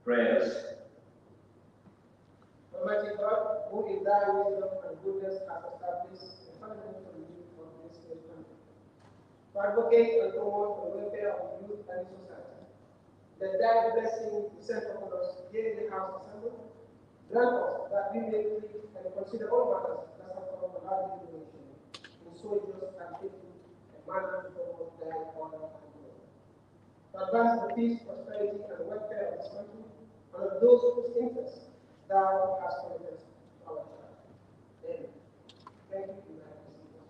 Prayers. Almighty God, who in thy wisdom and goodness has established a fundamental youth of this great country, to advocate and promote the welfare of youth and society, let thy blessing descend upon us here in the house assembled. Grant us that we may treat and consider all matters that have come from our nation in so just and faithful a manner to promote thy honor and glory. To advance the peace, prosperity, and welfare of this country, and of those whose interests thou hast committed to our child. Amen. Thank you, United States.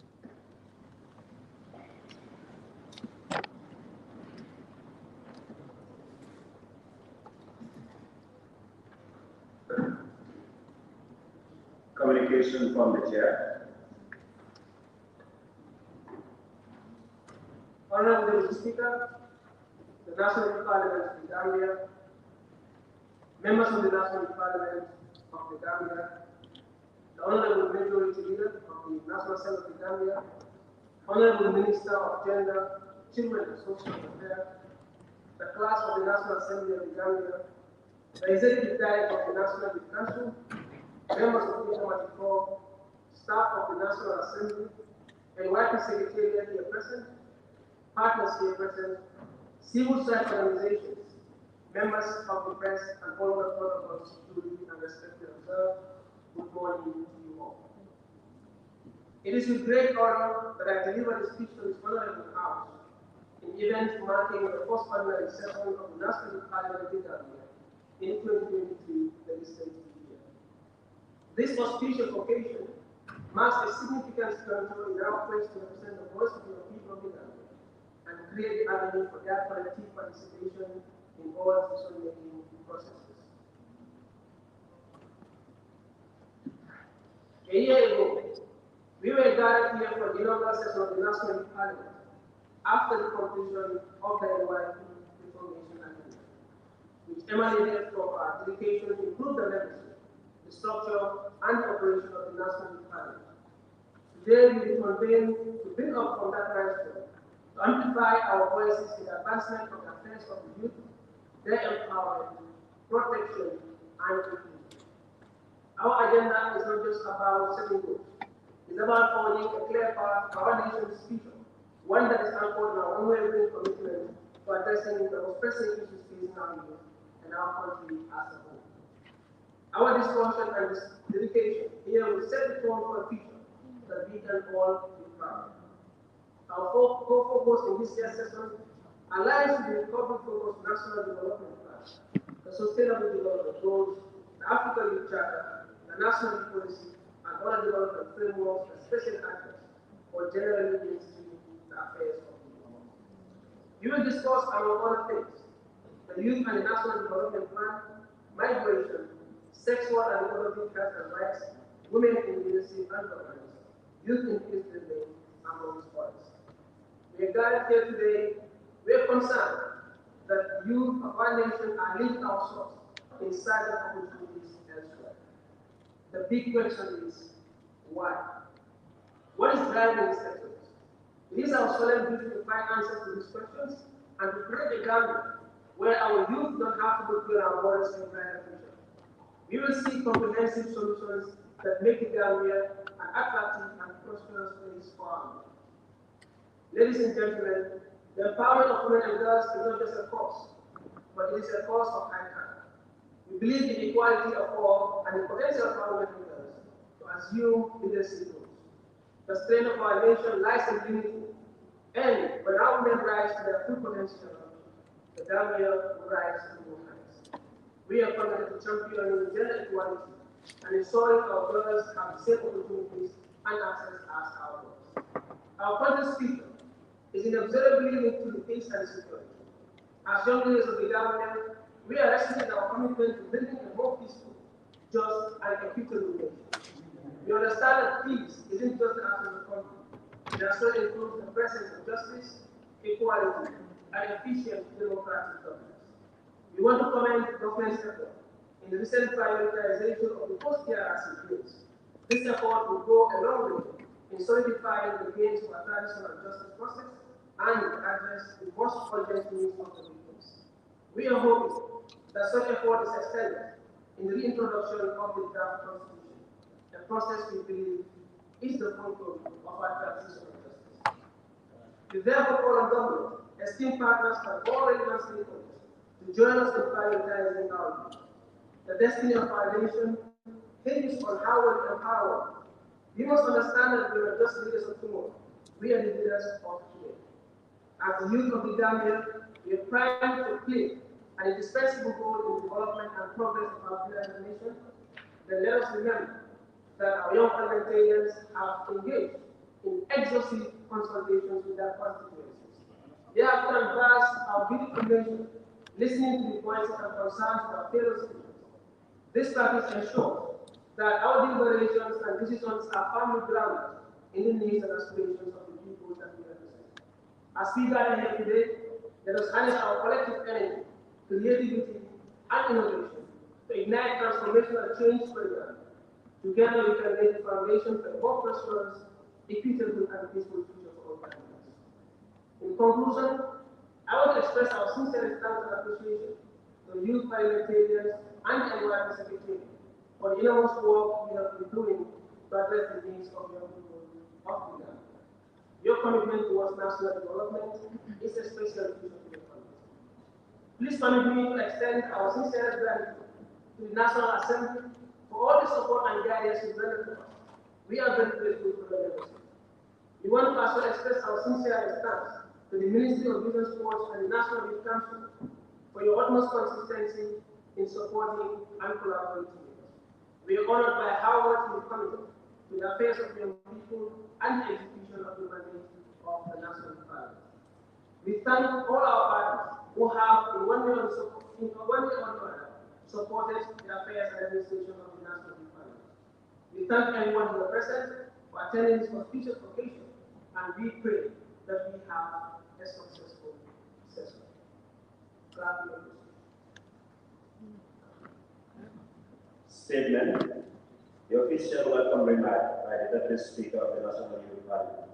Communication from the chair. Honorable Mr. Speaker, the National Parliament of the Gambia, members of the National Parliament of the Gambia, the Honorable Majority Leader of the National Assembly of the Gambia, Honorable Minister of Gender, Children and Social Affairs, the class of the National Assembly of the Gambia, the Executive Director of the National Youth Council, members of the Diplomatic Corps, staff of the National Assembly, NYP Secretariat here present, partners here present, civil society organizations, members of the press, and all other protocols duly and respectfully observed. Good morning to you all. It is with great honor that I deliver the speech to this honorable house in the event marking the first ordinary session of the National Parliament of the Gambia in 2023 legislative year. This auspicious occasion marks a significant milestone in our quest to represent the voice of the people of the Gambia and create the avenue for their collective participation in all decision-making processes. A year ago, we were gathered here for the inaugural session of the National Parliament after the completion of the NYP Reformation Agenda, which emanated from our dedication to improve the legacy, the structure, and the operation of the National Parliament. Today, we convene to build up from that milestone, to amplify our voices in the advancement of the affairs of the youth, their empowerment, protection, and inclusion. Our agenda is not just about setting goals. It's about forging a clear path for our nation's future, one that is anchored in our unwavering commitment to addressing the most pressing issues facing our youth and our country as a whole. Our discussion and dedication here will set the tone for a future that we can all be proud of. Our core focus in this year's session aligns with the recovery-focused National Development Plan, the Sustainable Development Goals, the Africa Youth Charter, the National Youth Policy, and other development frameworks and special actors for generally mainstream the affairs of the youth. We will discuss among other things the Youth and the National Development Plan, migration, sexual and reproductive health and rights, women in leadership and governance, youth in peace building, among others. We are gathered here today. We are concerned that youth of our nation are linked outsourced in search of opportunities elsewhere. The big question is, why? What is driving this exodus? It is our solemn duty to find answers to these questions and to create a Gambia where our youth don't have to go through our borders in the future. We will seek comprehensive solutions that make the Gambia an attractive and prosperous place for our youth. Ladies and gentlemen, the empowerment of women and girls is not just a cause, but it is a cause of high character. We believe in equality of all and the potential empowerment of girls to assume leadership roles. The strength of our nation lies in unity, and when our women rise to their full potential, the Gambia will rise to new heights. We are committed to championing gender equality and ensuring our girls have the same opportunities and access as our boys. Our country's future is inexorably linked to the peace and security. As young leaders of the Gambia, we are resting in our commitment to building a more peaceful, just, and equitable nation. We understand that peace isn't just the absence of conflict. It also includes the presence of justice, equality, and efficient democratic governance. We want to commend the government's effort in the recent prioritization of the post-TRRC bills. This effort will go a long way in solidifying the gains for a traditional justice process and address the most urgent needs of the victims. We are hoping that such effort is extended in the reintroduction of the draft constitution, a process we believe is the fulcrum of our transition of justice. We therefore call on government, esteemed partners, and all relevant stakeholders to join us in prioritizing our youth. The destiny of our nation hinges on how we empower. We must understand that we are just leaders of tomorrow. We are the leaders of today. As the youth of the Gambia, we are primed to play an indispensable role in the development and progress of our nation. Then let us remember that our young parliamentarians have engaged in exhaustive consultations with their constituencies. They have canvassed our beautiful nation, listening to the voices and concerns of our fellow citizens. This practice ensures that our deliberations and decisions are firmly grounded in the needs and aspirations of the people that we represent. As we gather here today, let us harness our collective energy, creativity, and innovation to ignite transformational change for the Ghana. Together, we can lay the foundation for a more prosperous, equitable, and peaceful future for all Ghanaians. In conclusion, I want to express our sincere thanks and appreciation to youth parliamentarians and the environment secretary for the enormous work we have been doing to address the needs of young people of the Ghana. Your commitment towards national development is a special feature to your country. Please permit me to extend our sincerest gratitude to the National Assembly for all the support and guidance you rendered to us. We are very grateful for your leadership. We want to also express our sincere thanks to the Ministry of Youth and Sports and the National Youth Council for your utmost consistency in supporting and collaborating with us. We are honored by how much you've committed to the affairs of young people and the execution of the mandate of the National Parliament. We thank all our partners who have, in one way or another, supported the affairs and administration of the National Parliament. We thank everyone who are present for attending this auspicious occasion, and we pray that we have a successful session. Statement. The official welcome remark by the Deputy Speaker of the National Youth Parliament.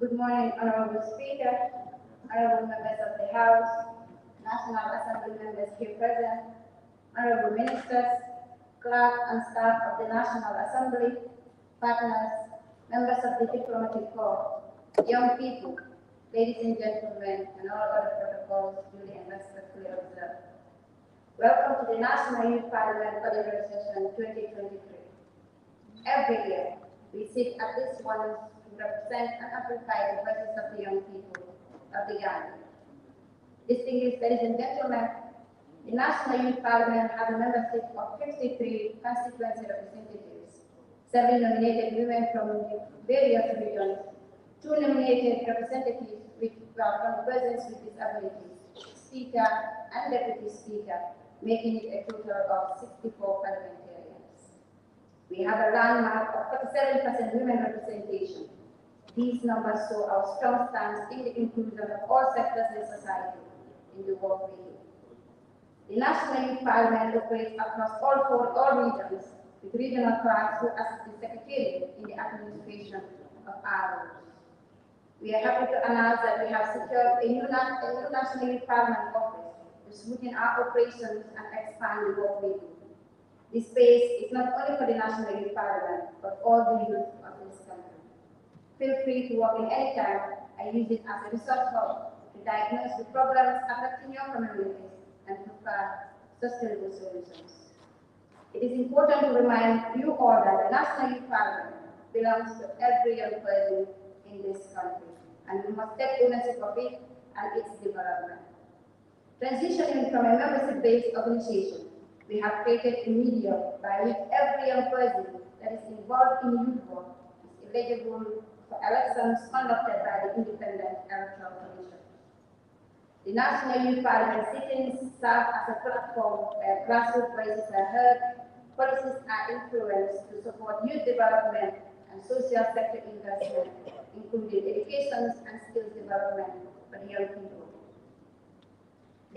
Good morning, Honorable Speaker, Honorable Members of the House, National Assembly members here present, Honorable Ministers, clerk and staff of the National Assembly, partners, members of the Diplomatic Corps, young people, ladies and gentlemen, and all other protocols duly and respectfully observed. Welcome to the National Youth Parliament Plenary Session 2023. Every year, we sit at this one to represent and amplify the voices of the young people of the Ghana. Distinguished ladies and gentlemen, the National Youth Parliament has a membership of 53 constituency representatives, 7 nominated women from various regions, 2 nominated representatives from persons with disabilities, Speaker and Deputy Speaker, making it a total of 64 parliamentarians. We have a landmark of 47% women representation. These numbers show our strong stance in the inclusion of all sectors in society in the work we do. The National Youth Parliament operates across all regions, with regional clerks who assist the Secretariat in the administration of our roles. We are happy to announce that we have secured a new National Youth Parliament office to smoothen our operations and expand the work we do. This space is not only for the National Youth Parliament, but all the youth of this country. Feel free to walk in anytime and use it as a resource hub to diagnose the problems affecting your communities and provide sustainable solutions. It is important to remind you all that the National Youth Parliament belongs to every young person in this country, and we must take ownership of it and its development. Transitioning from a membership-based organization, we have created a medium by which every young person that is involved in youth work is eligible for elections conducted by the Independent Electoral Commission. The National Youth Parliament sittings serve as a platform where grassroots voices are heard, policies are influenced to support youth development and social sector investment, including education and skills development for the young people.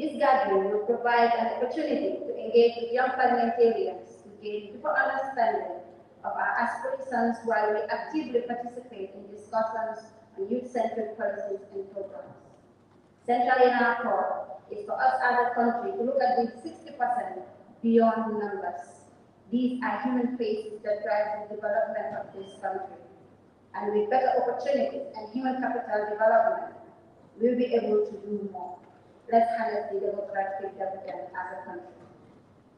This gathering will provide an opportunity to engage with young parliamentarians to gain deeper understanding of our aspirations while we actively participate in discussions on youth-centered policies and programs. Central in our call is for us as a country to look at the 60% beyond numbers. These are human faces that drive the development of this country. And with better opportunities and human capital development, we'll be able to do more. Let's harness the democratic dividend as a country.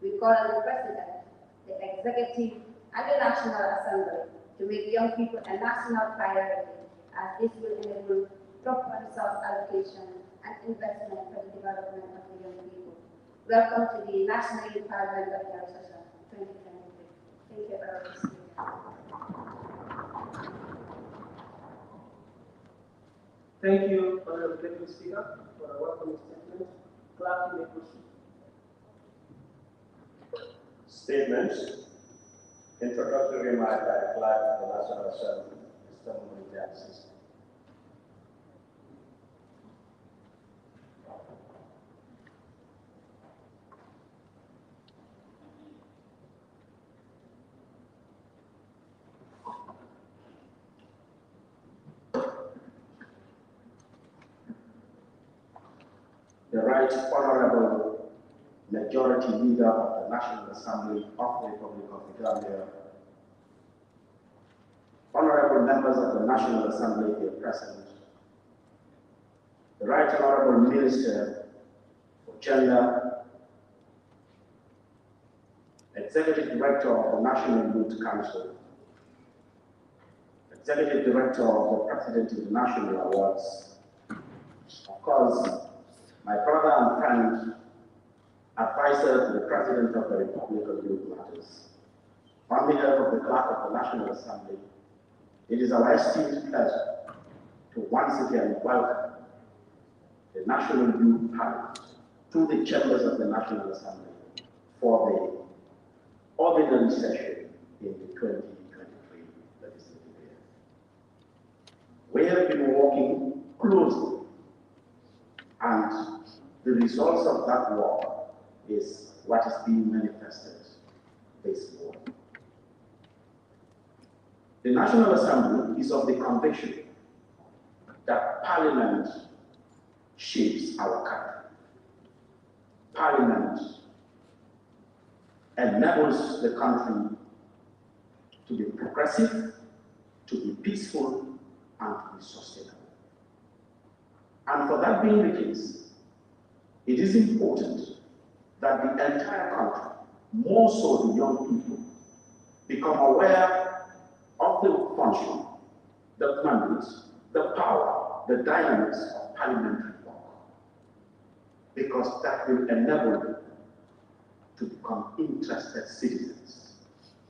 We call on the President, the Executive, and the National Assembly to make young people a national priority, as this will enable proper resource allocation and investment for the development of the young people. Welcome to the National Youth Parliament of Young Session 2023. Thank you very much. Thank you, Honorable Deputy Speaker, for a welcoming statement. Clerk, you may proceed. Statements. Introductory remark by the Clerk of the National Assembly, Mr. Mummy Jackson. The Right Honorable Majority Leader of the National Assembly of the Republic of the Gambia, honorable members of the National Assembly here present, the Right Honorable Minister for Gender, Executive Director of the National Youth Council, Executive Director of the President International Awards, of course, my brother and friend, advisor to the President of the Republic of Youth Matters. On behalf of the Clerk of the National Assembly, it is our esteemed pleasure to once again welcome the National Youth Parliament to the chambers of the National Assembly for the ordinary session in the 2023 legislative year. We have been working closely, and the results of that work is what is being manifested this morning. The National Assembly is of the conviction that Parliament shapes our country. Parliament enables the country to be progressive, to be peaceful, and to be sustainable. And for that being the case, it is important that the entire country, more so the young people, become aware of the function, the mandate, the power, the dynamics of parliamentary work, because that will enable them to become interested citizens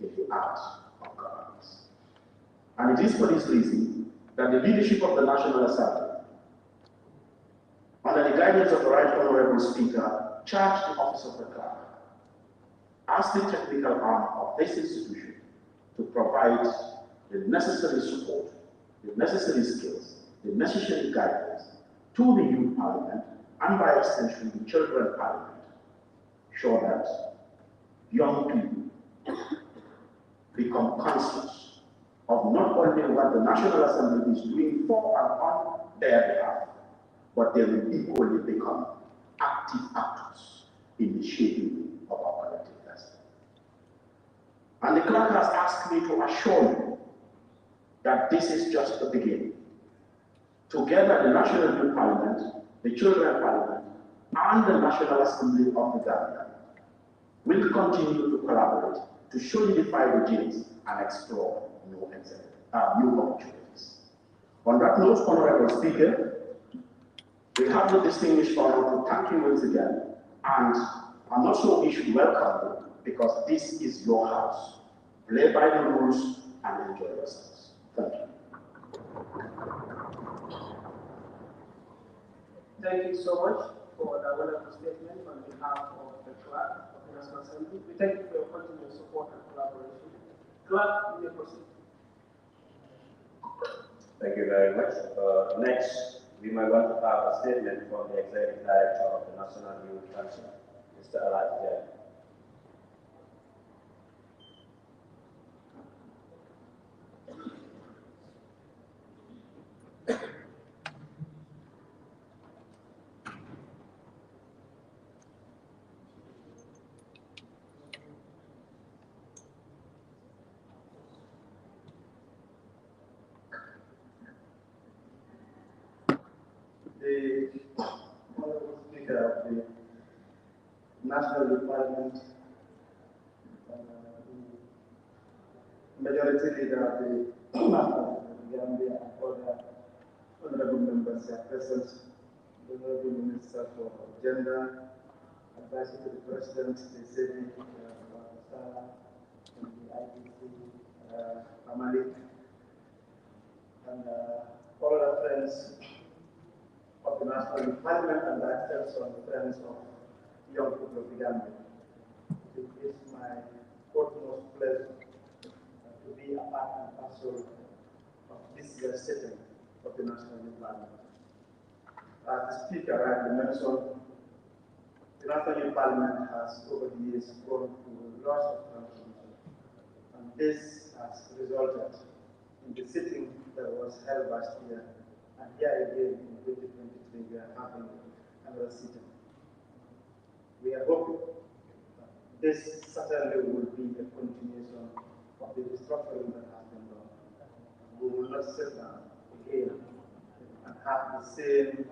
in the art of governance. And it is for this reason that the leadership of the National Assembly, under the guidance of the Right Honorable Speaker, charged the office of the clerk as the technical arm of this institution to provide the necessary support, the necessary skills, the necessary guidance to the Youth Parliament and by extension the Children Parliament, so that young people become conscious of not only what the National Assembly is doing for and on their behalf, but they will equally become active actors in the shaping of our collective destiny. And the clerk has asked me to assure you that this is just the beginning. Together, the National Youth Parliament, the Children Parliament, and the National Assembly of the Gambia will continue to collaborate to solidify regimes and explore new opportunities. On that note, Honorable Speaker, we have the distinguished honor to thank you once again, and I'm not sure we should welcome you because this is your house. Play by the rules and enjoy yourselves. Thank you. Thank you so much for that wonderful statement on behalf of the clerk of the National Assembly. We thank you for your continued support and collaboration. Clerk, you may proceed. Thank you very much. Next, we might want to have a statement from the Executive Director of the National Youth Council, Mr. Elijah. The Honorable Speaker of the National Youth Parliament, the Majority Leader of the National Gambia, and other honorable members are present, the Honorable Minister for Gender, Advisor to the President, the Senate, Sara, and the IPC, Amalik, and all other friends of the National Youth Parliament and the extension friends of young people of the Gambia. It is my utmost pleasure to be a part and parcel of this year's sitting of the National Youth Parliament. As the Speaker rightly mentioned, the National Youth Parliament has over the years gone through lots of transformation, and this has resulted in the sitting that was held last year, and here again in 2023 we are having another sitting. We are hoping that this certainly will be a continuation of the restructuring that has been done. We will not sit down again and have the same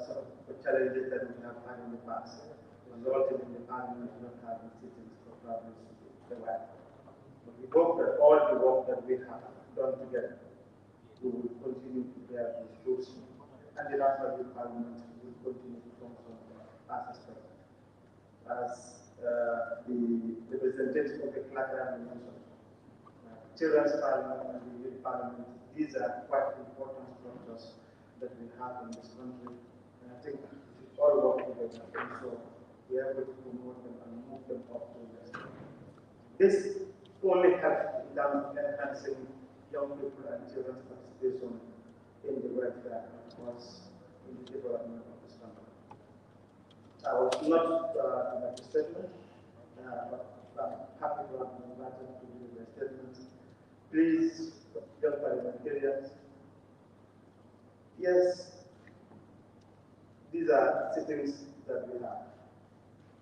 sort of challenges that we have had in the past, resulting in the Parliament not having sittings for problems the right. But we hope that all the work that we have done together, we will continue to bear these fruits, and the National Youth Parliament will continue to function as expected. As the representative of the clerk mentioned, Children's Parliament and the Youth Parliament, these are quite important structures that we have in this country, and I think we should all work together to ensure we are able to promote them and move them up to the next level. This only helps in terms of enhancing young people and children's participation in the welfare and, of course, in the development of this country. I was not to make a statement, but I'm happy to have been invited to give a statement. Please, young parliamentarians, yes, these are sittings that we have.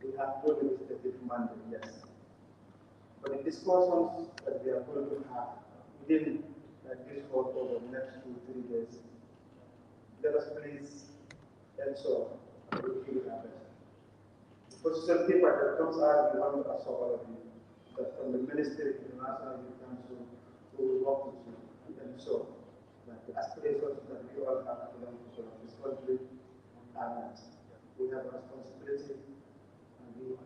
We have no legislative mandate, yes. But the discussions that we are going to have within this work over the next 2-3 days, let us please ensure that we give it our best. The position paper that comes out, we want to assure all of you that from the Ministry to the National Youth Council, we will work with you to ensure that the aspirations that we all have to learn for this country are met. We have a responsibility, and we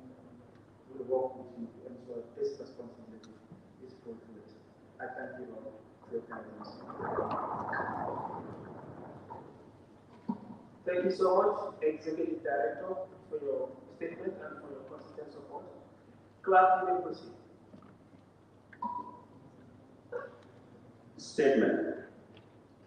will work with you to ensure this responsibility is fulfilled. I thank you all for your kindness. Thank you so much, Executive Director, for your statement and for your consistent support. Clerk, you may proceed. Statement.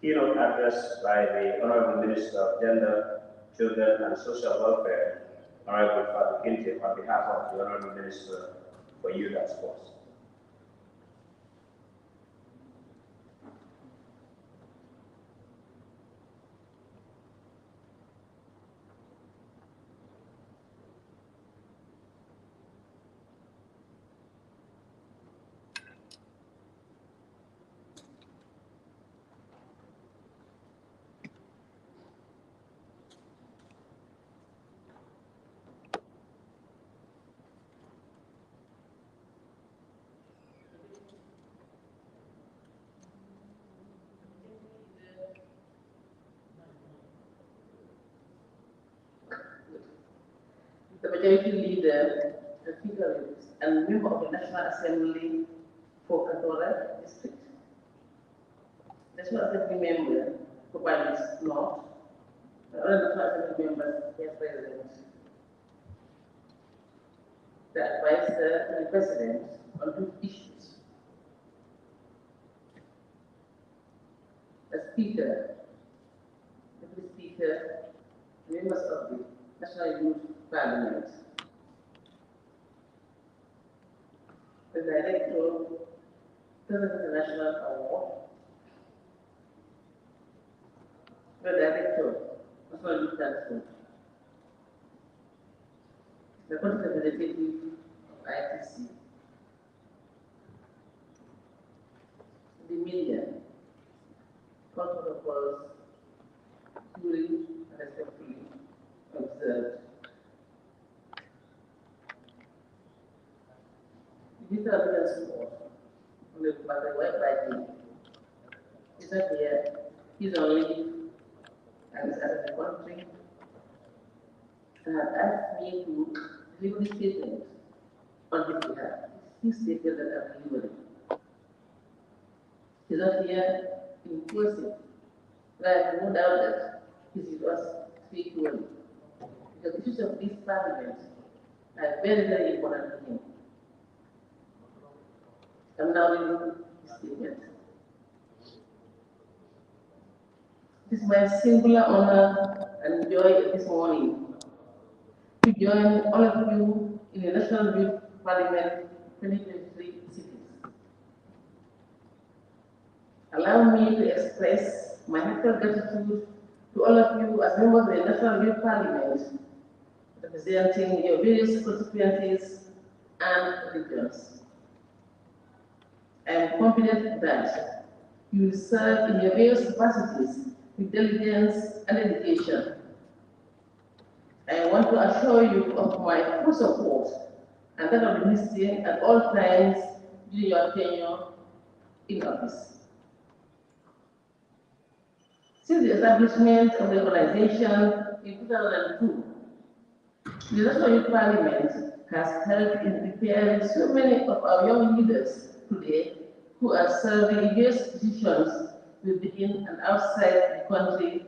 Keynote address by the Honorable Minister of Gender, Children and Social Welfare, Honorable Fatu Kinte, on behalf of the Honorable Minister for Youth and Sports. The Majority Leader, the figure and member of the National Assembly for Katora District. National Assembly member for Balis North, the other National Assembly members, yes, President, the advisor and the President on 2 issues. The Speaker, the Speaker, members of the National Youth Parliament, the Director, President International Award, the Director, National Youth Council, the Country Representative of ITC, the media, protocols, duly and respectfully observed. This evidence on the web writing is not here, he's only and is out of the country and had asked me to deliver the statement on his behalf. He stated that I'm delivering. He's not here in person, but I have no doubt that he will us speak well. Because the issues of this parliament are very, very important to him. I'm now reading his statement. It is my singular honor and joy this morning to join all of you in the National Youth Parliament 2023 cities. Allow me to express my heartfelt gratitude to all of you as members of the National Youth Parliament, representing your various constituencies and regions. I am confident that you will serve in your various capacities with diligence and dedication. I want to assure you of my full support and that of the ministry at all times during your tenure in office. Since the establishment of the organization in 2002, the National Youth Parliament has helped in preparing so many of our young leaders today who are serving in various positions within and outside the country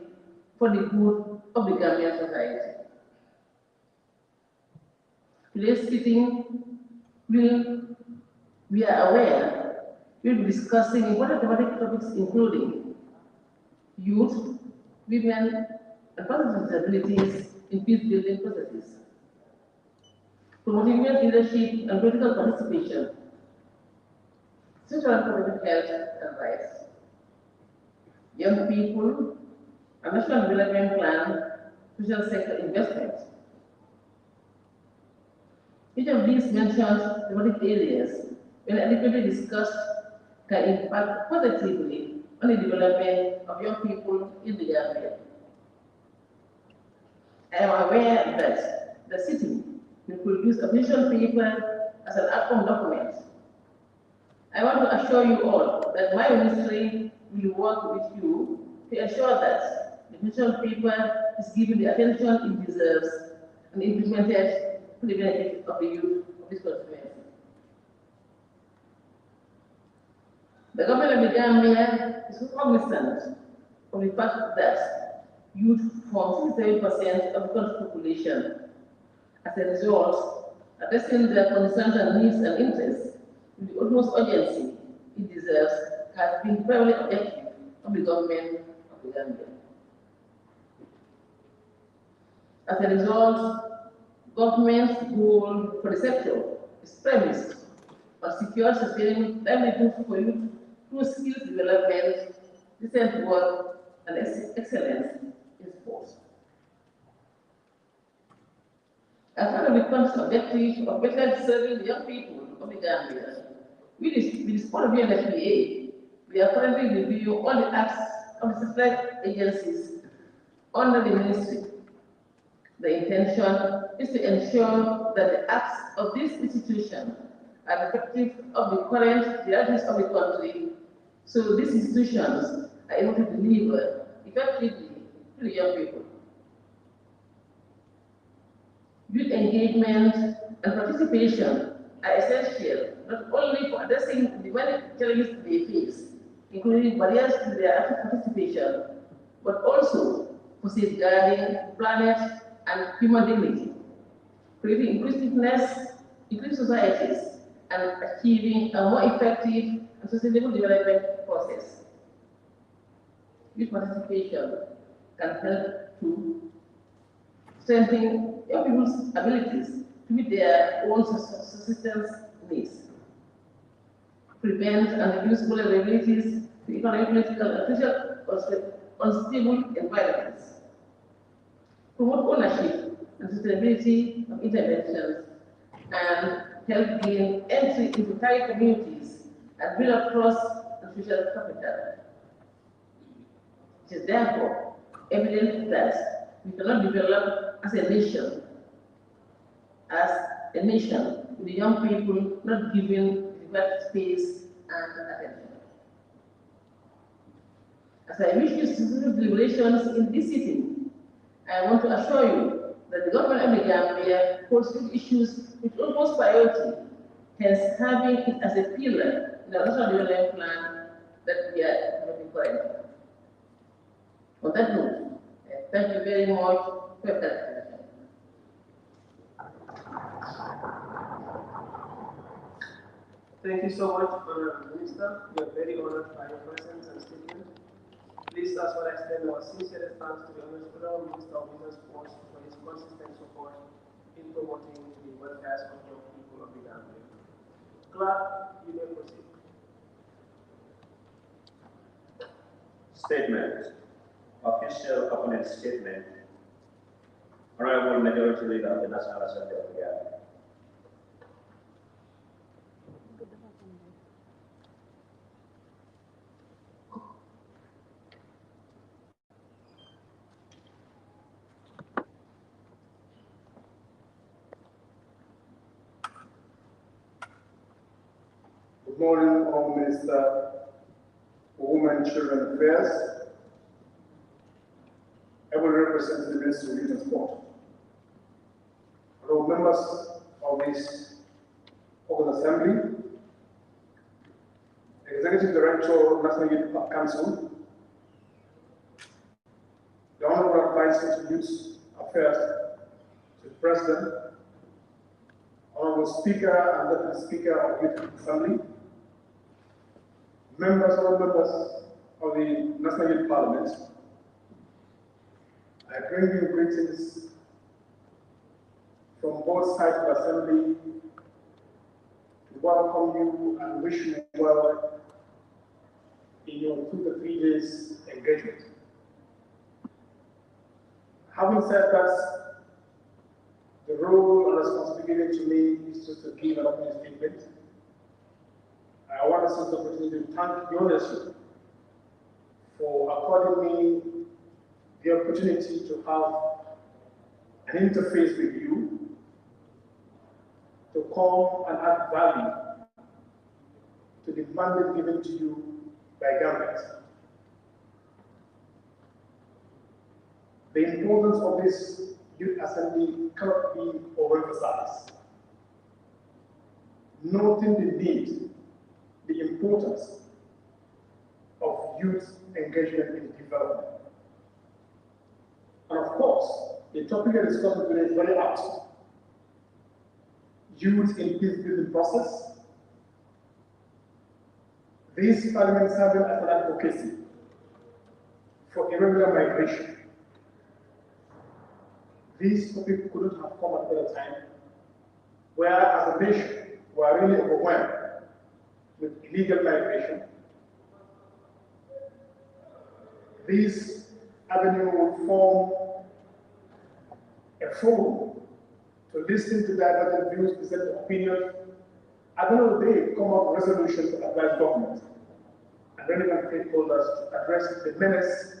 for the good of the Gambian society. Today's sitting, we are aware, we'll be discussing important thematic topics including youth, women, and persons with disabilities in peace-building processes, promoting youth leadership and political participation, social and economic health and rights, young people, a national development plan, social sector investment. Each of these mentioned thematic areas, when adequately discussed, can impact positively on the development of young people in the Gambia. I am aware that the city will produce a vision paper as an outcome document. I want to assure you all that my ministry will work with you to ensure that the vision paper is given the attention it deserves and implemented for the benefit of the youth of this constituency. The government of the Gambia is cognizant of the fact that youth form 67% of the country's population. As a result, addressing their concerns and needs and interests with the utmost urgency it deserves has been primarily objective of the government of the Gambia. As a result, government's goal for the sector is premised on secure, sustaining livelihoods for youth through skills development, decent work, and excellence in sports. As part of the country's objective of better serving the young people of the Gambia, with the support of the UNFPA, we are currently reviewing all the acts of the satellite agencies under the ministry. The intention is to ensure that the acts of this institution are reflective of the current realities of the country, so these institutions are able to deliver effectively to the young people. Youth engagement and participation are essential not only for addressing the many challenges they face, including barriers to their active participation, but also for safeguarding planet and human dignity, creating inclusiveness, inclusive societies, and achieving a more effective and sustainable development process. Youth participation can help to strengthen young people's abilities to meet their own subsistence needs, prevent and reduce vulnerabilities to economic, political, and social unstable environments, promote ownership and sustainability of interventions, and help gain entry into target communities and build up trust and social capital. It is therefore evident that we cannot develop as a nation with the young people not given the right space and attention. As I wish to successful deliberations in this sitting, I want to assure you that the government of the Gambia holds these issues with utmost priority, hence having it as a pillar in the national development plan that we are developing currently. On that note, thank you very much for your attention. Thank you so much, Honorable Minister. We are very honored by your presence and statement. Please also extend our sincerest thanks to the Honorable Minister of Business Sports for his consistent support in promoting the welfare of young people of the Gambia. Clerk, you may proceed. Statement. Official opponent statement. Honorable Majority Leader of the National Assembly of the Gambia. Good morning, Honourable Minister for Women, Children Affairs, able representative the Ministry of Youth and Sport, honourable members of this August Assembly, Executive Director, National Youth Council, the Honourable Advisor to Youth Affairs to the President, Honourable Speaker and Deputy Speaker of Youth Assembly, members of the National Youth Parliament, I bring you greetings from both sides of the Assembly to welcome you and wish you well in your 2 to 3 days engagement. Having said that, the role and responsibility to me is just to give an opening statement. I want to take the opportunity to thank your leadership for according me the opportunity to have an interface with you, to come and add value to the mandate given to you by government. The importance of this Youth Assembly cannot be overemphasized. Noting the need, the importance of youth engagement in development. And of course, the topic of discussion today is very apt. Youth in peace building process. This parliament serving as an advocacy for irregular migration. These topics couldn't have come at a better time, where as a nation, we are really overwhelmed with illegal migration. This avenue will form a forum to listen to divergent views, present opinions, at the end of the day, come up with resolutions to advise government and relevant stakeholders to address the menace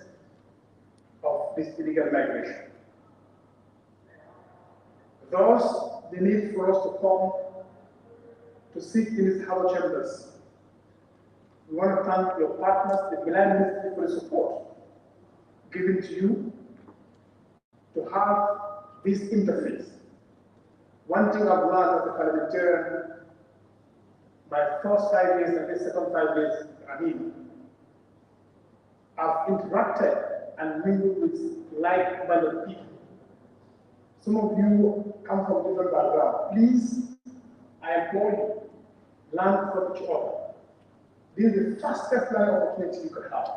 of this illegal migration. Thus, the need for us to come to seek in these House of Chambers. We want to thank your partners, the Milan Ministry, for the support given to you to have this interface. One thing I've learned as a parliamentarian, my first 5 years and the second 5 years, I've interacted and mingled with like-minded people. Some of you come from different backgrounds. Please, I implore you, learn from each other. This is the fastest learning opportunity you can have.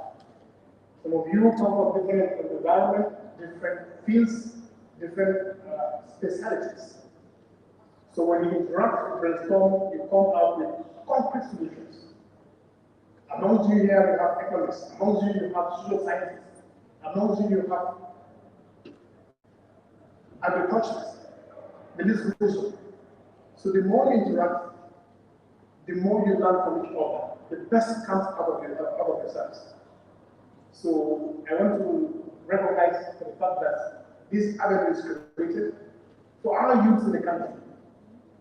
Some of you come from different environments, different fields, different specialities. So when you interact and brainstorm, you come out with concrete solutions. Amongst you here, you have economists. Amongst you, you have social scientists. Amongst you, you have agriculturists. The list goes on. So the more you interact, the more you learn from each other, the best comes out of yourselves. So I want to recognize the fact that this avenue is created for our youth in the country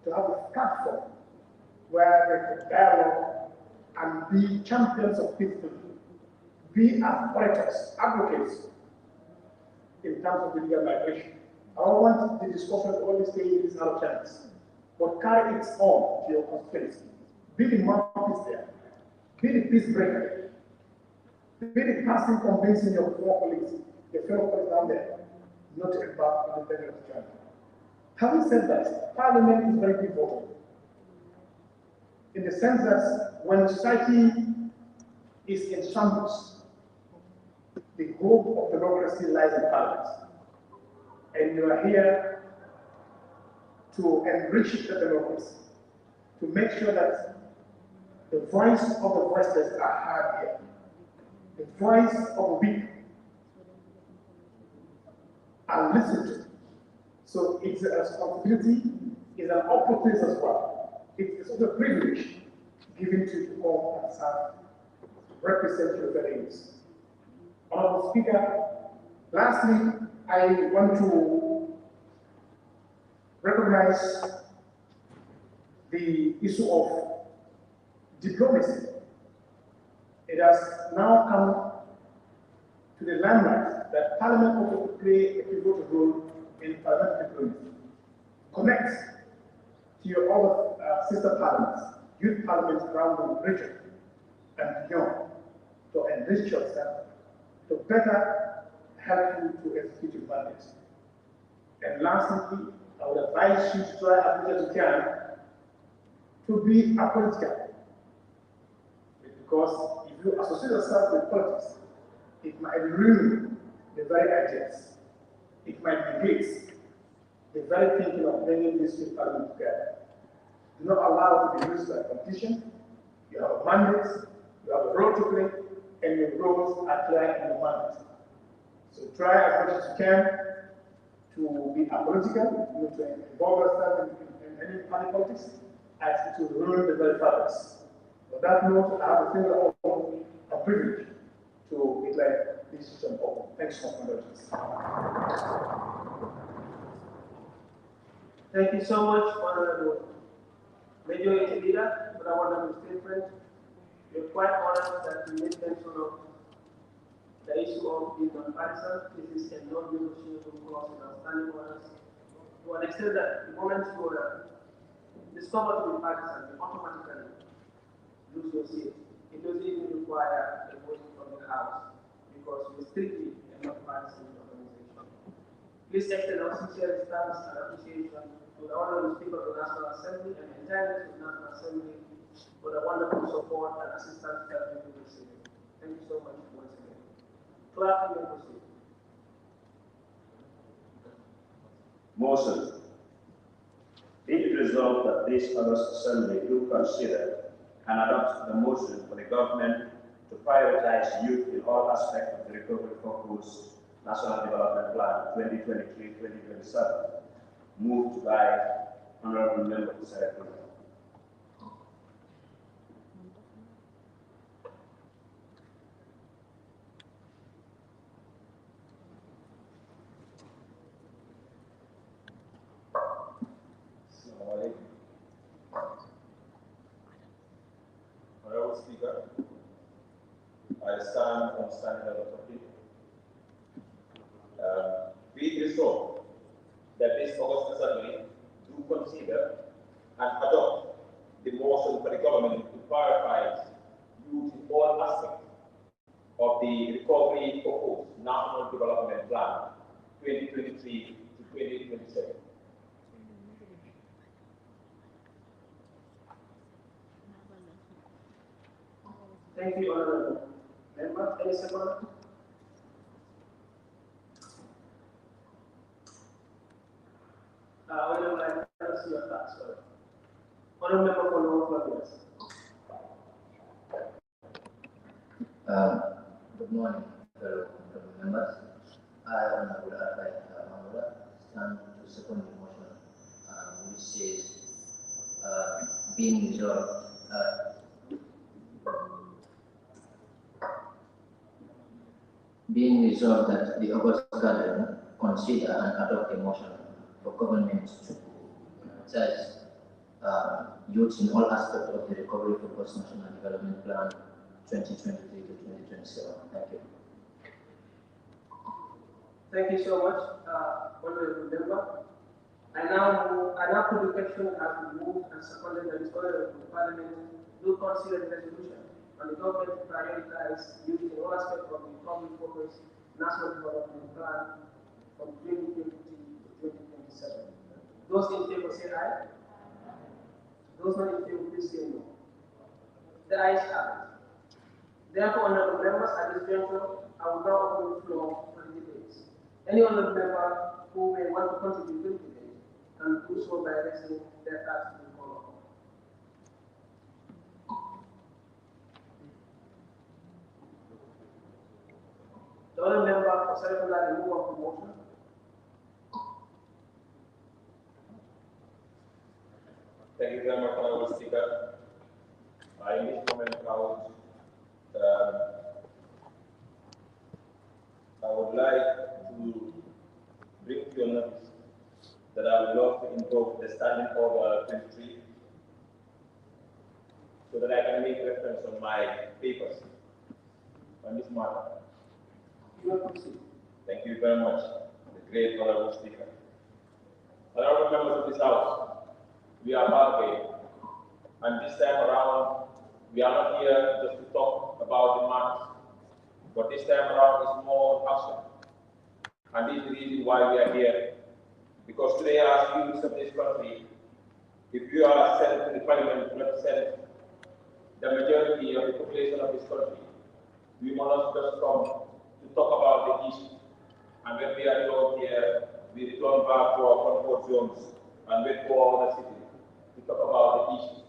to have a platform where they can dialogue and be champions of peace, be orators, advocates in terms of illegal migration. I don't want the discussion to only stay in these other channels, but carry it on to your constituency. Be the mouthpiece there. Be the peace breaker. Be the person convincing your fellow colleagues down there, not to embark on the dangerous journey. Having said that, Parliament is very important in the sense that when society is in shambles, the hope of democracy lies in Parliament. And you are here to enrich the democracy, to make sure that the voice of the voiceless are heard here. The voice of the weak are listened to. So it's a responsibility, it's an opportunity as well. It's also a privilege given to you to come and serve, represent your values. Honorable Speaker, lastly, I want to recognize the issue of diplomacy. It has now come to the limelight that Parliament also play a pivotal role in parliamentary diplomacy. Connect to your other sister parliaments, youth parliaments around the region and beyond, to enrich yourself, to better help you to execute your mandate. And lastly, I would advise you to try as much as you can to be apolitical. Because if you associate yourself with politics, it might ruin the very ideas. It might negate the very thinking of bringing this two parliament together. Do not allow it to be used as competition. You have a mandate, you have a role to play, and your roles are clear in the mandate. So try as much as you can to be apolitical, to involve yourself in any party politics, as to ruin the very fabrics. On that note, I have a finger of a privilege to declare this system open. Thanks so much. Thank you so much, Honorable Majority Leader, for that wonderful statement. We're quite honored that you made mention of the issue of being nonpartisan. This is a non-negotiable clause in our standing orders. To an extent that the moment you discover to be partisan, you automatically lose your seat. It doesn't even require a vote from the House because we're strictly a non-partisan organization. Please extend our sincere thanks and appreciation to the Honorable Speaker of the National Assembly and the entire of the National Assembly for the wonderful support and assistance that we will receive. Thank you so much once again. Clerk, you may proceed. Motion. Be it resolved that this August Assembly do consider and adopt the motion for the government to prioritize youth in all aspects of the recovery focused National Development Plan 2023-2027, moved by Honorable Member Secretary. Honorable Speaker, I stand on standing order for people. Be it resolved that this August Assembly do consider and adopt the motion for the government to prioritize youth in all aspects of the Recovery Focused National Development Plan 2023 to 2027. Thank you, Honorable Member. Any second? Honorable Member for North Flavius. Good morning, fellow members. I, Honorable Arfai Mamula, stand to second the motion, which says being resolved that the August Gathering consider and adopt a motion for government to emphasize youth in all aspects of the Recovery Focused National Development Plan 2023 to 2027. Thank you. Thank you so much, Honorable Member. I now put the question as moved and seconded that this Honorable Parliament do consider the resolution on the government to prioritize youth in all aspects of the Recovery Focused National Development Plan from 2020 to 2027. Those in favor say aye. Those not in favor, please say no. The ayes have it. Therefore, honorable members, at this juncture, I will now open the floor for the debates. Any honorable member who may want to contribute to the debate can do so by raising their cards to the floor. The honorable member for Serekunda, the move of the motion. Thank you very much, Honorable Speaker. In this moment, I would like to bring to your notice that I would love to invoke the Standing Order 23 so that I can make reference on my papers on this matter. Thank you very much, the great Honorable Speaker. Honorable members of this House, we are bargaining, and this time around, we are not here just to talk about the matters, but this time around is more action. And this is the reason why we are here. Because today, as youths of this country, if you are sent to the parliament to represent the majority of the population of this country, we must just come to talk about the issue. And when we are alone here, we return back to our comfort zones and wait for the city to talk about the issue.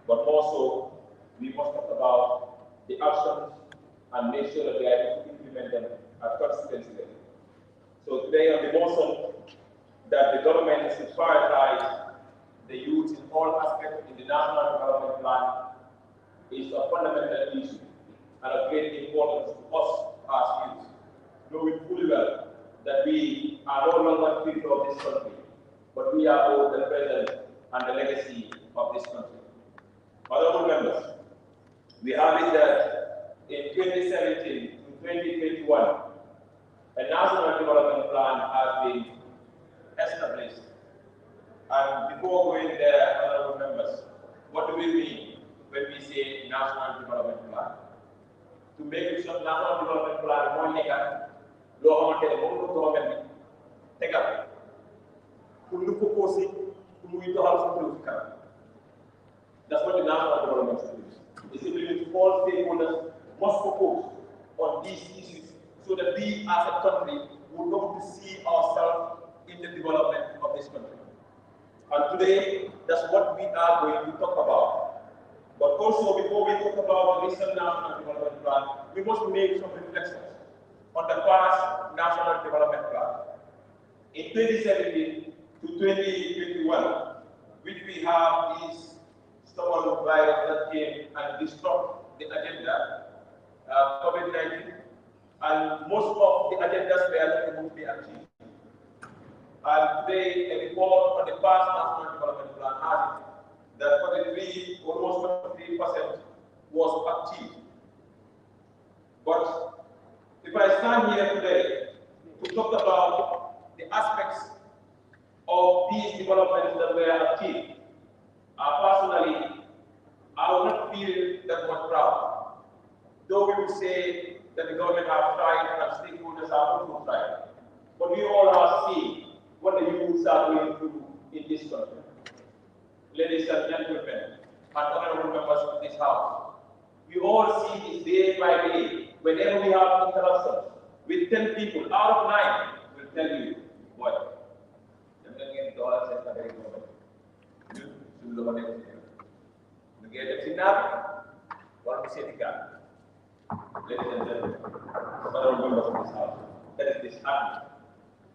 But also, we must talk about the actions and make sure that they are able to implement them at consistency level. So today on the motion that the government is to prioritize the youth in all aspects in the National Development Plan is a fundamental issue and of great importance to us as youth, knowing fully well that we are no longer the future of this country, but we are both the present and the legacy of this country. Honorable members, we have it that in 2017 to 2021, a national development plan has been established. And before going there, honorable members, what do we mean when we say national development plan? To make sure national development plan more legal, law on the government, take up. Pour nous proposer, pour nous aider à faire. That's what the national development is. It's ability to all stakeholders must focus on these issues so that we as a country will know to see ourselves in the development of this country. And today, that's what we are going to talk about. But also, before we talk about the recent National Development Plan, we must make some reflections on the past National Development Plan. In 2017 to 2021, which we have is stubborn virus that came and disrupted the agenda, COVID-19, and most of the agendas were not able to be achieved. And today, a report on the past National Development Plan has it that almost 43% was achieved. But if I stand here today to talk about the aspects of these developments that were achieved, personally, I would not feel that much proud. Though we would say that the government have tried and stakeholders have also tried. But we all have seen what the youths are going through in this country. Ladies and gentlemen, and honorable members of this House, we all see this day by day. Whenever we have interactions with 10 people out of 9 will tell you, boy, I'm going to get dollars and get a signal, what to say the gap. Ladies and gentlemen, honorable members of this house, that is disheartening.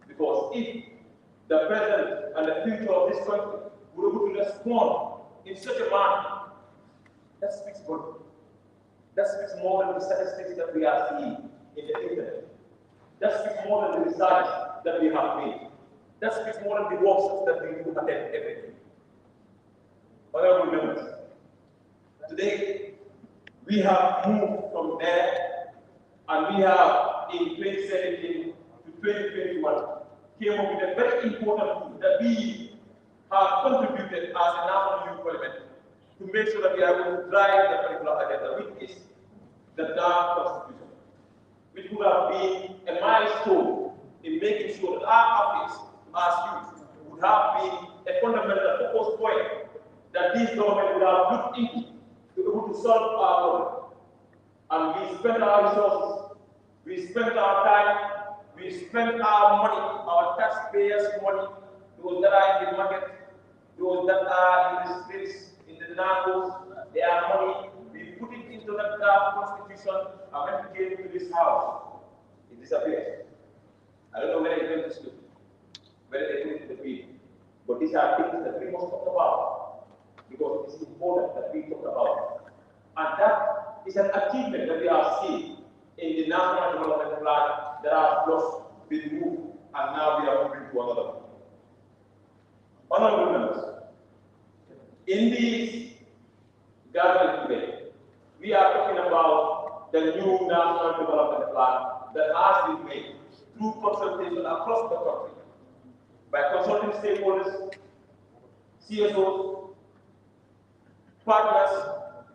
Because if the present and the future of this country were able to respond in such a manner, that speaks volumes. That speaks more than the statistics that we are seeing in the internet. That speaks more than the research that we have made. That speaks more than the workshops that we do attend every day. Honorable members, today we have moved from there and we have in 2017 to 2021 came up with a very important tool that we have contributed as a national youth parliament to make sure that we are able to drive that particular agenda, which is the draft constitution, which would have been a milestone in making sure that our efforts as youth would have been a fundamental focus point that this government would have looked into to be able to solve our problem. And we spent our resources, we spent our time, we spent our money, our taxpayers' money, those that are in the market, those that are in the streets, in the narcos, their money, we put it into that draft constitution, and when it came to this house, it disappeared. I don't know where it went to school, where they put it in the field. But these are things that we must talk about, because it is important that we talk about. And that is an achievement that we are seeing in the National Development Plan that has just been moved, and now we are moving to another one. Honorable members, in this gathering today, we are talking about the new National Development Plan that has been made through consultation across the country by consulting stakeholders, CSOs, partners,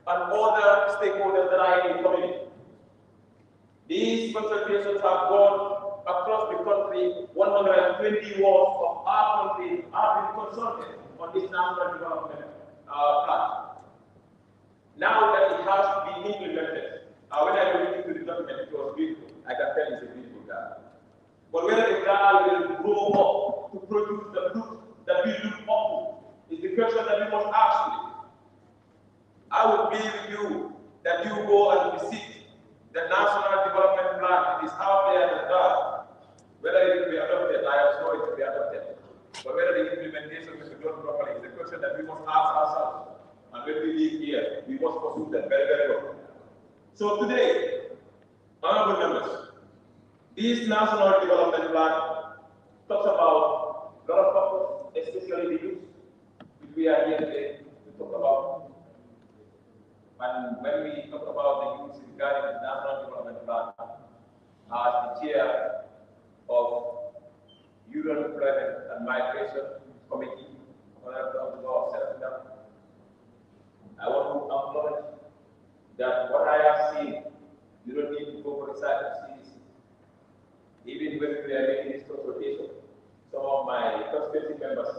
and other stakeholders that are in the community. These consultations have gone across the country. 120 wards of our country have been consulted on this national development plan. Now that it has to be implemented, when I look into the document, it was beautiful. I can tell it's a beautiful guy. But whether the guy will grow up to produce the fruit that we look up to is the question that we must ask today. I would be with you that you go and visit the National Development Plan. It is out there in the draft. Whether it will be adopted, I am sure it will be adopted. But whether the implementation will be done properly is a question that we must ask ourselves. And when we leave here, we must pursue that very, very well. So today, honorable members, this National Development Plan talks about a lot of factors, especially the youth, which we are here today to talk about. And when we talk about the youth regarding the National Development Plan, as the chair of Youth Employment and Migration Committee, Honorable Senator, I want to acknowledge that what I have seen, you don't need to go for the side of CDC. Even when we are making this consultation, some of my constituency members,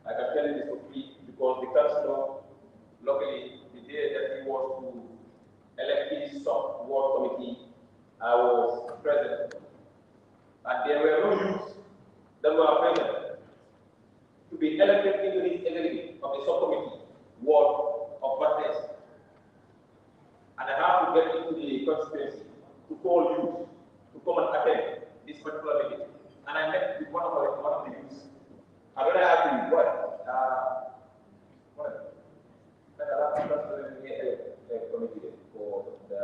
I can tell you this for free, because the councillor locally, the day that he was to elect his ward committee, I was present. And there were no youths that were present to be elected into this executive of the subcommittee ward of Bates. And I have to get into the constituency to call youth to come and attend this particular meeting. And I met with one of the youths. And when I asked him, what? Committee for the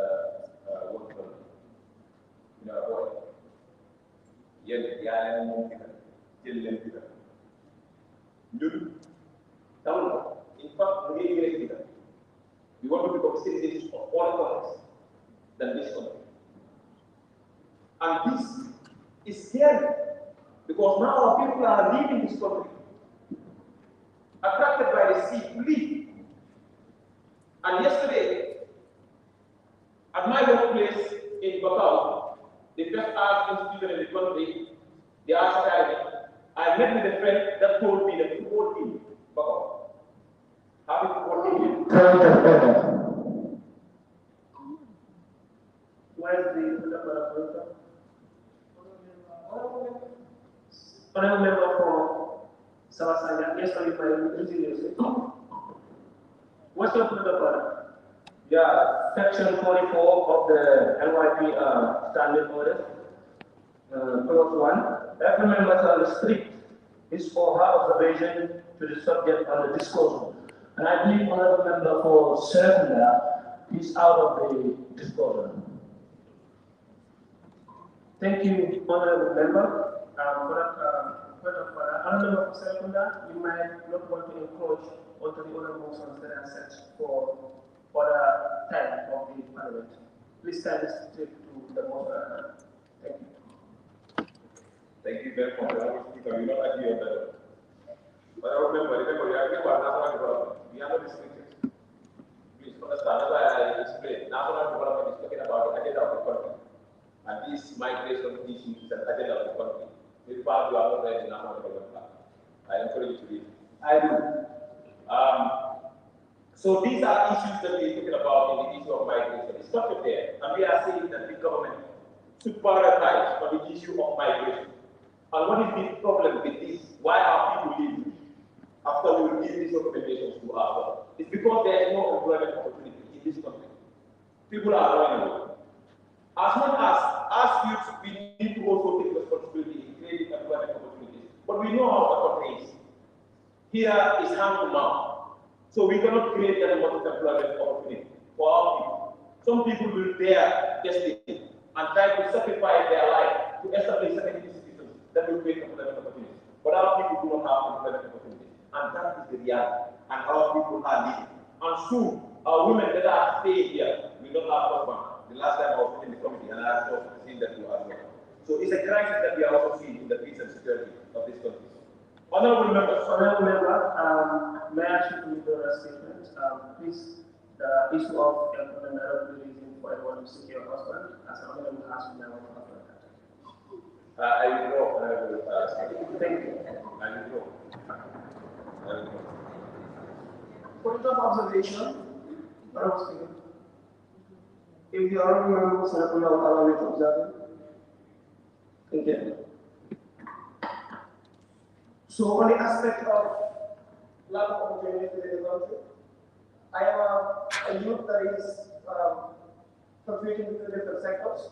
work committee. You know what? In fact, we want to become citizens of all countries than this country. And this is scary, because now our people are leaving this country, attracted by the sea to leave. And yesterday, at my workplace in Bakau, the first arts institution in the country, the Arts Academy, I met with a friend that told me that the football team, Bakau, happy football team. Where's the honorable member for Sabasanya? Yes, sorry, my resilience. What's your point of order? Yeah, section 44 of the NYP standing order, clause 1. Every member shall restrict his or her observation to the subject under discussion. And I believe honorable member for Circular is out of the discussion. Thank you, honorable member. For that point of order, honorable member for Secunda, you might not want to encroach onto the other motions that are set for other time of the parliament. Please kindly stick to the motion. Thank you. Thank you very much. Honorable Speaker, we not agree on that. But remember, we agree on national development. We are not restricted. Please understand, that's why I explained. National development is talking about the agenda of the country. And this migration issue is an agenda of the country. If you are not read the national development plan, I encourage you to read it. I do. So these are issues that we're talking about in the issue of migration. It's not there. And we are saying that the government should prioritize on the issue of migration. And what is the problem with this? Why are people leaving after we will give these recommendations to our government? It's because there is no employment opportunity in this country. People are running away. As much as youth, we need to also take responsibility in creating employment opportunities. But we know how the country is. Here is hand to mouth. So we cannot create that amount of employment opportunity for our people. Some people will dare destiny and try to sacrifice their life to establish certain institutions that will create employment opportunities. But our people do not have employment opportunities. And that is the reality. And our people are leaving. And soon, our women that are staying here will not have husbands. The last time I was in the committee, and I have also seen that too as well. So it's a crisis that we are also seeing in the peace and security of this country. Honorable members, May I ask you to make your statement? Please, the issue of employment are the reason for everyone to seek your husband, as an honorable ask you now after that. I withdraw, Honorable Thank you. I withdraw. Point of observation, Honorable Speaker. If the honorable members will allow me to observe. Thank you. So on the aspect of lack of opportunity in the country, I am a youth that is contributing to different sectors,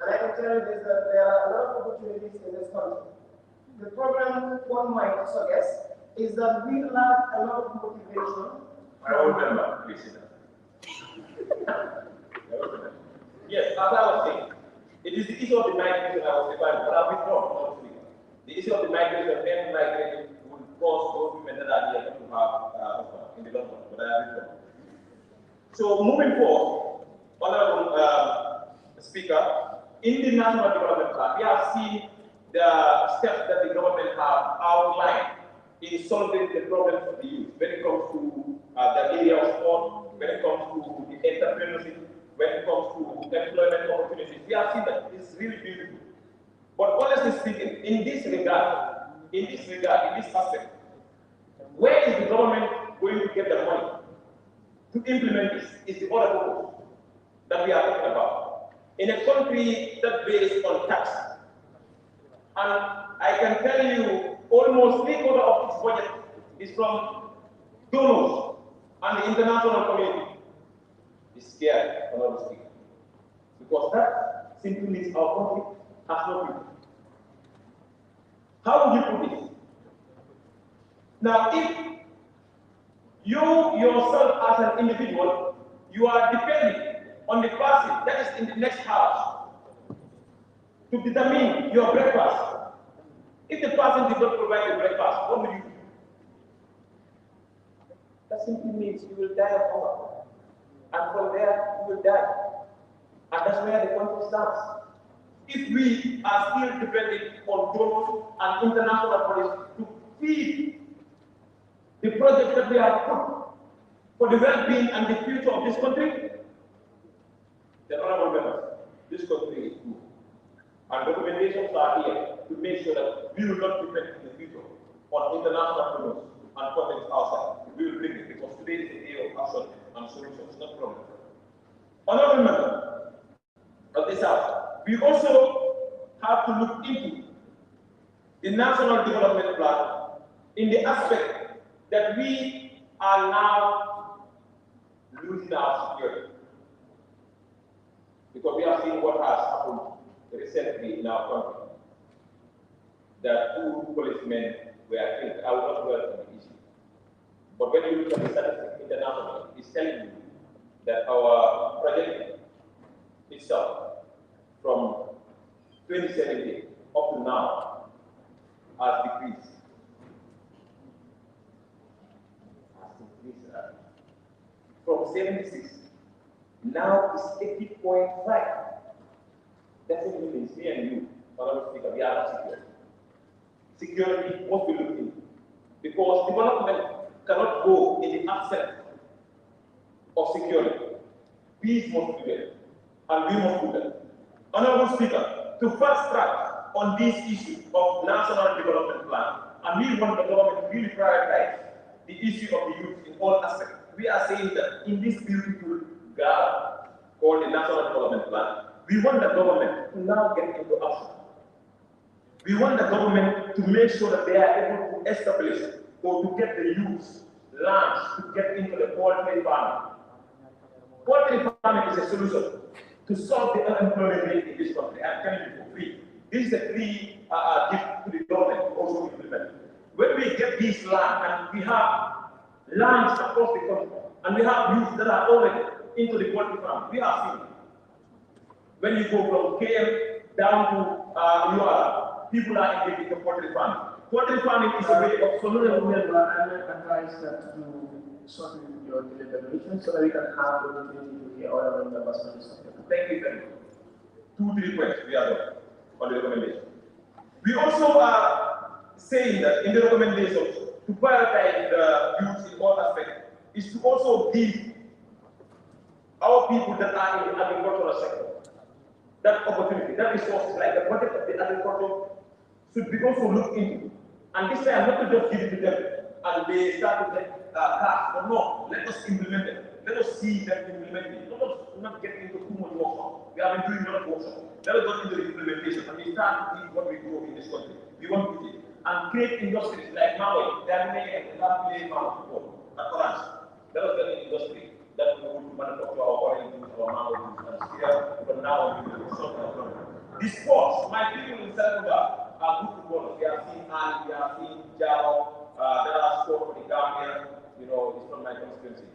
and I can tell you this, that there are a lot of opportunities in this country. The problem one might also guess is that we lack a lot of motivation. Honorable member, please sit down. Yes, as I was saying, it is the issue of the migration I was referring to, but I've withdrawn. The issue of the migration, then migration will cause those women that are here to have in the long run, but I have withdrawn. So moving forward, Honorable Speaker, in the National Development Plan, we have seen the steps that the government have outlined in solving the problems of the youth when it comes to the area of sport, when it comes to the entrepreneurship, when it comes to employment opportunities. We have seen that it's really beautiful. But honestly speaking, in this aspect, where is the government going to get the money to implement this? Is the other purpose that we are talking about. In a country that's based on tax, and I can tell you almost 3/4 of its budget is from donors and the international community. Is scared, Honorable Speaker, because that simply means our country has no people. How would you put this? Now, if you yourself as an individual, you are depending on the person that is in the next house to determine your breakfast. If the person did not provide the breakfast, what will you do? That simply means you will die of hunger. And from there, you will die. And that's where the country stands. If we are still depending on donors and international bodies to feed the projects that we have put for the well-being and the future of this country, then honorable members, this country is good. And recommendations are here to make sure that we will not depend in the future on international donors and projects outside. We will bring it because today is a day of action and solutions, not problem. Honorable member of this house, we also have to look into the National Development Plan in the aspect that we are now losing our security. Because we have seen what has happened recently in our country. That 2 policemen were killed. I will not dwell on the issue. But when you look at the statistics internationally, it's telling you that our trajectory itself from 2017 up to now has decreased. From 76, now it's 80.5. That's what it means, me and you, Honorable Speaker, we are not secure. Security must be looked into. Because development cannot go in the absence of security. Peace must be there, and we must do that. Honorable Speaker, to fast track on this issue of national development plan, and we want the government to really prioritize the issue of the youth in all aspects. We are saying that in this beautiful garden called the National Development Plan, we want the government to now get into action. We want the government to make sure that they are able to establish or to get the youth lands to get into the poultry farming. Poultry farming is a solution to solve the unemployment rate in this country. I'm telling you for free. This is a free gift to the government to also implement. When we get these land and we have lands across the country, and we have youth that are already into the poultry farming, we have seen. When you go from KM down to UR, people are engaged in the poultry farming. Poultry farming is a way of solution. I advise that you shorten your deliberation so that we can have the opportunity to hear all the members on this subject. Thank you very much. 2-3 points we are done on the recommendation. We also are saying that in the recommendations to prioritize the youth in all aspects is to also give our people that are in the agricultural sector that opportunity, that resources, like the budget of the agriculture should be also looked into. And this time, not to just give it to them and they start to get cash, but no, let us implement it. Let us see them implement it. Let us not get into too much workshop. We have been doing a lot of workshop. Let us go into the implementation and we start to see what we do in this country. We want to do it. And create industries like Maui, Daniel, and Lampile, at Orange. Let us get an industry that we will manufacture our orange juice, our mango juice, and here from now on we will solve our problem. The sports, my people in Senegal are good footballers. We have seen Ali, we have seen Jao, that are sport for the Gambia. You know, it's not my constituency.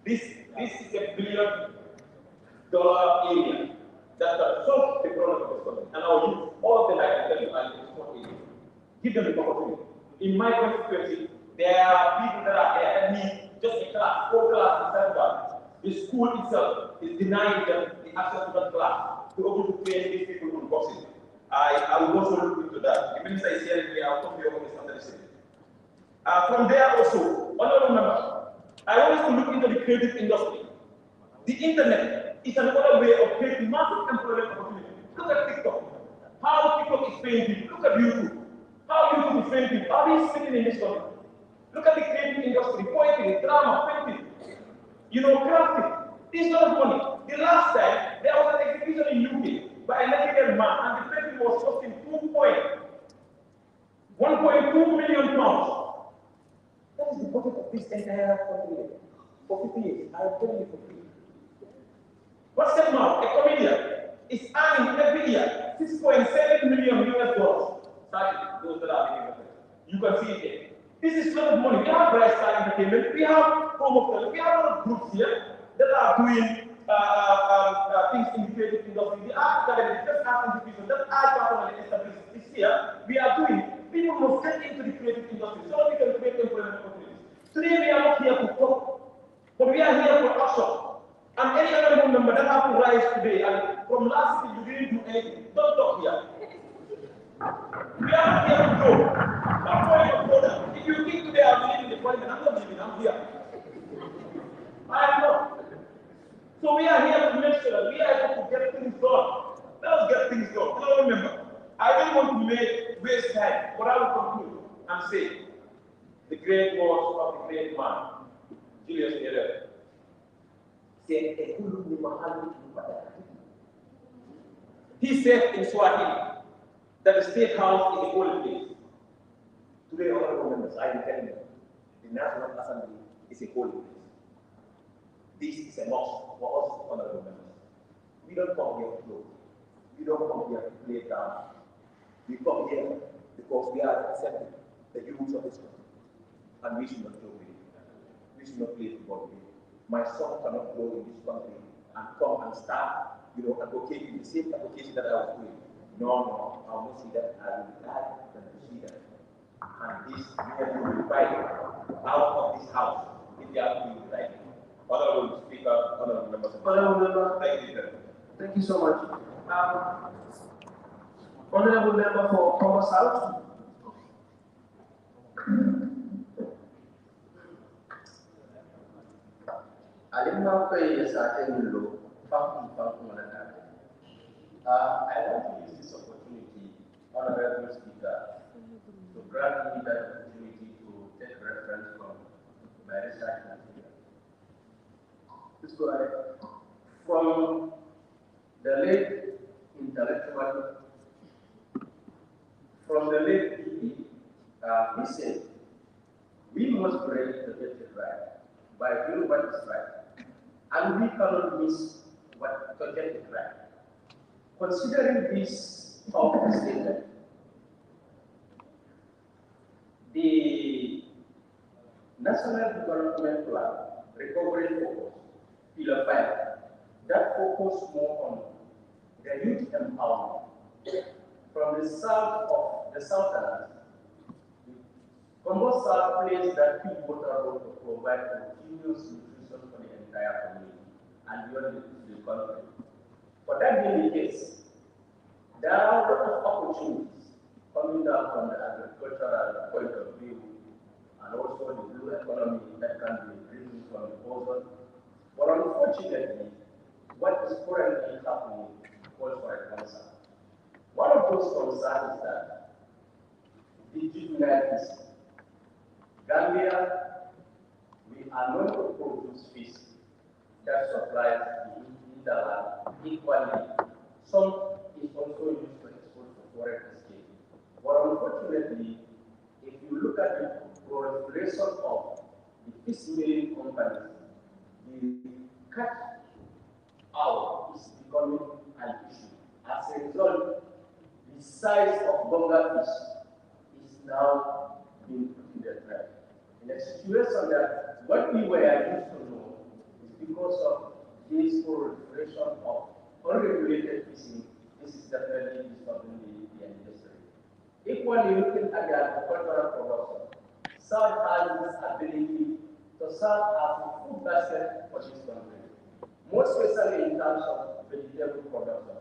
This is $1 billion area that can solve the problem of this country. And I will use all of them, I can tell you, are in the sport area. Give them the opportunity. In my constituency, there are people that are there that need just a class, 4 classes in Senegal. The school itself is denying them the access to that class to be able to train these people on boxing. I will also look into that. The minister is here, I'll talk to you about this after the session. From there also, honorable members, I want us to look into the creative industry. The internet is another way of creating massive employment opportunities. Look at TikTok. How TikTok is paying people. Look at YouTube. How YouTube is paying people. How is sitting in this country? Look at the creative industry, poetry, drama, painting, you know, crafting. This lot of money. The last time, there was an exhibition in UK by a Nigerian man, and the painting was costing 1.2 million pounds. That is the budget of this entire country for 50 years. I am telling you for free. What's that now? A comedian is earning every year $6.7 million US. Starting those that are making it. You can see it here. This is a lot of money. We have Bright Star Entertainment, we have Home of Talent, we have a lot of groups here that are doing things in the creative industry. The art academy, just art institution, that I personally established this year, we are doing. People must get into the creative industry so that we can create employment opportunities. Today we are not here to talk, but we are here for action. And any other member that have to rise today, and from last week you didn't do anything, don't talk here. We are not here to go. I'm going to go down. If you think today I'm leaving the parliament, I'm not leaving, I'm here. I am not. So we are here to make sure that we are able to get things done. Let us get things done. Now remember, I don't want to waste time, but I will conclude and say the great words of the great man, Julius Nyerere, said, he said in Swahili that the state house is a holy place. Today, honorable members, I am telling you, the National Assembly is a holy place. This is a loss for us, honorable members. We don't come here to play. We don't come here to play down. We come here because we are accepting the youth of this country. And we should not joke with it. We should not play football with it. My son cannot go in this country and come and start, advocating the same advocacy that I was doing. No, I will not see that. I will die than to see that. And this merely will be right out of this house if they are doing the right thing. Honorable Speaker, honorable members. Honorable member. Thank you, Thank you so much. Honorable member for Congo South. I want to use this opportunity, Honorable Speaker, to grant me that opportunity to take reference from my research material. Please go ahead. From the late intellectual, from the late PE, he said, we must break the get it right by doing what is right, and we cannot miss what to get it right. Considering this powerful statement, the National Development Plan, Recovery Focus, Pillar 5, that focus more on the youth empowerment. From the south of the Southerners, Congo South plays that pivotal role to provide continuous nutrition for the entire community and beyond the country. For that being the case, there are a lot of opportunities coming down from the agricultural point of view and also the blue economy that can be driven from the ozone. But unfortunately, what is currently happening calls for a concern. One of those concerns is that the juvenile is Gambia, we are not to produce fish that supplies the hinterland equally. Some is also used to export for foreign exchange. But unfortunately, if you look at the proliferation of the fish milling companies, the cut out is becoming an issue. As a result, the size of Bonga fish is now being put in the trap. In a situation that what we were used to know is because of this proliferation of unregulated fishing, this is definitely disturbing the industry. Equally, looking at the agricultural production, South has this ability to serve as a food basket for this country, more especially in terms of vegetable production.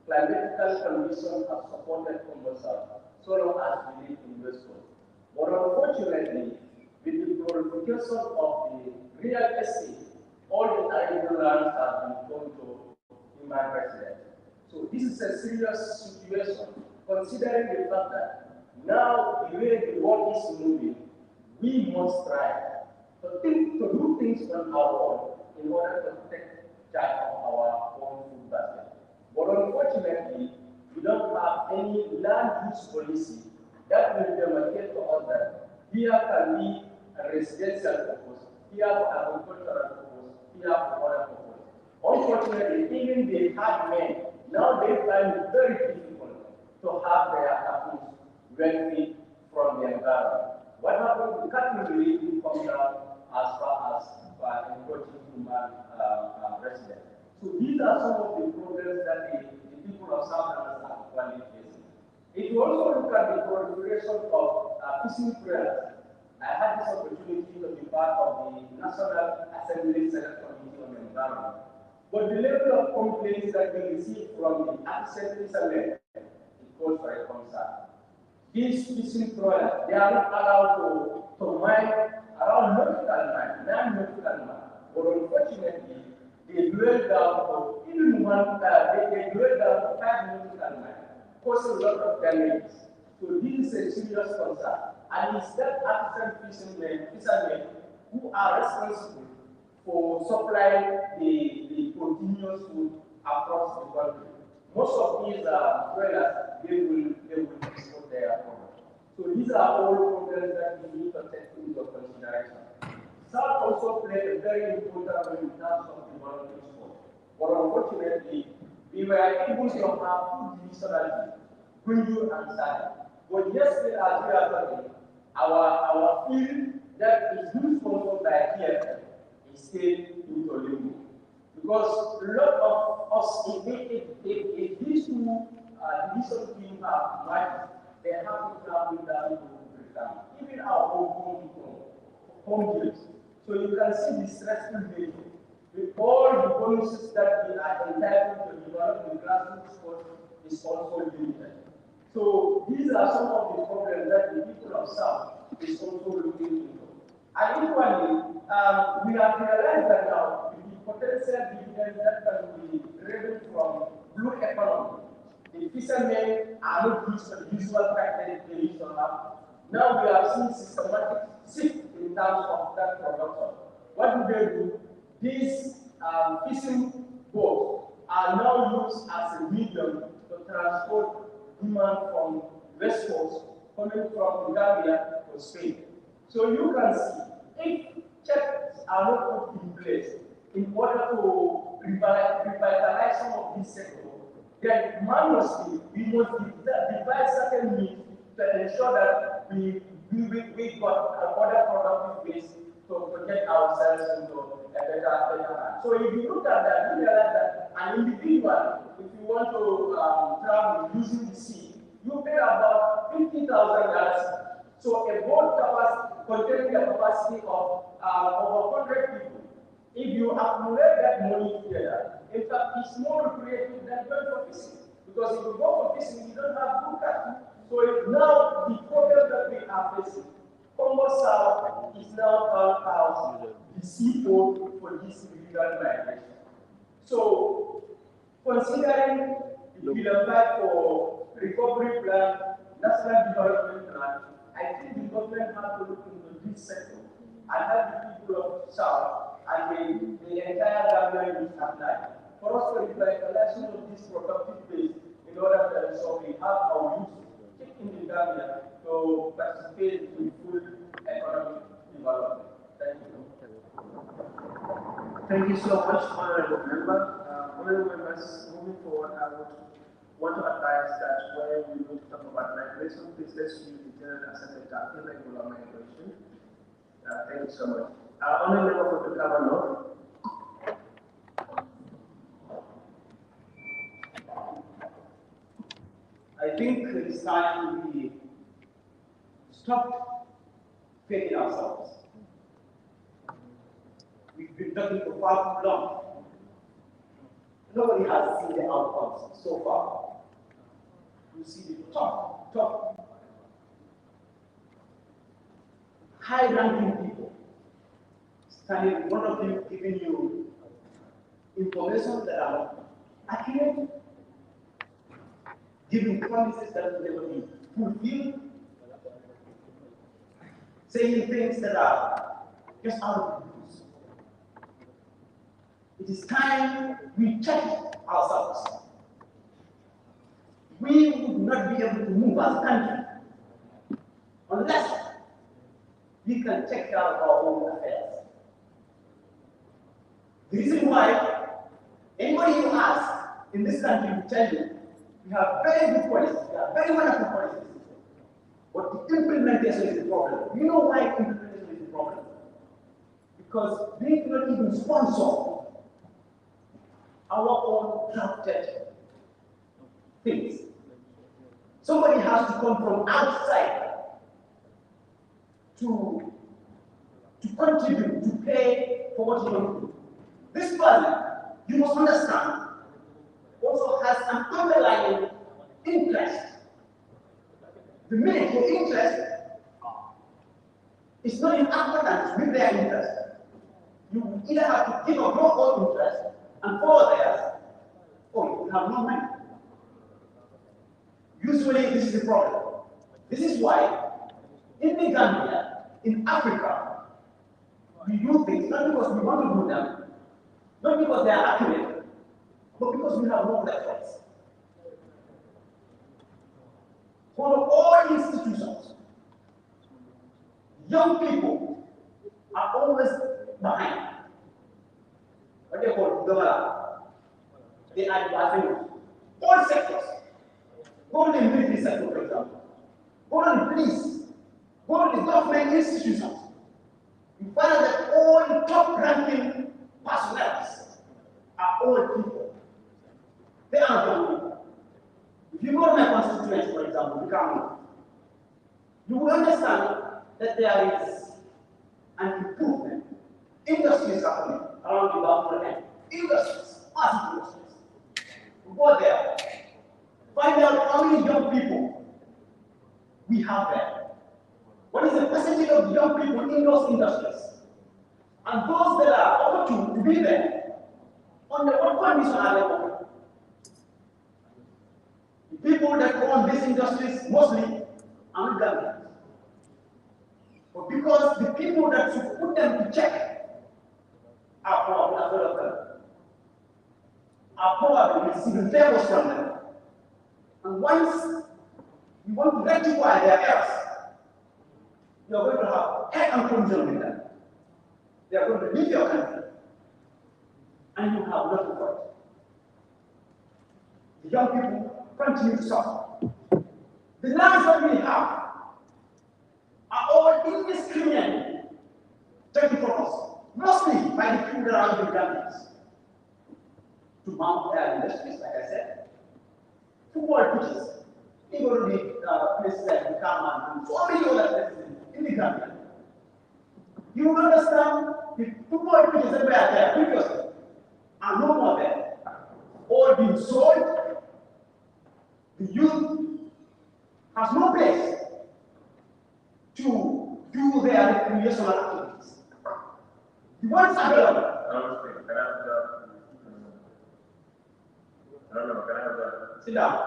Climatical conditions have supported Congo South so long as we live in West Coast. But unfortunately, with the proliferation of the real estate, all the arable lands have been gone to human residents. So this is a serious situation, considering the fact that now the way the world is moving, we must try to do things on our own in order to take charge of our own food basket. But unfortunately, we don't have any land use policy that will demonstrate to us that here can be a residential purpose, here for agricultural purpose, here for other purpose. Unfortunately, even the hard men, now they find it very difficult to have their happiness wealthy from the environment. What happens? We can't really come down as far as encroaching human residents. So these are some of the problems that the people of Southerners are actually facing. If you also look at the proliferation of fishing trails, I had this opportunity to be part of the National Assembly Senate Committee on the Environment. But the level of complaints that we receive from the artisan fishermen, it calls for a concern. These fishing trawlers, they are not allowed to mine around nautical mine, non-nautical mine. But unfortunately, they dwell down to even one, they dwell down to 5 nautical mine, causing a lot of damage. So this is a serious concern. And it's that artisan fishermen who are responsible for supplying the continuous food across the country. Most of these traders, they will export their product. So these are all problems that we need to take into consideration. South also played a very important role in terms of developing sport. But unfortunately, we were able to have two divisional teams, Gunju and Sani. But yesterday, as we are talking, our field that is being sponsored by TFL is still in limbo. Because a lot of us, if these two division teams have matches, they have to travel down to Britain. Even our home games. So you can see the stressful nature. With all the bonuses that we are entitled to develop in grassroots sports is also limited. So these are some of the problems that the people of South is also looking into. And equally, we have realized that now with the potential dividends that can be derived from blue economy, the fishermen are not used to the usual practice they used to have. Now we have seen systematic shift in terms of that production. What do they do? These fishing boats are now used as a medium to transport demand from West Coast coming from Gambia to Spain. So you can see, if checks are not put in place in order to revitalize some of these sectors, then we must devise certain means to ensure that we got other productive ways to get ourselves into a better life. So if you look at that, you realize that an individual, if you want to travel using the sea, you pay about $50,000. So a boat capacity containing a capacity of over 100 people. If you accumulate that money together, in fact, it's more lucrative than going for fishing. Because if you go for fishing, you don't have good catch. So now the problem that we are facing, Congo South is now found out the seaport for this illegal migration. So, considering the Pillar 5 for recovery plan, national development plan, I think the government has to look into this sector and have the people of South and the entire government will apply. For us to revitalize some of this productive base in order to ensure we have our youth in the Gambia to participate in full economic development. Thank you. Thank you so much, Honorable Member. Honorable members, moving forward, I would want to advise that when we talk about migration, please let's use the general assembly term, irregular migration. Thank you so much. Honorable Member for the Governor. I think it's time we stop failing ourselves. We've been talking for far too long. Nobody has seen the outcomes so far. You see the top, high-ranking people standing in front of you, giving you information that are accurate, giving promises that will never be fulfilled, saying things that are just out of the blues. It is time we check ourselves. We would not be able to move as a country unless we can take care of our own affairs. The reason why anybody who asks in this country will tell you we have very good policies, we have very wonderful policies, but the implementation is the problem. You know why implementation is the problem? Because they do not even sponsor our own drafted things. Somebody has to come from outside to contribute, to pay for what you want to do. This person, you must understand, also has an underlying interest. The minute your interest is not in accordance with their interest, you will either have to give up your own interest and follow theirs, or you have no money. Usually, this is the problem. This is why, in the Gambia, in Africa, we do things not because we want to do them, not because they are accurate, but because we have no other choice. For all institutions, young people are always behind. What they call governor. They are advancing all sectors. Go to the military sector, for example. Go to the police. Go to the government institutions. You find out that all the top-ranking personnel are all people. They are young people. If you go to my constituency, for example, Bikama, you will understand that there is an improvement. Industries are coming around the Bafra end. Industries, massive industries. Go there. Find out how many young people we have there. What is the percentage of young people in those industries? And those that are opportune to be there, under what condition are they working? The people that run these industries mostly are not government. But because the people that should put them to check are probably receiving favors from them. And once you want to rectify their errors, you are going to have head and collision with them. They are going to leave your country, and you have nothing for it. The young people continue to suffer. The lands that we have are all indiscriminately taken from us, mostly by the people that are in the governments. To mount their industries, like I said, football pitches, even to the places like Bukama and so many other places in the country. You will understand the football pitches that were there previously are no more there. All being sold. The youth has no place to do their recreational activities. The ones available. Sit down.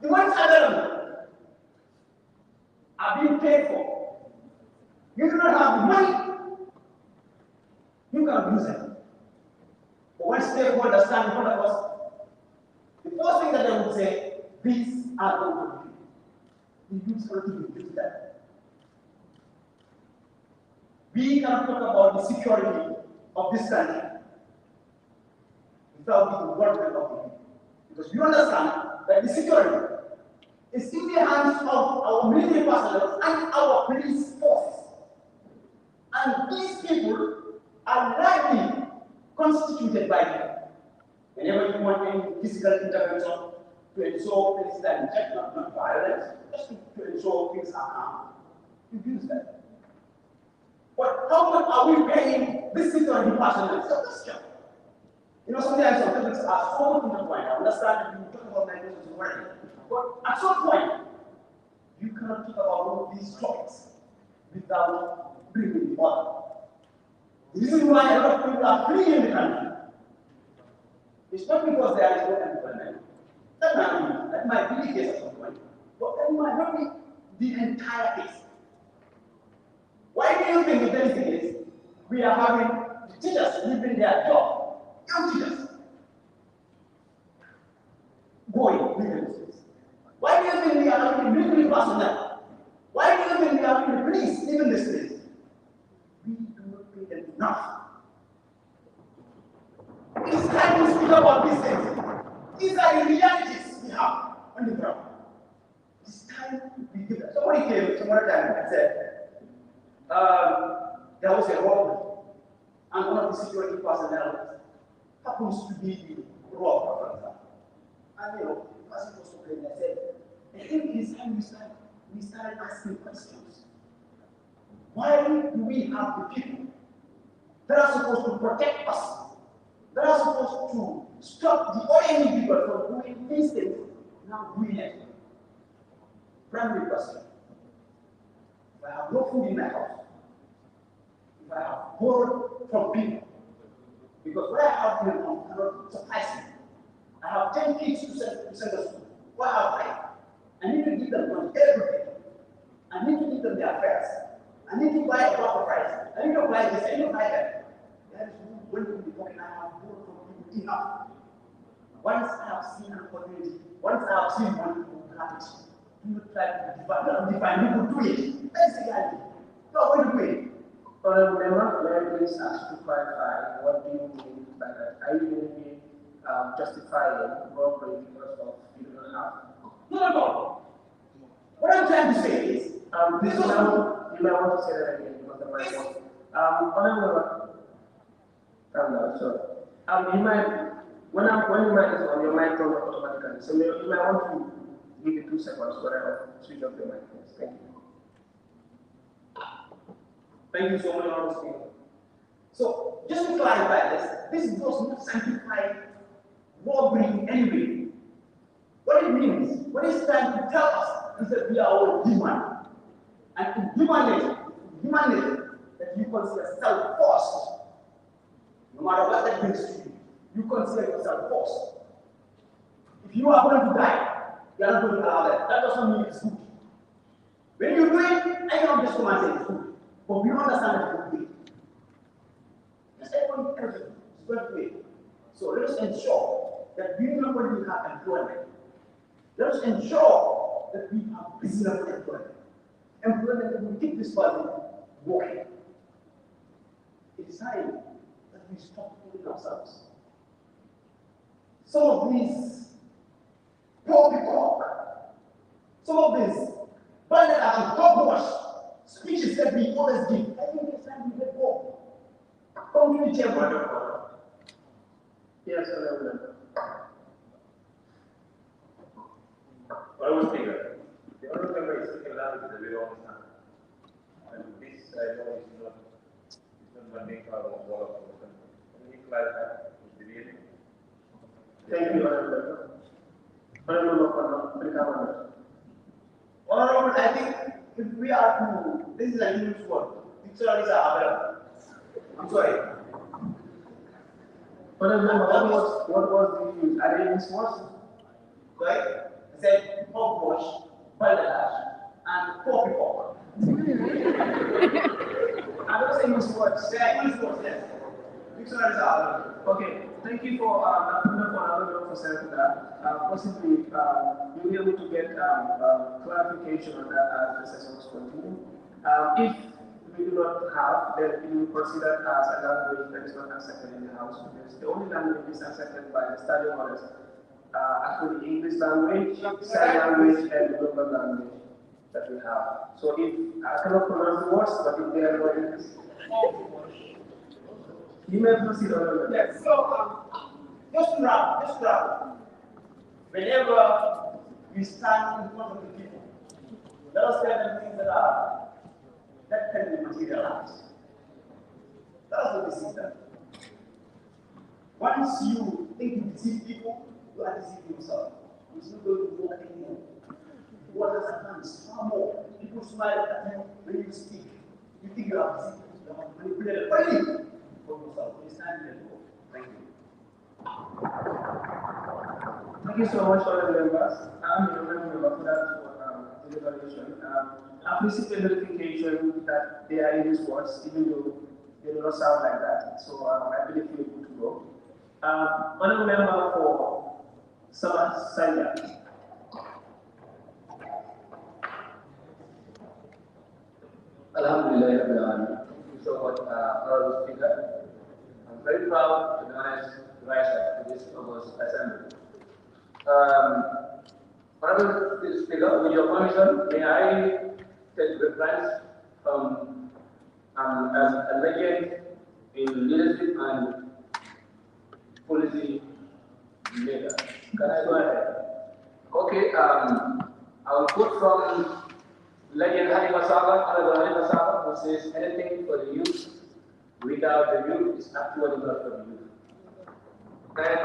The ones available are being paid for. You do not have the money. You cannot use them. But when stakeholders stand in front of us, the first thing that they would say, these are not good. The youth are to use them. We cannot talk about the security of this country without the involvement of the people. Because you understand that the security is in the hands of our military personnel and our police forces. And these people are largely constituted by them. Whenever you want any physical intervention to ensure things are in check, not violence, just to ensure things are calm, you use that. But how much are we paying this security personnel? It's a question. You know, sometimes some topics are so much to the point. I understand that you talk about migrations and working. But at some point, you cannot talk about all these topics without bringing the other. The reason why a lot of people are fleeing in the country is not because there is no employment. That might be the case at some point, but that might not be the entire case. Why do you think if that is the case, we are having the teachers leaving their job, young teachers, going leaving the schools? Why do you think we are having the military personnel? Why do you think we are having the police leaving the streets? We do not pay them enough. It's time to speak about these things. These are the realities we have on the ground. It's time to be given. Somebody came some other time and said, there was a robbery, and one of the security personnel happens to be the robber, for example. And the person was talking, I said, I think it's time we started asking questions. Why do we have the people that are supposed to protect us, that are supposed to stop the other individual from doing these things, now doing it? Primary question. If I have no food in my house, if I have borrowed from people, because what I have been on cannot suffice me. I have 10 kids to send to school. What have I? I need to give them money every day. I need to give them their fares. I need to buy a proper price. I need to buy this, I need to buy that. That is when in the pocket I have borrowed from people enough. Once I have seen an opportunity, once I have seen one who have it, do not try to define who will do it. That's the reality. You are going to do it. Honorable Member, may I please ask you to clarify what do you mean by that? Are you really justifying robbery because of you do not have? No. What I'm trying to say is, This is how you might want to say that again because the mic was. Honorable Member, calm down, sorry. You might, when your mic is on, your mic turns off automatically. So you might want to give it 2 seconds, whatever, switch off your mic. Thank you. thank you so much, Honorable Speaker. So, just to clarify this does not sanctify robbery in any way. What it means, what it's trying to tell us is that we are all human. And in human nature, that you consider self-forced. No matter what that means to you, you consider yourself forced. If you are going to die, you are not going to allow that. That doesn't mean it's good. When you do it, I am just going to say it's good. But we understand that it's good. Just everyone else is going to do it. So let us ensure that we not only have employment, let us ensure that we have reasonable employment. Employment that will keep this body working. It is time that we stop fooling ourselves. Some of these poppycock, some of these bandit action, hogwash speeches that we always give, I think it's time we let go. Come to the chamber. Yes, Honorable. Honorable Speaker, the Honorable Member is speaking language that we don't understand. And this, I know, is not mandate for all of us. Can you clarify the meaning? Thank you, Honorable. Honorable. Honorable, I think if we are to, this is a English word. Dictionaries are available. I'm sorry. Honorable, what was the use? Are they English words? Right? I said hogwash, balderdash, and poppycock. I don't say English words. They are English words, yes. Dictionaries are available. Okay, thank you for for saying that. Possibly, you'll be able to get clarification on that as the session is continuing. If we do not have, then we will consider as a language that is not accepted in the House, because the only language is accepted by the study orders actually English language, sign language, and the local language that we have. So if I cannot pronounce the words, but if they are not English, you may proceed on. Yes, so just to wrap, whenever we stand in front of the people, let us tell them things that can be materialized. Let us not deceive them. Once you think you deceive people, you are deceiving yourself. It's not going to work anymore. What has advanced far more. People smile at you when you speak. You think you are deceived, you are manipulated. Only for yourself. It's time to go. Thank you. Thank you so much, all the members. I'm the member for that deliberation. I've received a notification that they are in these words, even though they do not sound like that. So I believe we're good to go. Honorable member for Sanya. Alhamdulillah, thank you so much, Honorable Speaker. I'm very proud to be rise to this August Assembly. Honorable Speaker, with your permission, may I take reference from a legend in leadership and policy maker. Can I go ahead? Okay, I will quote from legend Halifa Saleh, Honorable Halifa Saleh, who says, anything for the youth without the youth is actually not for the youth. And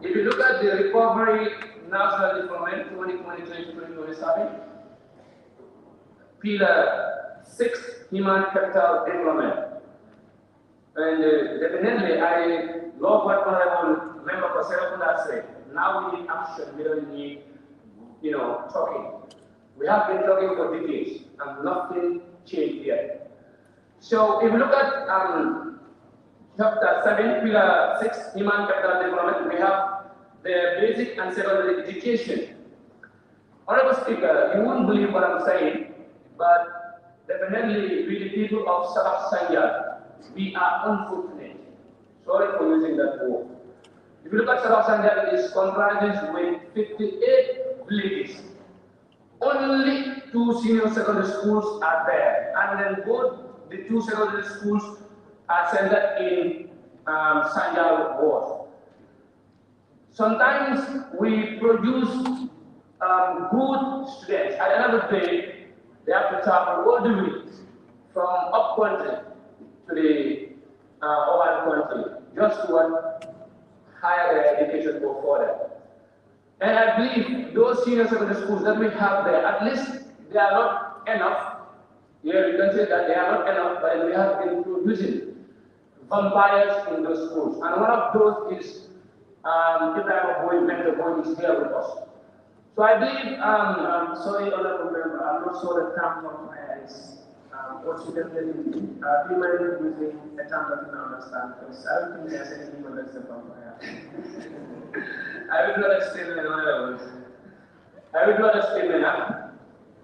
if you look at the recovery national development 2020-2027, pillar 6, human capital development. And definitely, I love what Honorable Member Kosera said. Now we need action, we don't need, talking. We have been talking for decades, and nothing changed yet. So if you look at chapter 7, pillar 6, human capital development, we have the basic and secondary education. Honorable Speaker, you wouldn't believe what I'm saying, but definitely we the people of Sabah Sanjal, we are unfortunate. Sorry for using that word. If you look at Sabah Sanjal, it is comprises with 58 villages. Only 2 senior secondary schools are there, and then both the 2 secondary schools are centered in Sanjal ward. Sometimes we produce good students. At the end of the day, they have to travel all the way from up country to the over country just to higher their education go further. And I believe those senior secondary schools that we have there, at least they are not enough. Yeah, we can say that they are not enough, but we have been producing vampires in those schools. And one of those is Ibrahim Boy, Mentor Boy is here with us. So I believe, sorry, honorable member, I'm not sure the term of my eyes. What you definitely do. Do you mind using a term that you can understand? Because I don't think there's any human that's a vampire. I will not explain in other words. I will not explain enough.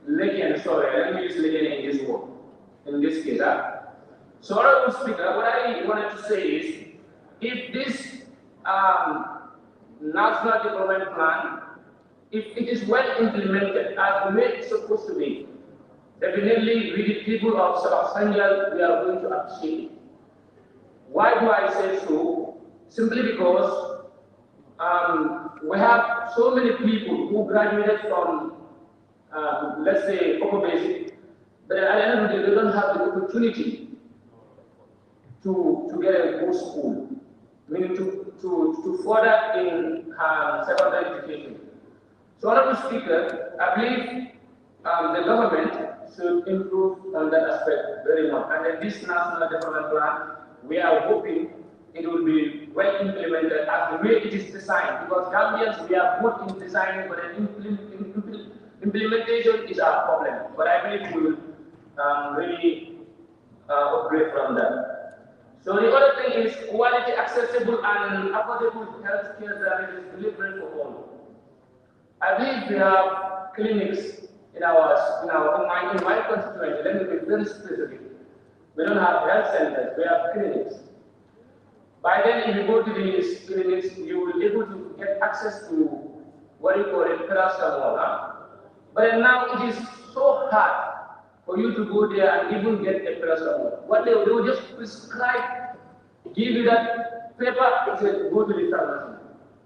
Legend, sorry, let me use legend in this word, in this case. So, Honorable Speaker, what I wanted to say is, if this national development plan, if it is well implemented as the way it's supposed to be, definitely we the people of Sabah Sanjal, we are going to appreciate it. Why do I say so? Simply because we have so many people who graduated from, let's say, upper basic, but at the end of the day, they don't have the opportunity to get a good school, meaning to further in secondary education. So, Honorable Speaker, I believe the government should improve on that aspect very much. And in this national development plan, we are hoping it will be well implemented as the way it is designed. Because Gambians, we are good in designing, but implementation is our problem. But I believe we will really upgrade from that. So the other thing is quality, accessible, and affordable healthcare services delivered for all. I believe we have clinics in my constituency. Let me be very specific. We don't have health centers, we have clinics. By then, if you go to these clinics, you will be able to get access to what you call a paracetamol. But now it is so hard for you to go there and even get a paracetamol. What they will just prescribe, give you that paper, and say, go to the pharmacy.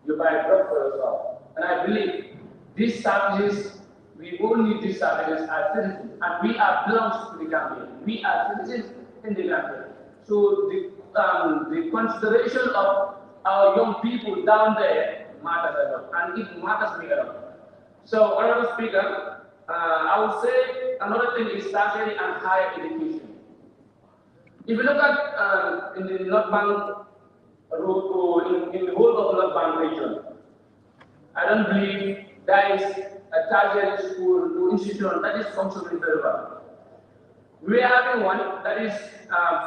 You buy a drug for yourself. And I believe these services, we all need these services as citizens, and we are belongs to the Gambia. We are citizens in the Gambia. So the consideration of our young people down there matters a lot, and it matters me a lot. So, Honorable Speaker, I would say another thing is tertiary and higher education. If you look at in the North Bank road, in the whole of North Bank region, I don't believe there is a tertiary school or institution that is functioning very well. We are having one that is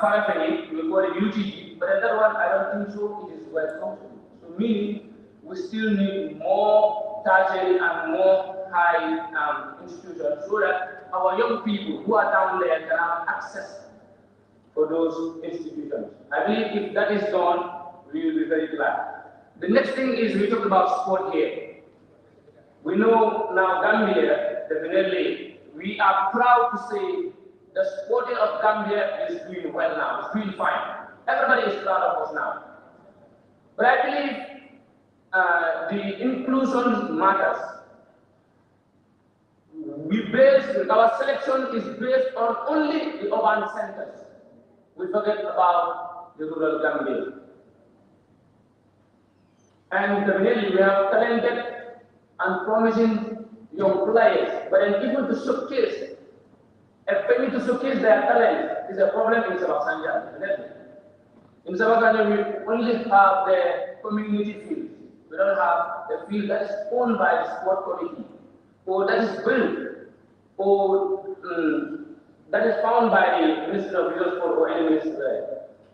Farafeni, we call it UTG, but that one I don't think so it is well functioning. So meaning we still need more tertiary and more high institutions so that our young people who are down there can have access for those institutions. I believe if that is done, we will be very glad. The next thing is we talk about sport here. We know now Gambia, definitely, we are proud to say the sporting of Gambia is doing well now, it's doing fine. Everybody is proud of us now. But I believe the inclusion matters. Our selection is based on only the urban centers. We forget about the rural Gambia. And definitely we have talented and promising young players, but then even to showcase, to showcase their talent is a problem in Sabah Sanjal. In Sabah Sanjal, we only have the community field. We don't have the field that is owned by the sport committee, or that is built, or that is found by the Ministry of Youth Sport or any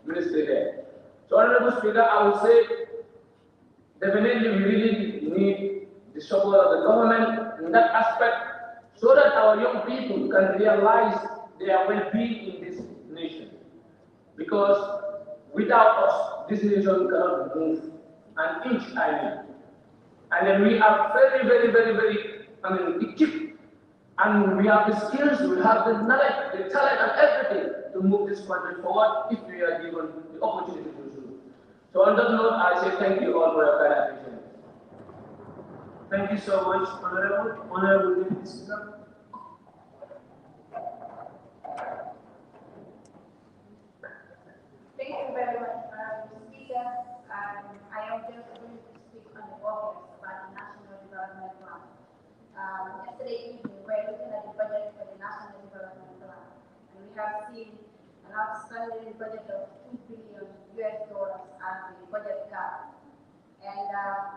ministry there. So, Honorable Speaker, I would say definitely we really need the support of the government in that aspect so that our young people can realize their well-being in this nation. Because without us, this nation cannot move an inch, I mean. And then we are very, equipped. And we have the skills, we have the knowledge, the talent, and everything to move this country forward if we are given the opportunity to do so. So on that note, I say thank you all for your kind attention. Thank you so much, Honorable Deputy Speaker. Thank you very much, Mr. Speaker. I am just going to speak on the obvious about the National Development Plan. Yesterday evening, we were looking at the budget for the National Development Plan, and we have seen an outstanding budget of $2 billion as the budget gap. And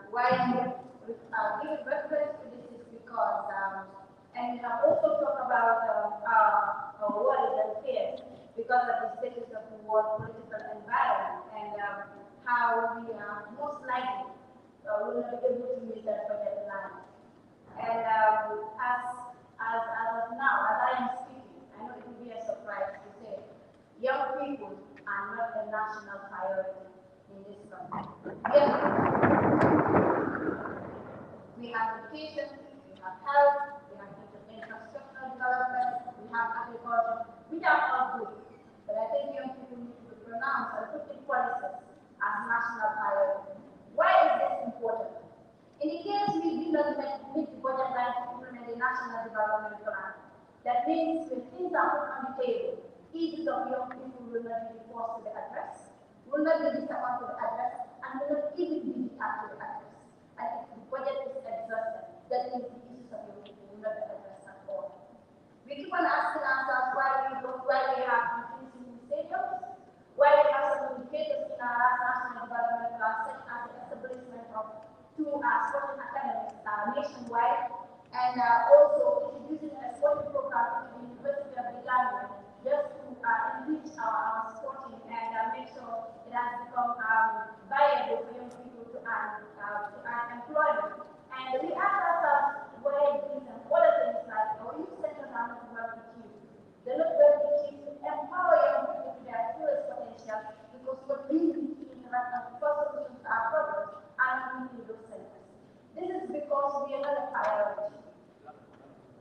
why I'm giving reference to this is because, and we have also talked about our worries and fears because of the status of the world political environment and how we are most likely will not be able to meet that budget line. And as of now, as I am speaking, I know it will be a surprise to say, young people are not a national priority in this country. We have education, we have health, we have infrastructural development, we have agriculture, which are all good. But I think young people need to be pronounced and put in policies as national priority. Why is this important? In the case we do not meet the budget line to implement the National Development Plan, that means when things are put on the table, issues of young people will not be forced to be addressed, will not be discovered to be addressed, and will not even be detached to be addressed. And if the budget is exhausted, that means the issues of young people will not be addressed at all. We keep on asking ourselves why we have increasing stadiums, why we have some indicators in our national development plan, such as the establishment of two sporting academies nationwide, and also introducing a sporting program in the University of Ghana just to enrich our sporting and make sure it has become viable for young people to earn employment. And we ask ourselves where these and other things like our youth centers are not well achieved. They're not well achieved to empower young people to their fullest potential because what we need to interact and first solutions to our problems are not in those centers. This is because we are not a priority.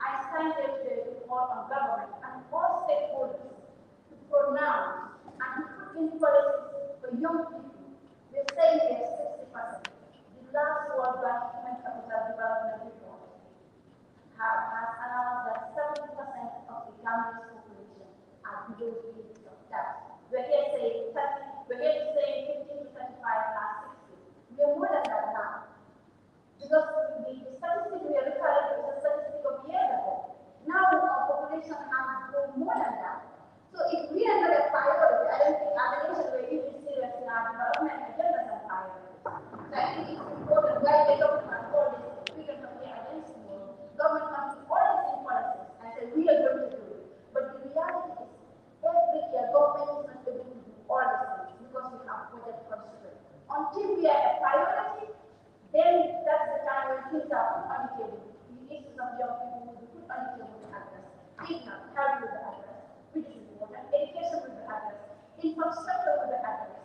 I stand here today to call on government and all stakeholders to pronounce and to put in policies for young people. We're saying we are 60%. The last World Bank Human Capital Development Report has announced that 70% of the Gambia's population are below the age of that. We're here saying 15 to 35 are 60. We are more than that now. Because the statistic we are referring to is a statistic of years ago. Now our population has grown more than that. So if we are not a priority, I don't think as a nation we're even serious in our development agendas and priorities. So I think it's important why the government all this freedom from the against the world. Government comes to all these things policies and say we are going to do it. But the reality is every year government is not able to do all these things because we have budget constraints. Until we are a priority, then that's the time when things are put on the table. The issues of young people will be put on the table to address. If not, health will be addressed, which is important. Education will be addressed. Infrastructure will be addressed.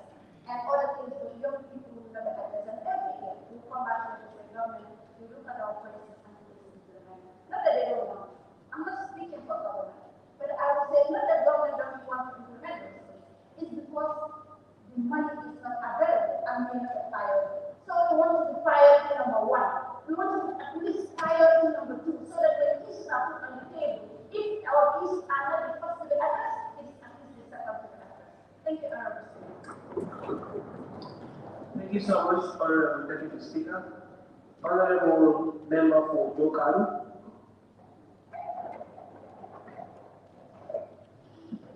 And other things for young people will not be addressed. And every year, we come back to the government, we look at our policies and we implement. Not that they don't want. I'm not speaking for government. But I would say not that government doesn't want to implement those things. It's because the money is not available and we're not a priority. So we want to be priority number one. We want to be at least priority number two, so that when issues are put on the table, if our issues are not the first to be addressed, it is at least the second to be addressed. Thank you, Honorable Speaker. Thank you so much, Honorable Deputy Speaker. Honorable Member for Jokaru.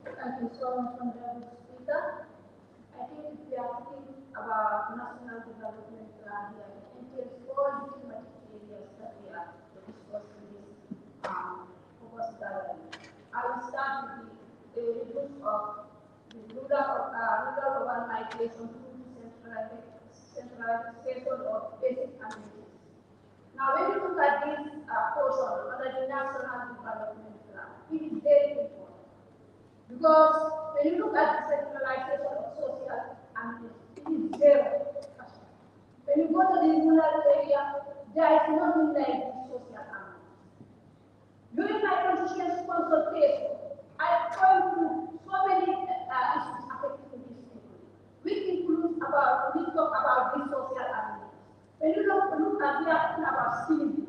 Thank you so much, Honorable Speaker. I think if we are talking about national development plan here, it entails all the thematic areas that we are discussing this focus gathering. I will start with the review of the rural urban migration through centralization of basic amenities. Now, when you look at this portion under the national development plan, it is very important. because when you look at the centralization of social amenities, it is zero. When you go to the rural area, there is nothing like this social amenities. During my constituency consultation, I point to so many issues affecting these people, which includes we talk about these social amenities. When you look at, we are talking about skill.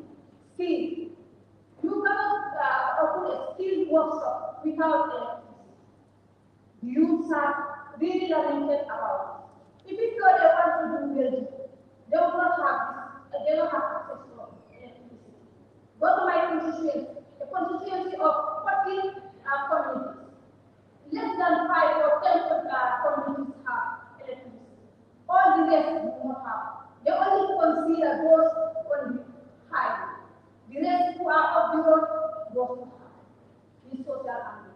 You cannot open a skill workshop without electricity. The youths are really lamented about it. If you know they want to do welding, they will not have this, they don't have access to electricity. Go to my constituency, a constituency of 14 communities. Less than 5 or 10 communities have electricity. All the rest do not have. They only consider those on the highway. The rest who are up the road don't have these social amenities.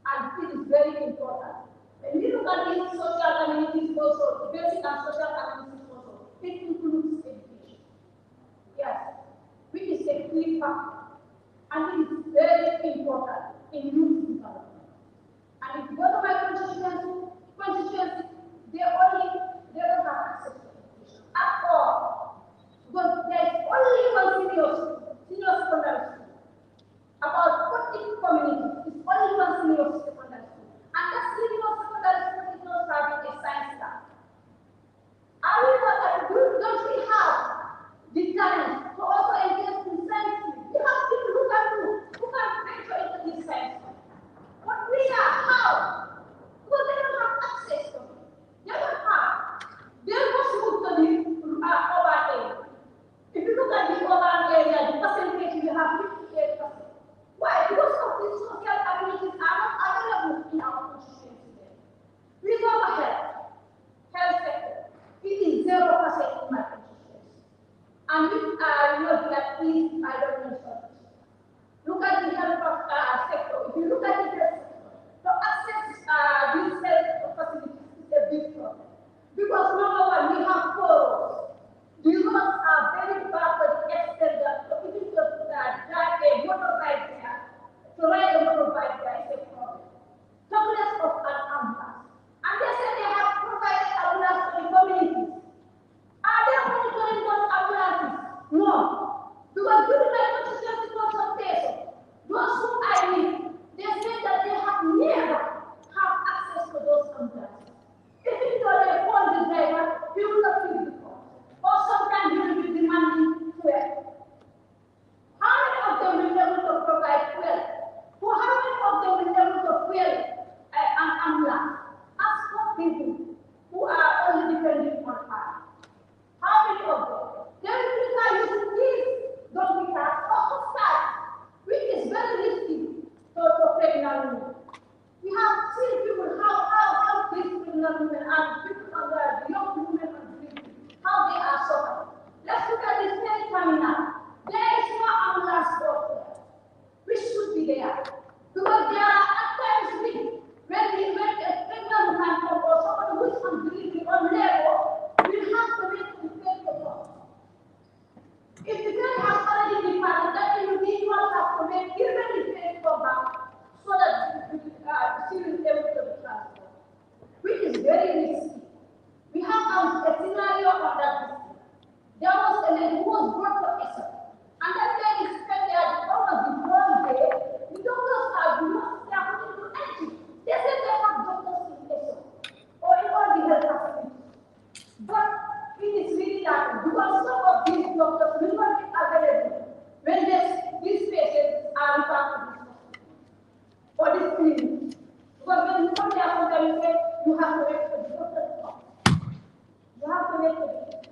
And it is very important. When we look at these social amenities also, basic and social amenities also, it includes education. Yes, which is a key factor. And it is very important in youth development. And if you go to my constituency, they don't have access to education at all. Because there is only one senior secondary school. About 40 communities is only one senior secondary school. And that senior secondary school is not having a science lab. Don't we have the talent to also engage in science? We have people who can venture into this science. But we are how? Because they don't have access to it. They don't have. They must move to the urban area. If you look at the urban area, the percentage you have 58%. Why? Because of these social amenities are not available in our constituency today. We go to health sector. It is 0% in my constituency. And if that is, I don't mention it. Look at the health sector. If you look at the health sector, to access these health facilities is a big problem. Because number one, we have poor. The roads are very bad for the extent that even to drive a motorbike there, to ride a motorbike there is a problem. Talk less of an ambulance. And they say they have provided ambulance to the communities. Are they monitoring those ambulances? No. Because during my constituency consultation, those who I meet, they say that they have never have access to those ambulances. Even though they call the driver, he will not pick the call. Or sometimes he will be demanding fuel. How many of them will be able to provide fuel? How many of them will be able to fuel an ambulance? Ask for people who are only depending on her. How many of them? They will prefer using these donkey carts or horse, which is very risky to pregnant women. We have seen people how these pregnant women and people on the young women and children, how they are suffering. Let's look at this very terminal. There is no ambulance doctor. We should be there. Because there are at times when a pregnant woman comes or someone who is on delivery or labor, we have to make the pain for them. If the pain has already departed, that individual has to make even the pain come back so that she will be able to be transported, which is very risky. We have a scenario on that. There was a lady who was brought to Essex, and that lady spent there almost the whole day. The doctors are not putting to anything. They said they have doctors in Essex or in all the health facilities. But it is really that because some of these doctors will not be available when these patients are referred to this hospital or this clinic. Because when you come there, sometimes you say you have to wait for the doctor to come. You have to wait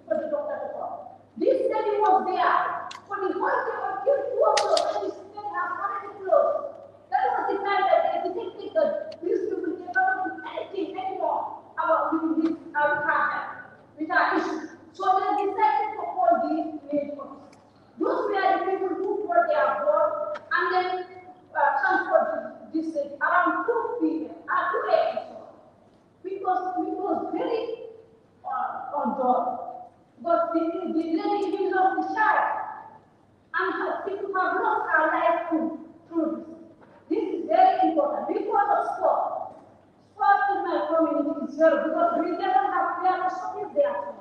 for the doctor to come. This lady was there for the whole day until 2 o'clock when the state has already closed. That was the time that they detected that these people did not do anything anymore about with our issues. So they decided to call the main office. Those were the people who brought their board and then transported this lady around 2 p.m. 2 a.m. Because we was very on board. But the lady even lost the child. And her people have lost her life through this. This is very important. Because of sport. Sport in my community is zero because we never have clear showcase there.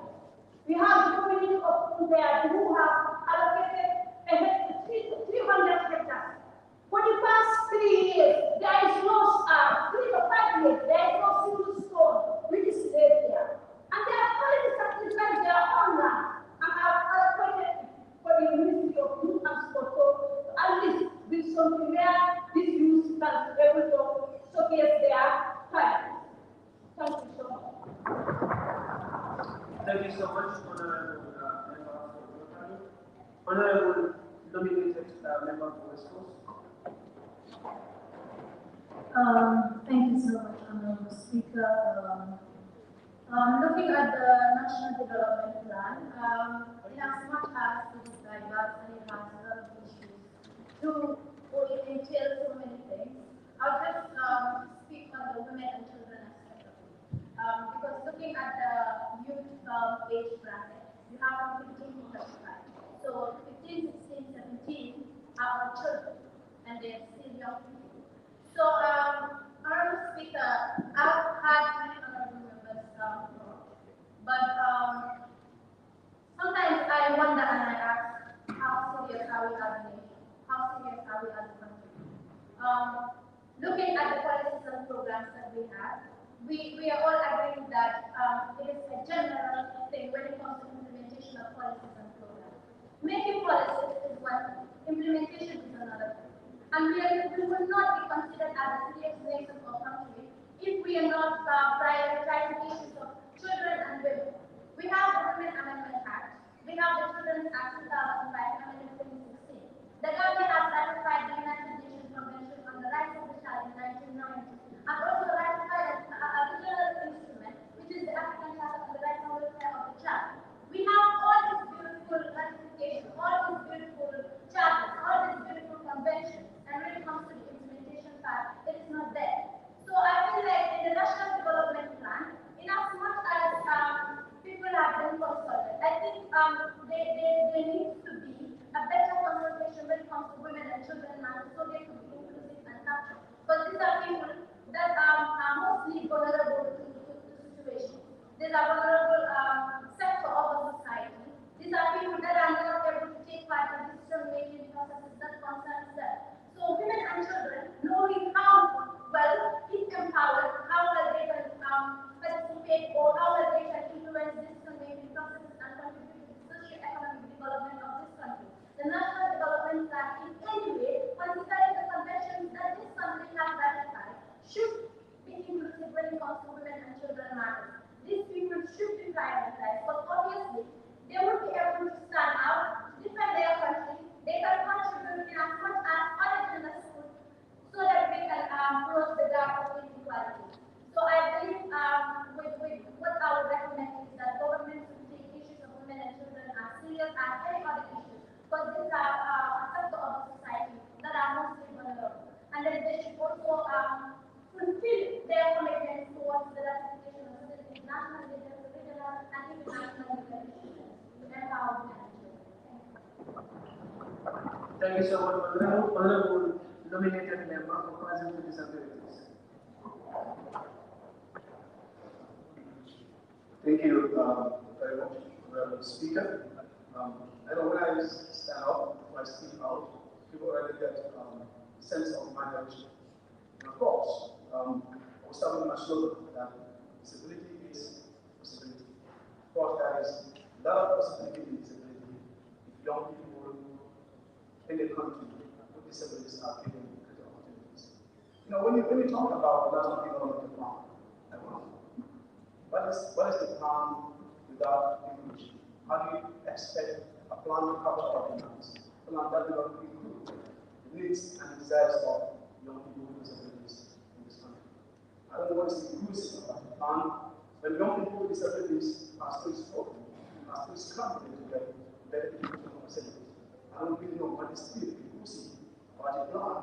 We have the community of there who have allocated 300 hectares. For the past 3 years, there is no 3 to 5 years, there is no single stone which is laid there. And they have already sacrificed their own land and have allocated for the Ministry of Youth and Sport. So at least with something there, these youths can be able to showcase their talent. Thank you so much. Thank you so much, Honorable nominated member for West Coast. Thank you so much, Honorable Speaker. Looking at the National Development Plan, in as much as it is diverse and it has a lot of issues, it entails so many things. I'll just speak on the women and children aspect of it. Because looking at the youth age bracket, you have from 15 to 35. So 15, 16, 17 are our children, and they're still young people. So, Honorable Speaker, I've had many honorable members but sometimes I wonder and I ask, how serious are we as a nation? How serious are we as a country? Looking at the policies and programs that we have, we are all agreeing that it is a general thing when it comes to implementation of policies and programs. Making policies is one thing, implementation is another thing. And we will not be considered as a serious nation or country if we are not prioritizing issues of children and women. We have the Women Amendment Act. We have the Children's Act 2005 Amendment 2016. The government has ratified the United Nations Convention on the Rights of the Child in 1990, and also ratified a regional instrument, which is the African Charter on the Rights and Welfare of the Child. We have all these beautiful ratifications, all these beautiful charters, all these beautiful conventions, and when it comes to the implementation part, it is not there. So I feel like in the National Development Plan, in as much as people have been consulted, I think there needs to be a better consultation when it comes to women and children matters so they could be inclusive and captured. But these are people that are mostly vulnerable to situations. These are vulnerable sector of the society. These are people that are not able to take part in decision-making processes that concern them. So women and children, knowing how well, if empowered, how well they can participate or how well they can influence decision-making processes and contribute to the socio-economic development of this country. The National Development Plan in any way, considering the conventions that this country has ratified, should be inclusive when it comes to women and children matters. These people should be prioritized, but obviously, they would be able to stand out, defend their country, they can contribute in as much as other gender schools so that we can close the gap of inequality. So I believe with what I would recommend is that government should take issues of women and children as serious as any other issues, because these are a sector of the society that are mostly vulnerable. And then they should also fulfill their commitment towards the ratification of the international, regional, and international conventions to empower women and children. Thank you so much, Honorable nominated member for Persons with Disabilities. Thank you very much, Honorable Speaker. I know when I stand up, when I speak out, people already get a sense of my direction. And of course, I will start with my slogan that disability is possibility. Of course, there is a lot of possibility in disability if young people in the country with disabilities are given greater opportunities. You know, when you talk about the National Development Plan, what is the plan without inclusion? How do you expect a plan to cover all the needs? A plan that will include the needs and desires of young people with disabilities in this country. I don't know what is inclusive about the plan when young people with disabilities are still struggling, are still scrambling to get better educational facilities. I don't really know what is still inclusive about the plan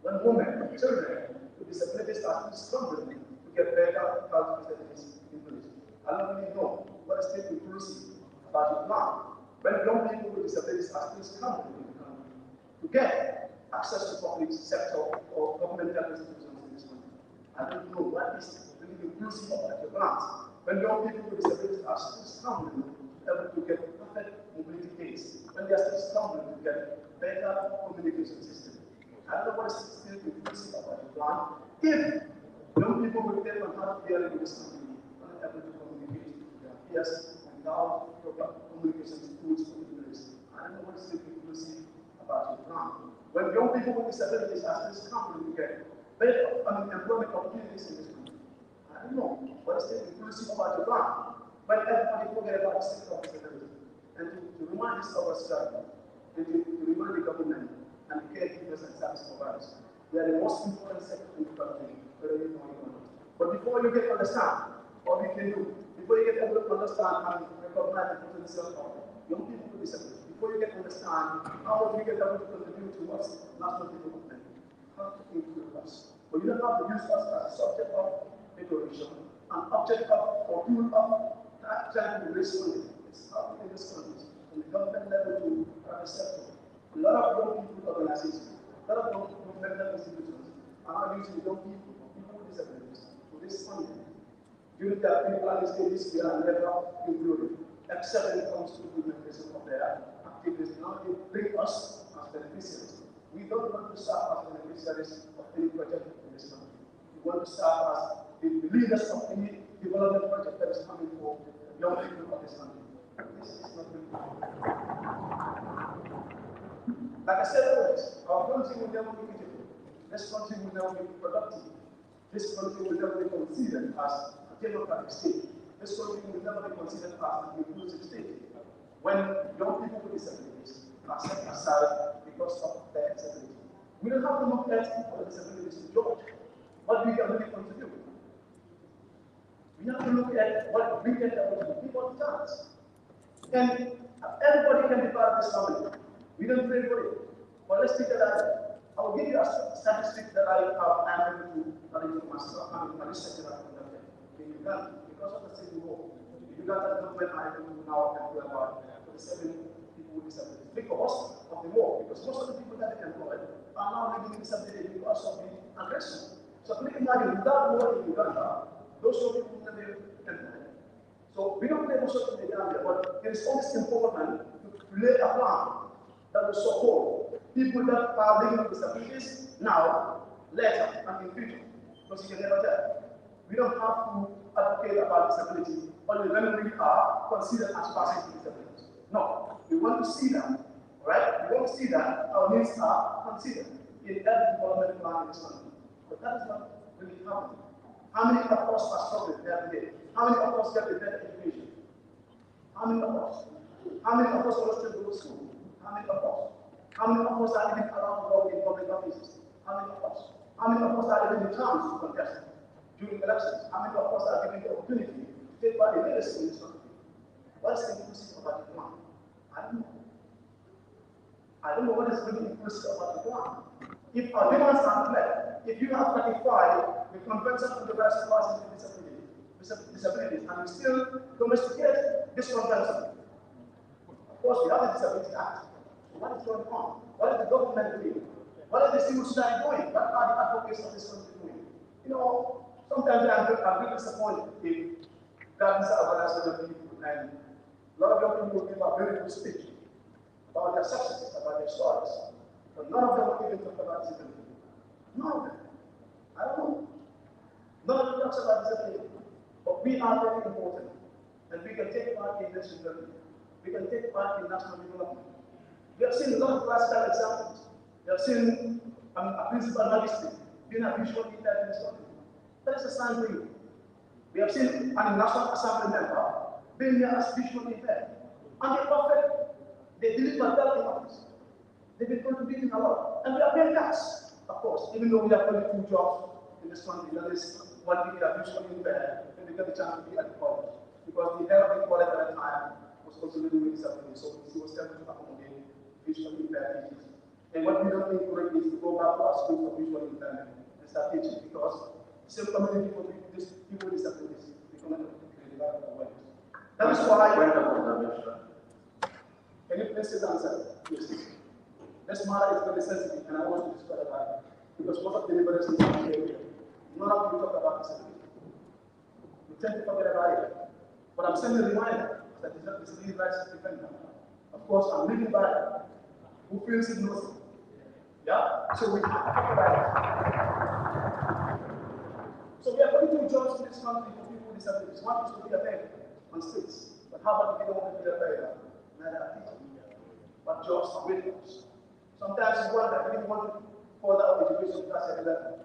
when women and children with disabilities are still struggling to get better health facilities in place. I don't really know what is still inclusive about the plan when young people with disabilities are still scrambling in the country to get access to public sector or governmental institutions in this country. I don't know what is really inclusive about your grants. When young people with disabilities are still stumbling able to get perfect mobility aids, when they are still stumbling to get better communication system. I don't know what is still inclusive about the plan. If young people with deaf and hard of hearing in this country are not able to communicate with their peers without proper communication tools for the I don't know what is still inclusive about your plan. When young people with disabilities are still struggling to get better employment opportunities in this country, I don't know what is still inclusive about your plan. But everybody forget about the sector of disability. And to remind this of our struggle, and to remind the government and the caregivers and service providers, they are the most important sector in the country, whether you know it or not. But before you get to understand what we can do, before you get able to understand and recognize the potential of young people with disabilities, before you get to understand how we get able to contribute towards national development, how to include us. But you don't have to use us as a subject of declaration, an object of or tool of trying to raise money. It's how to raise funds from the government level to private sector. A lot of young people organizations, a lot of governmental institutions are now using young people with disabilities to raise funding. During the pre-planning stages, we are never included, except when it comes to implementation of their activities. Now they bring us as beneficiaries. We don't want to serve as beneficiaries of any project in this country. We want to serve as the leaders of any development project that is coming for young people of this country. This is not good. Like I said always, our country will never be beautiful. This country will never be productive. This country will never be considered as a democratic state. This country will never be considered as an inclusive state. When young people with disabilities are set aside because of their disability, we don't have to look at other disabilities to judge what we can really contribute. We have to look at what we can do. People have chance. And everybody can be part of this family. We don't pray for it. But let's take that. I will give you a statistic that I am able to manage myself. My research that I conducted in Uganda. Because of the civil war, the Uganda government are able to now employ about 47 people with disabilities. Because of the war, because most of the people that they employ are now living with disability because of the aggression. So please imagine, without war in Uganda, those people will never be employed. So we don't play much of the Gambia, but it is always important to lay a plan that will support people that are living with disabilities now, later, and in future. Because you can never tell. We don't have to advocate about disability only when we are considered as persons with disabilities. No, we want to see that, right? We want to see that our needs are considered in every development plan in this country. But that is not really happening. How many of us are struggling every day? How many of us get a better education? How many of us? How many of us want to go to school? How many of us? How many of us are even allowed to work in public offices? How many of us? How many of us are given the chance to contest during elections? How many of us are given the opportunity to take part in leadership in this country? What is inclusive about the plan? I don't know. I don't know what is really inclusive about the plan. If our demands are clear, if you have 35, the convention on the rights of persons with disabilities, and you still domesticate this convention. Of course, we have the Disability Act. So what is going on? What is the government doing? What is the civil society doing? What are the advocates of this country doing? You know, sometimes I'm really disappointed if governments are organizing people, and a lot of young people give a very good speech about their successes, about their stories. But none of them will even talk about disability. None of them. I don't know. None of them talks about disability. But we are very important. And we can take part in national development. We can take part in national development. We have seen a lot of classical examples. We have seen a principal magistrate being a visual impaired in this country. That is a sign for you. We have seen a National Assembly member being here as visually impaired. And they perfect, they deliver that in office. They've been contributing a lot. And we are paying tax, of course, even though we have only 2 jobs in this country. That is, one week are visually impaired, and we get the chance to be at the college. Because the head of the college at that time was also living with disability, so he was able to accommodate visually impaired teachers. And what we don't encourage is to go back to our schools for visual impairment and start teaching, because same community for people with disabilities become a awareness. That is why. Can you please sit down, sir? Yes. This matter is very sensitive, and I want to discuss about it because most of the liberals in the area, None of you talk about disability. We tend to forget about it. But I'm sending a reminder that disability rights is dependent. Of course, I'm living by it. Who feels it knows it. Yeah? So we have to talk about it. So we are going to jobs in this country for people with disabilities. One is to be a beggar on streets. But how about if they don't want to be a beggar? Neither are people. But jobs are waiting us. Sometimes you wonder if you want to further up education class at 11.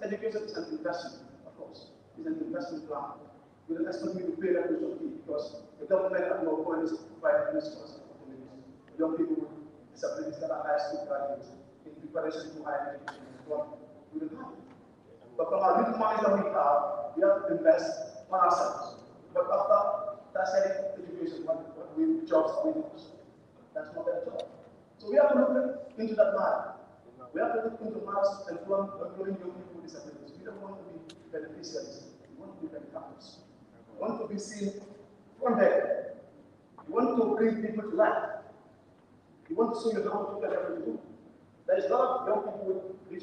Education is an investment, of course. It's an investment plan. We don't expect you to pay that tuition fee because the government at no point is providing this for young people with disabilities that are high school graduates in preparation to higher education. We don't have it. But from our little money that we have to invest on ourselves. But after tertiary education, what we jobs are waiting us. That's not their job. So we have to look into that matter. We have to look into matters employing young people with disabilities. We don't want to be beneficiaries. We want to be benefactors. We want to be seen from there. We want to bring people to life. We want to show you how to get everything. There is a lot of young people with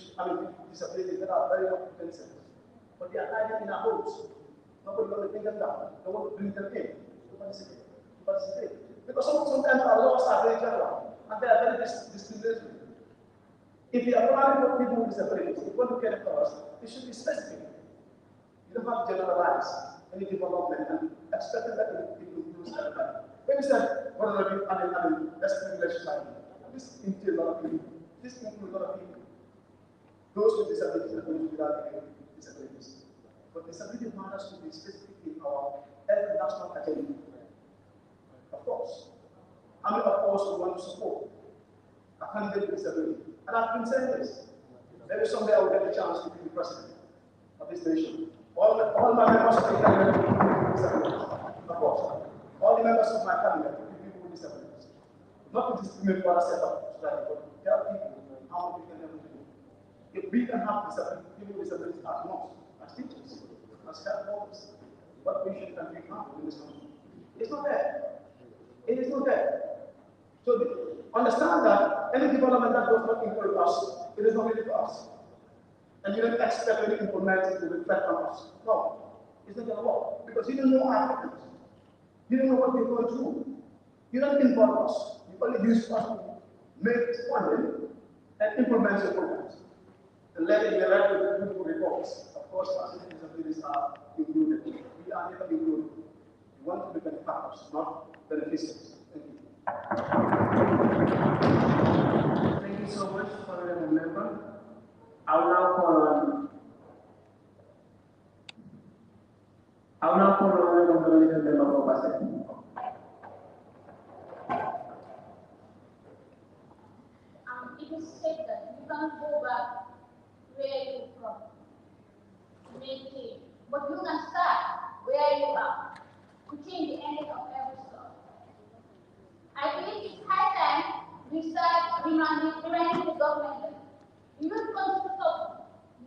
disabilities that are very much potential, but they are hiding in our homes. Nobody wants to bring them down. No one to bring them in to participate. Because sometimes our laws are very general and they are very discriminatory. If you are providing for people with disabilities, if you want to care for us, it should be specific. You don't have to generalize any development and expect that it includes everybody. When you said, what are you, that's privilege society. This includes a lot of people. This includes a lot of people. Those with disabilities and those without disabilities. But disability matters to be specific in our every national agenda. Of course. And of course, we want to support a candidate with disability. And I've been saying this. Maybe someday I will get a chance to be the president of this nation. All my members of the cabinet will be with disabilities. Of course. All the members of my cabinet will be people with disabilities. Not to discriminate what I set up society, but to tell people how we can help them. If we can have people with disabilities as monks, as teachers, as health workers, what vision can we have in this country? It's not there. It is not there. So understand that any development that does not include us, it is not really for us. And you don't expect any implement to reflect on us. No, it's not going to work. Because you don't know Africans. You don't know what they're going through. You don't involve us. You only use us to make funding and implement your programs. And let it be right with beautiful reports. Of course, persons with disabilities are included. We are never included. We want to be benefactors, not beneficiaries. Thank you. Thank you so much, Honorable Member. I will now call Honorable Dominican Member for Basse. It is said that you can't go back where you from, but you can start where you are to change the ending of every story. I believe it's high time we start reminding the government that youth constitutes of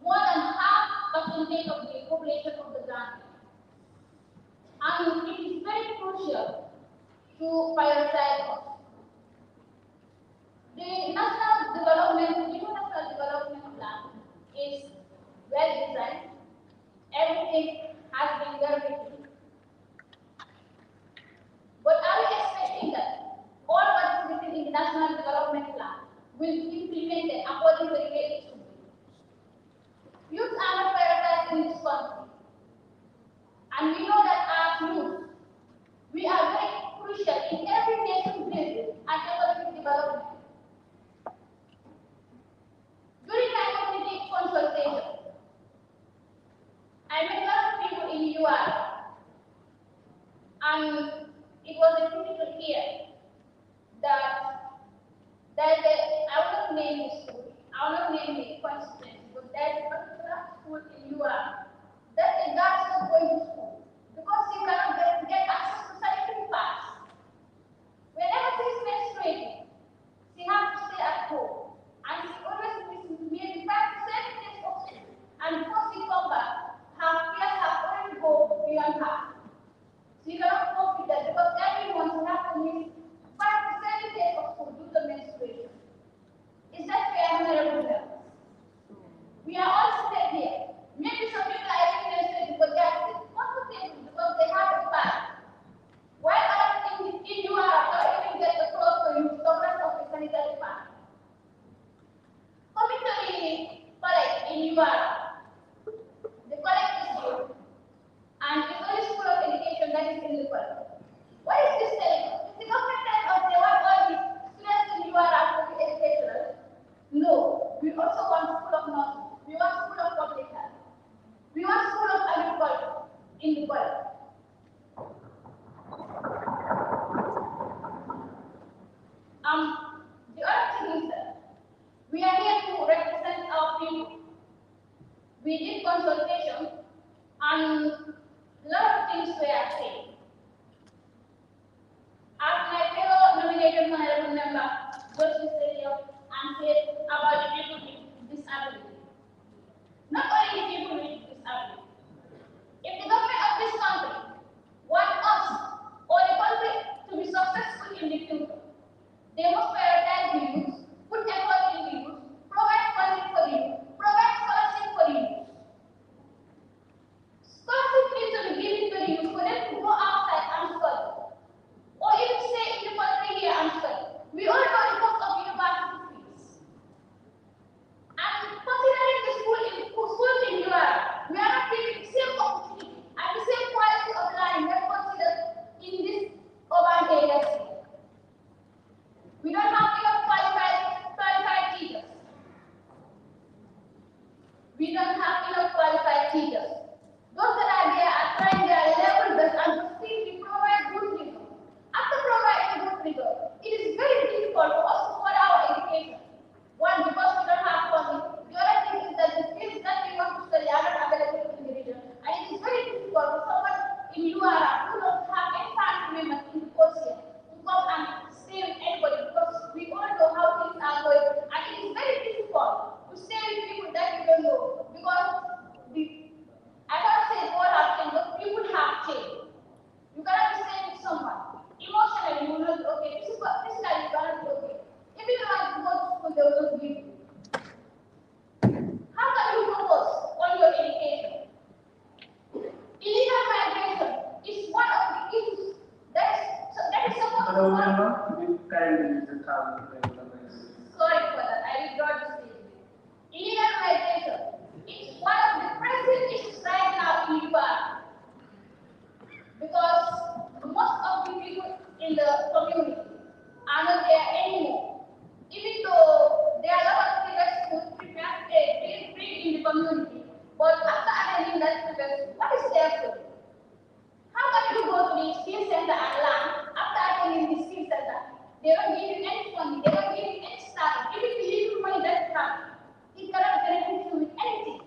more than half percentage of the population of the Gambia. And it is very crucial to prioritize us. The National Development Plan is well designed. Everything has been well written. But are we expecting that all what is written in the National Development Plan will be implemented according to the way it should be? Youth are not prioritized in this country. And we know that as youth, we are very crucial in every nation building and economic development. During my community consultation, I met a lot of people in UI kindly use the term irregular migration. Sorry for that, I withdraw this statement. Illegal migration is one of the pressing issues right now in Uganda because most of the people in the community are not there anymore. Even though there are a lot of private schools prepared being free in the community, but after attending that private school, what is there for you? How can you go to the skill center and learn after attending the skill center? They don't give you any funding, they don't give you any staff. Even the little money that you have, it cannot benefit you with anything.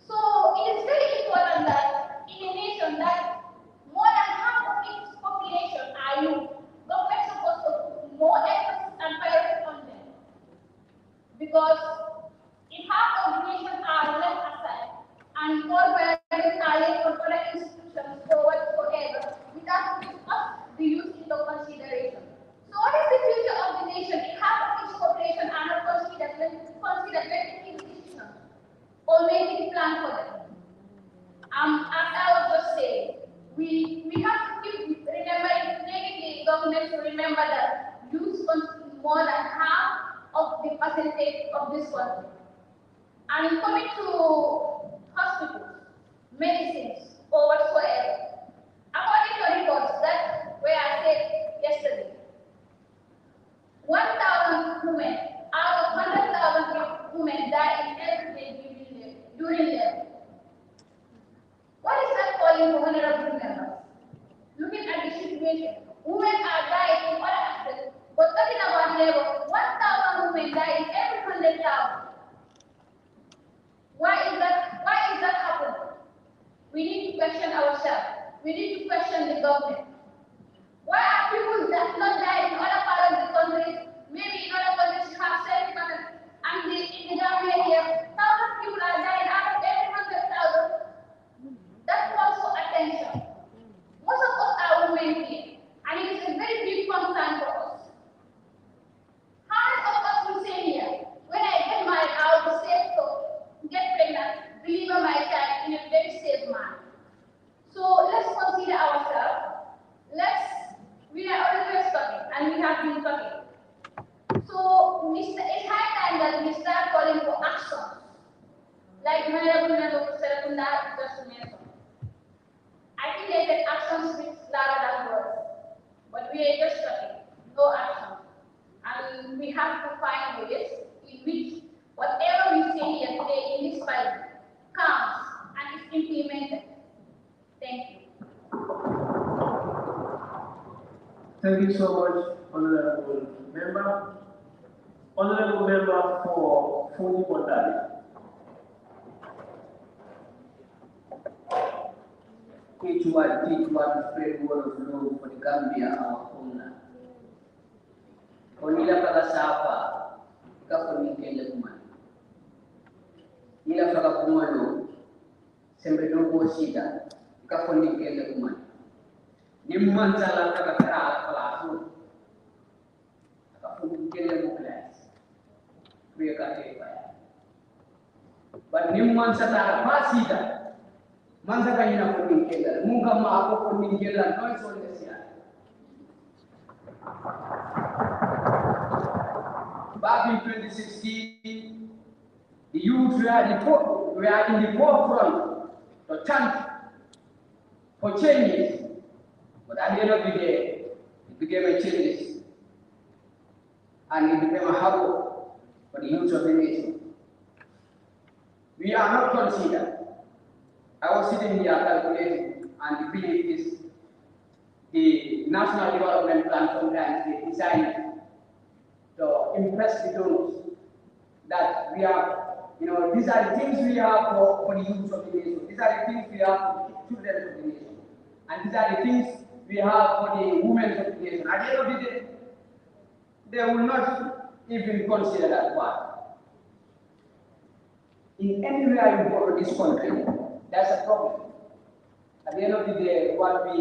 So it is very important that in a nation that more than half of its population are youth, government is supposed to put more emphasis and priority on them. Because if half of the nation are left aside and all priorities are laid on other institutions or whatsoever, without putting us, the youth, into consideration. So what is the future of the nation if half of its population are not considered when making decisions or making plans for them? As I was just saying, we have to keep remembering, making the government to remember that youth constitute more than half of the percentage of this country. And coming to hospitals, medicines, or whatsoever, according to reports that were said yesterday, 1,000 women out of 100,000 women die every day during labor. What is that calling for honorable members? Looking at the situation, women are dying in other aspects, but talking about labor, 1,000 women die in every 100,000. Why is that happening? We need to question ourselves. We need to question the government. Why are people that not dying in other parts of the country? Maybe in other countries you have 70%, and in the Gambia here, 1,000 people are dying out of every 100,000. That calls for attention. Most of us are women here, and it is a very big concern for us. How many of us will say here, when I get married, I will be safe to get pregnant, deliver my child in a very safe manner? So let's consider ourselves. We are always talking, and we have been talking. So it's high time that we start calling for action, like Honorable Member Serakunda just mentioned. I think they said action speaks louder than words, but we are just talking, no action. And we have to find ways in which whatever we say here today in this fight comes and is implemented. Thank you. Thank you so much, Honorable Member. Honorable Member for Funi Bondali. Teach what spread word of love for the Gambia, our homeland. Onila pala sapa, kaponi kele kuman. Ila pala kumano, sempre dogo sida, kaponi kele kuman. Nimman sala pala kara pala su, kaponi kele muklas. Kriya kate paya. But nimman sala pasida. Mansa kanya na kuning kela, mungka ma ako kuning kela, noy so siya. Back in 2016, the youth were in the forefront to chant for changes, but at the end of the day, it became a change, and it became a havoc for the youth of the nation. We are not considered. I was sitting here calculating, and the belief is the National Development Plan sometimes they design to impress the donors that we have, these are the things we have for the youth of the nation. These are the things we have for the children of the nation. And these are the things we have for the women of the nation. At the end of the day, they will not even consider that part. In anywhere you go to this country, that's a problem. At the end of the day, what we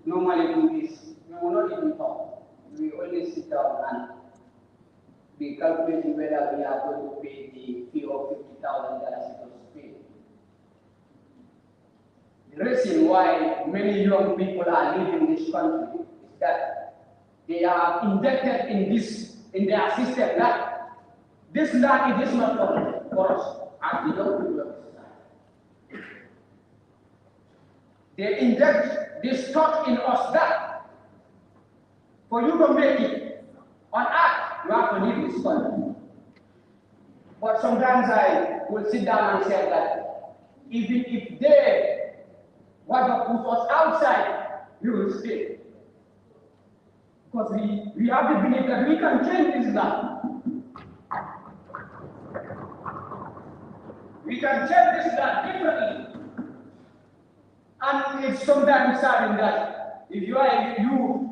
normally do is we will not even talk. We only sit down and be calculating whether we are going to pay the fee of $50,000 to pay. The reason why many young people are leaving this country is that they are injected in their system that this land is not for us as the young people of society. They inject this thought in us that for you to make it on earth, you have to leave this country. But sometimes I will sit down and say that even if they want to put us outside, we will stay. Because we have the belief that we can change this land. We can change this land differently. And it's sometimes sad in that if you are a youth,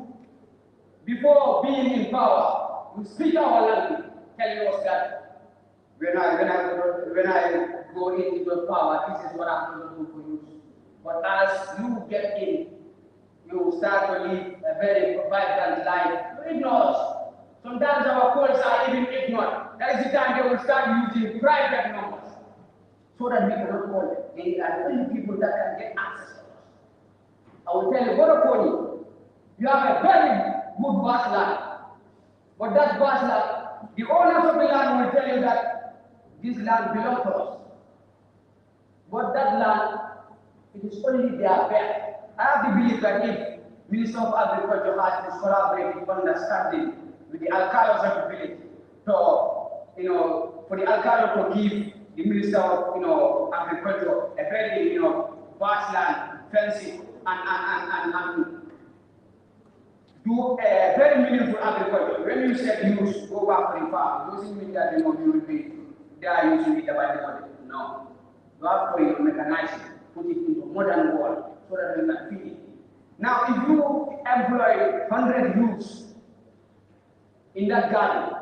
before being in power, you speak our language, telling us that when I go into power, this is what I'm going to do for you. But as you get in, you start to live a very vibrant life. You ignore us. Sometimes our calls are even ignored. That is the time they will start using private numbers so that we cannot call them. They are the only people that can get access to us. I will tell you, Vodafone, you have a very good vast land. But that vast land, the owners of the land will tell you that this land belongs to us. But that land, it is only their bed. I have to believe that if Minister of Agriculture has this collaborative understanding with the alcalos of the village, so, for the alcalo to give the Minister of, Agriculture a very, vast land, fencing, and do a very meaningful agriculture. When you said use, go back to the farm, it doesn't mean that, you will be there using it about the money. No. You have to mechanize it, put it into modern world so that we can feed it. Now, if you employ 100 youths in that garden,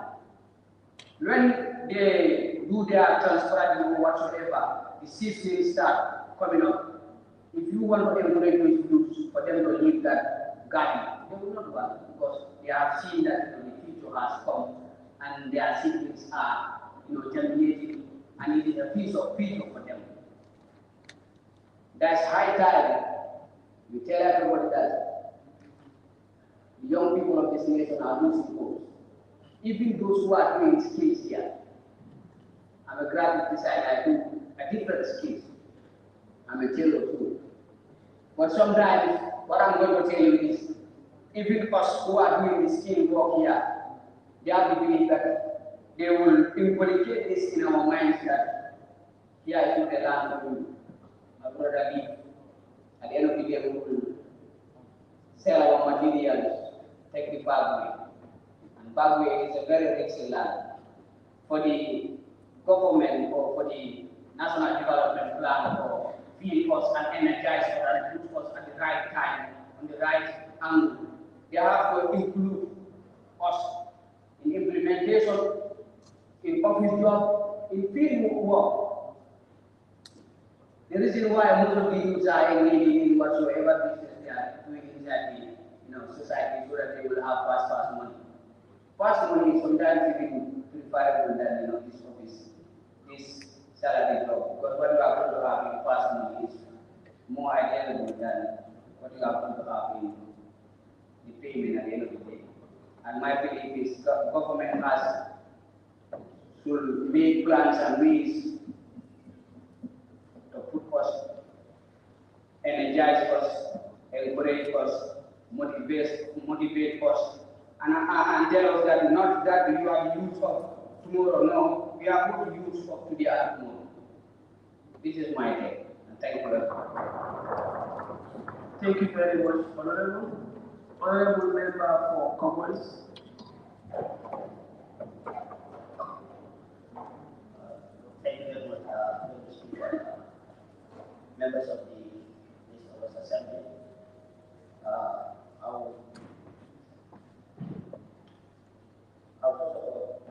when they do their transplanting or whatsoever, the seeds will start coming up. If you want to employ those youths for them to leave that garden, they will not want because they have seen that the future has come and their siblings are germinating and it is a piece of future for them. That's high time. We tell everybody that the young people of this nation are losing hope. Even those who are doing skills here. I'm a graphic designer, I do a different skills. I'm a tailor too. But sometimes, what I'm going to tell you is, even us who are doing the skill work here, they have to believe that they will inculcate this in our minds that here is not a land of you. My brother live. At the end of the day, we will sell our materials, take the Bagwe. And Bagwe is a very rich land. For the government or for the national development plan or feed us and energize us and put us at the right time, on the right angle, they have to include us in implementation, in office job, in field work. The reason why most of the youths are engaging in whatsoever business they are doing inside the society so that they will have fast money. Fast money is sometimes even preferable than this office, this salary job, because what you are going to have in fast money is more ideal than what you are going to have in the payment at the end of the day. And my belief is government should make plans and ways to put us, energize us, encourage us, motivate us, and tell us that not that you are the youth of tomorrow, no, we are good youth of today and tomorrow. This is my take, and thank you very much. Thank you very much, Honorable. Honorable Member for Commons. Thank you very much, Mr. Speaker. Members of the August Assembly. I'll first of all,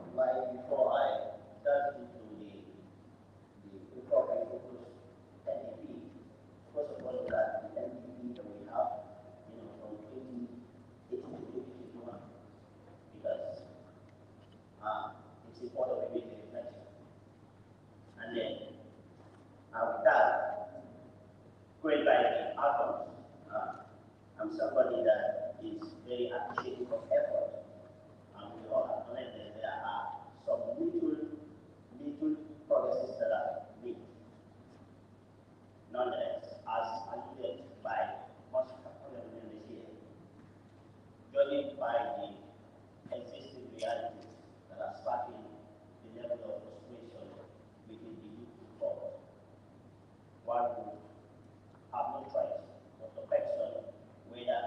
before I dive into the program focus NDP, first of all, that the NDP that we have, from 2018 to 2021, because it's important we make the reflection. And then, with that, going by the outcomes, I'm somebody that is clarify the existing realities that are sparking the level of frustration within the youth report. One would have no choice but to question whether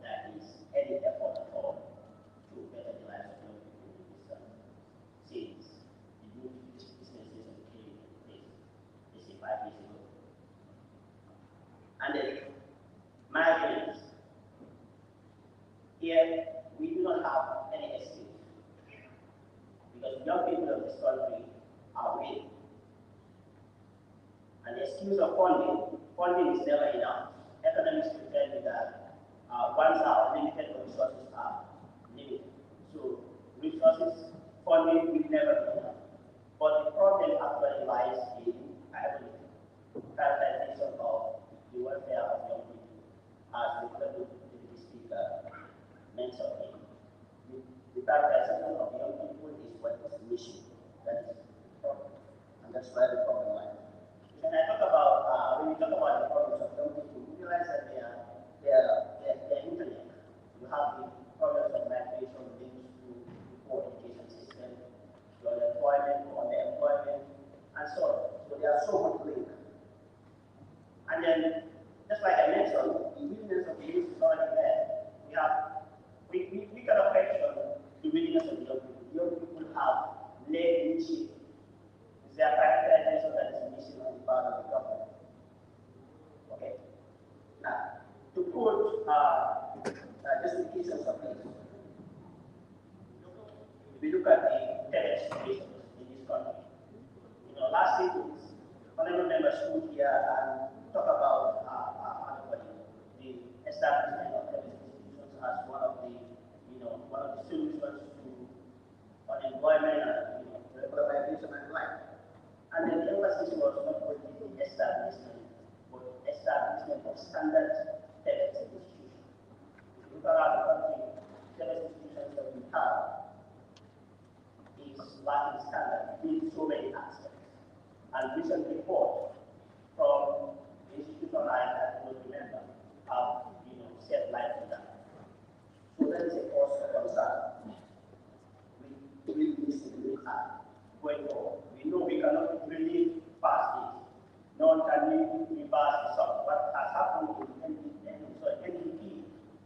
there is any effort at all to better the lives of young people in this country. Since the youth businesses came into place, they say 5 years ago. And then migrants. Here, we do not have any excuse because young people of this country are waiting. And the excuse of funding is never enough. Economists will tell you that once our limited resources are limited. So resources, funding will never be enough. But the problem actually lies in prioritization of the welfare of young people, as the Honorable Deputy Speaker mentioned. The prioritization of young people is what is the mission. That is the problem. And that's where the problem lies. When I talk about, when we talk about the problems of young people, we realize that they are internet. You have the problems of migration linked to the poor education system, to unemployment, or underemployment, and so on. So there are so much linked. And then, just like I mentioned, the willingness of the youth is already there. We cannot question the willingness of the young people. Young people have led initiative. It's their prioritization that is missing on the part of the government. Okay. Now, to put justifications of this, if we look at the TEDx situations in this country, last week, honorable members stood here and talk about the establishment of TEDx institutions as one of the solutions to unemployment and regularization and life. And then the emphasis was not only the establishment, but establishment of standard TEDx institutions. If you look around the country, TEDx institutions that we have is lacking standard in so many aspects. And recent report from the institution I don't remember have set light to that. So that is a cause for concern. We will miss it going forward. We know we cannot really pass it. None can really reverse the sort. What has happened in NDP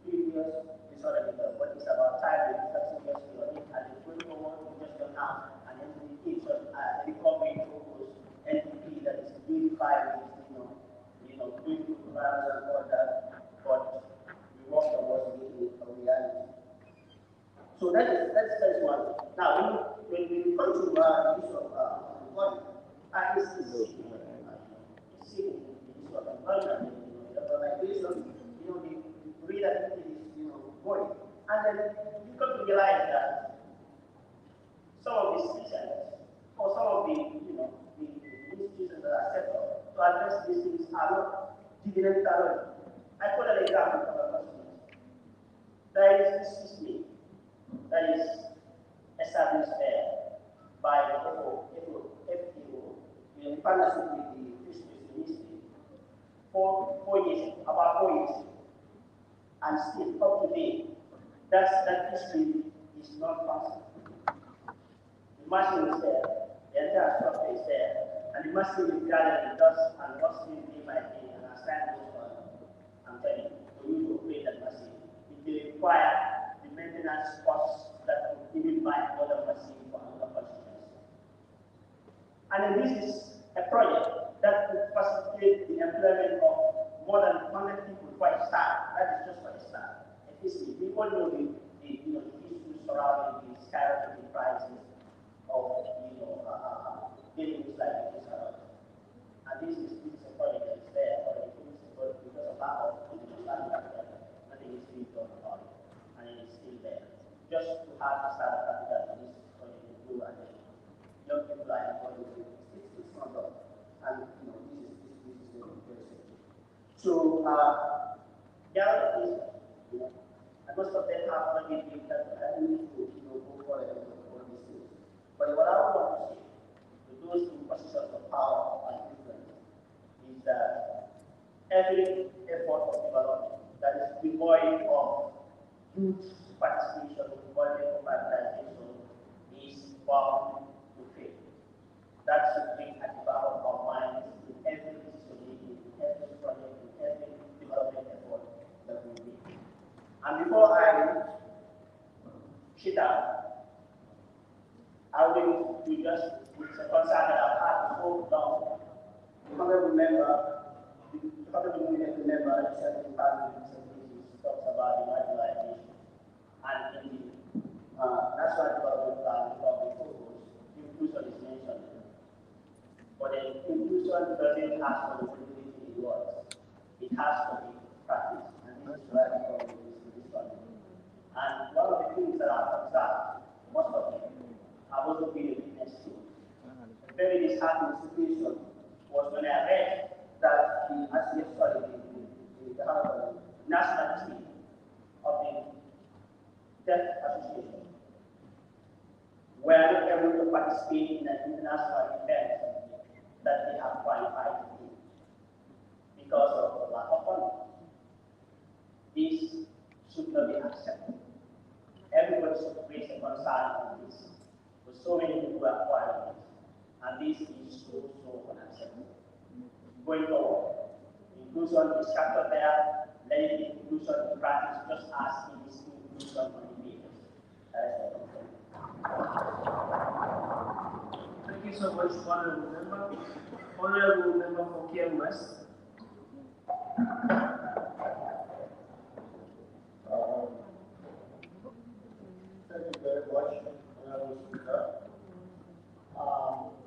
previous is already done. But it's about time we start seriously on it, and going forward we just don't have an NDP, so recovery focus NDP that is unified with good programs and all that, but we work towards making it a reality. So that's one. Now when we come to the issue of employment, I see the issue of employment, the urbanization, the real activity is going. And then you come to realize that some of these systems or some of the institutions that are set up to address these things are not dividend salary. I put an example for the customer. There is this system that is established there by the FAO, in partnership with the Fisheries Ministry for 4 years, about 4 years. And still, up to date, that fishery is not functioning. The machine is there, the entire structure is there, and the machine is gathering dust and rusting day by day, and as time goes on, I'm telling you, for you to operate that machine, it will require the maintenance costs that would even buy another machine for another constituency. And then this is a project that could facilitate the employment of more than 100 people for a start. That is just for a start. At least we all know the issues surrounding the skyrocketing prices of dealing with like this around. And this is a project that is there already, but because of lack of nothing is being done about it, and it is still there. Just to have the start capital for this project to grow, and then young people are employed with it. It's not done, and this is very simple. So the other thing, and most of them have already been that I need to go for all these things. But what I want to say to those in positions of power and influence is that every effort of development that is devoid of youth participation bound to fail. That should be at the back of our minds in every decision making, in every project, in every development effort that we make. And before I sit down, I will do just with a concern that I've had so long. The honorable member, the honorable member, the Senate Parliament talks about the marginalization and in the National Development Plan, the public focus, inclusion is mentioned. But the inclusion doesn't have responsibility in words. It has to be practiced, and this is where we come to this one. And one of the things that I've observed, most of them, have also been a witness to. A very disheartening situation was when I read that the national team of the Deaf Association were not able to participate in an international event that they have qualified in because of the lack of funding. This should not be accepted. Everybody should raise a concern on this. But so many people are qualified, and this is so unacceptable. Going forward, inclusion is captured there, letting the inclusion in practice just as it is inclusion on the pages. Thank you so much, Honorable Member. Honorable Member for Kiam West. Thank you very much, Honorable Speaker.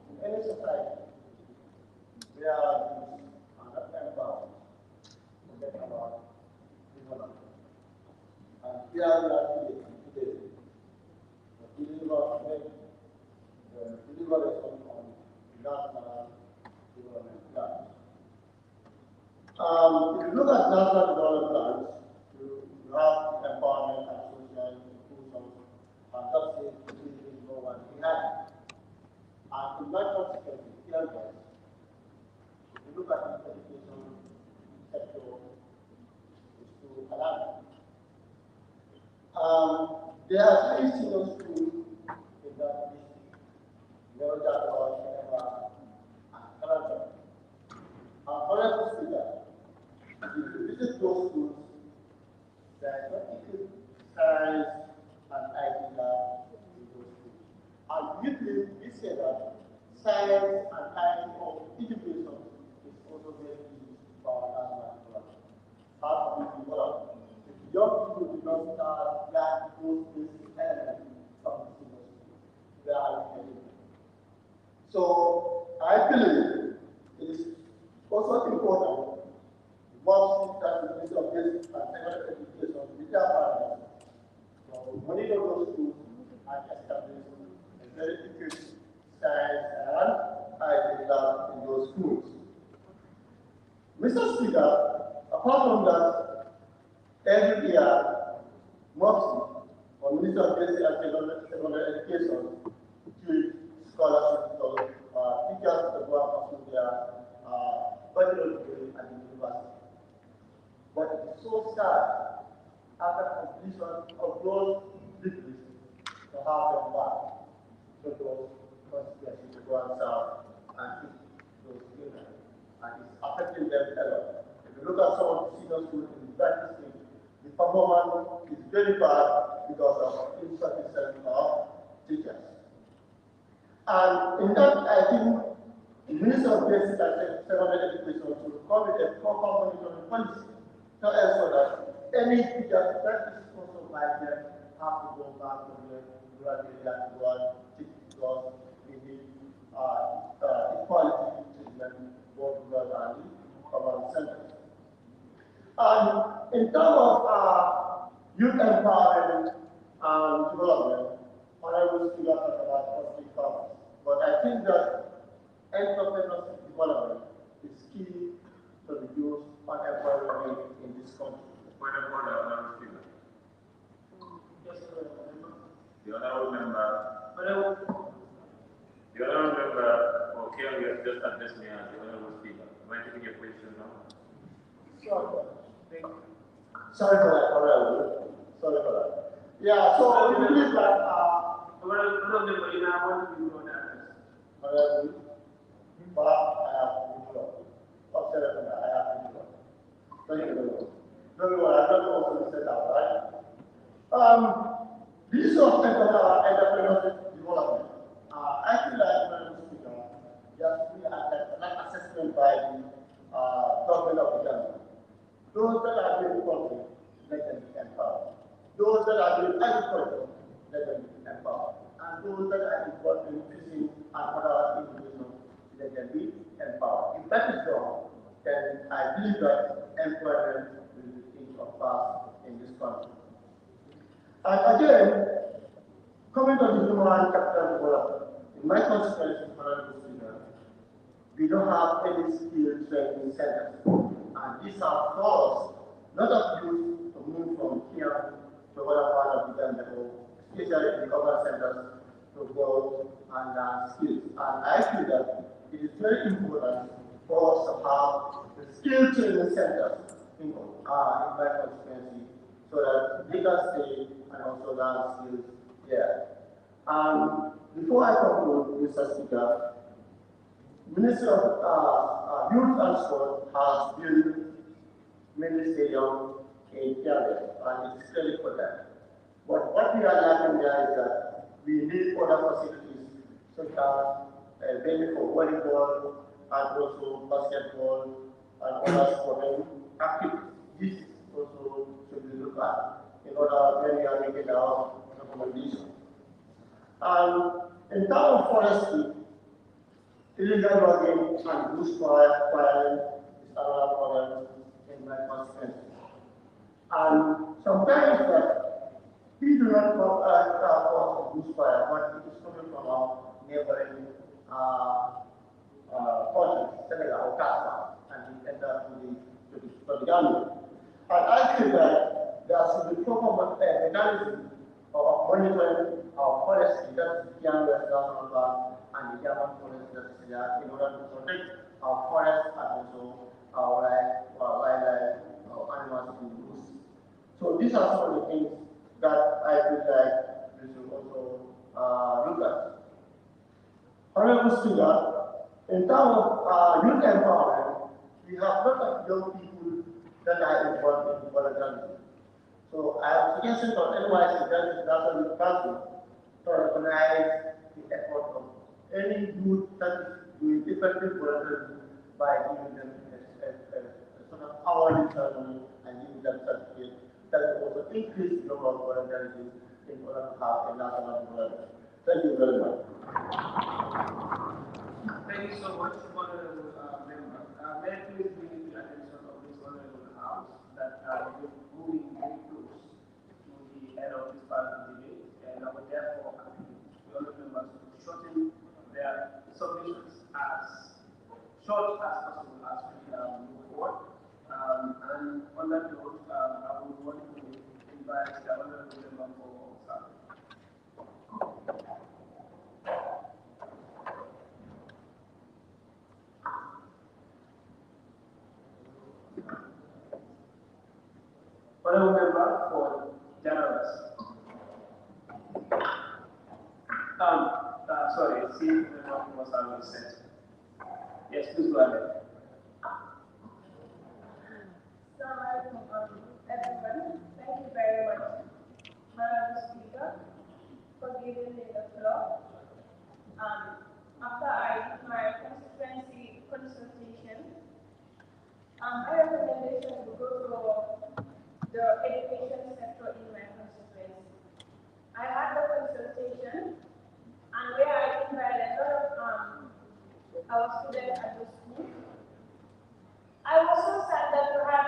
In any society, there are these unemployed who get about development. And here we are today to deliver response on the national development plan. If you look at national development plans, you have empowerment and social inclusion, and that's the no one behind. And in that consequence, here again, if you look at the education sector, it's too alarming. There are 3 senior schools in that district, Never Jagawa, and Kalanta. Honorable Speaker, if you visit those schools, there is practical science and IT lab in those schools. And we say that science and IT of education is also very key for our national development. How do we develop? If young people do not start learning those basic elements from the senior school, where are we heading? So I believe it is also important once that the Ministry of Basic and Secondary Education with their partners to monitor those schools and establish a very equipped science and IT lab in those schools. Mr. Speaker, apart from that, every year, MOPSI, or Ministry of Basic and Secondary Education, gives scholarships to teachers to go and pursue their bachelor's degree at the university. But it is so sad after completion of those degrees to have them back to those constituencies to go and serve and teach those children. And it's affecting them a lot. If you look at some of the senior schools in the district, the performance is very bad because of insufficiency of teachers. And in that, I think the Minister of Basic and Secondary Education should come with a proper monitoring policy to ensure that any teacher that is also by them have to go back to the rural area to go and teach, because we need equality treatment both rural and urban centers. And in terms of youth empowerment and development, Honorable Speaker talked about positive farmers. But I think that entrepreneurship development is key to reduce unemployment in this country. Point of order, Honorable Speaker. Yes, The honorable member. The honorable member for Kiam has just addressed me as the honorable speaker. Am I taking a position now? Sorry for that, Honorable. Sorry for that. Yeah, so we believe that Honorable Marina, I want to do that. Honorable, but I have withdrawn. Observe, I have withdrawn. Thank you very much. Very well, I don't also say that, right? The issue of entrepreneurship development. I feel like, Madam Speaker, there should be an assessment by the government of the country. Those that are doing politics, let them be empowered. Those that are doing agriculture, let them be empowered. And those that are involved in fishing and other institutions, let them be empowered. If that is done, then I believe that employment will be thing of past in this country. And again, coming to the human capital development, in my constituency, Honorable Speaker, we don't have any skill training centers. And these are forced lot of youth to move from here to other parts of the country, especially in the urban centers, to go and learn skills. And I feel that it is very important for us to have the skill training centers in my constituency so that they can stay and also learn skills there. Before I conclude, Mr. Speaker, Ministry of Youth and Sport has built many stadiums in Canada, and it's clearly for that. But what we are lacking there is that we need other facilities such as venue for volleyball and also basketball and other sporting activities. This also should be looked at in order when we are making our recommendation. And in terms of forestry, illegal logging and bushfire firing is another problem in my constituency. And sometimes we do not cause bushfire, but it is coming from our neighboring countries, Senegal or Qatar, and it ends up to the government. And I feel that there should be proper mechanism of monitoring our forestry, that is the West National Park and the German forest that is there, in order to protect our forests and also our wildlife, our animals in use. So these are some of the things that I feel like we should also look at. Honorable Speaker, in terms of youth empowerment, we have a lot of young people that are involved in volunteering. So I am suggesting for NYC, that is National Youth Council, to recognize the effort of any youth that is doing effective volunteering by giving them a sort of hourly salary and giving them certificate that will also increase the number of volunteers in order to have a national development. Thank you very much. Thank you so much, Honorable Member. May I please bring the attention of this Honorable House that we're moving very close to the end of this part of the debate, and I would therefore ask the Honorable Members to shorten their submissions as short as possible as we move forward. And on that note, I would want to invite the Honorable Member for starting. Honorable Member for Generals. Sorry, see if the topic was already set. Yes, please go ahead. Everyone, thank you very much, Madam Speaker, for giving me the floor. After I did my constituency consultation, my recommendation will go to the education sector in my constituency. I had the consultation, and where I invited a lot of our students at the school. I was so sad that we had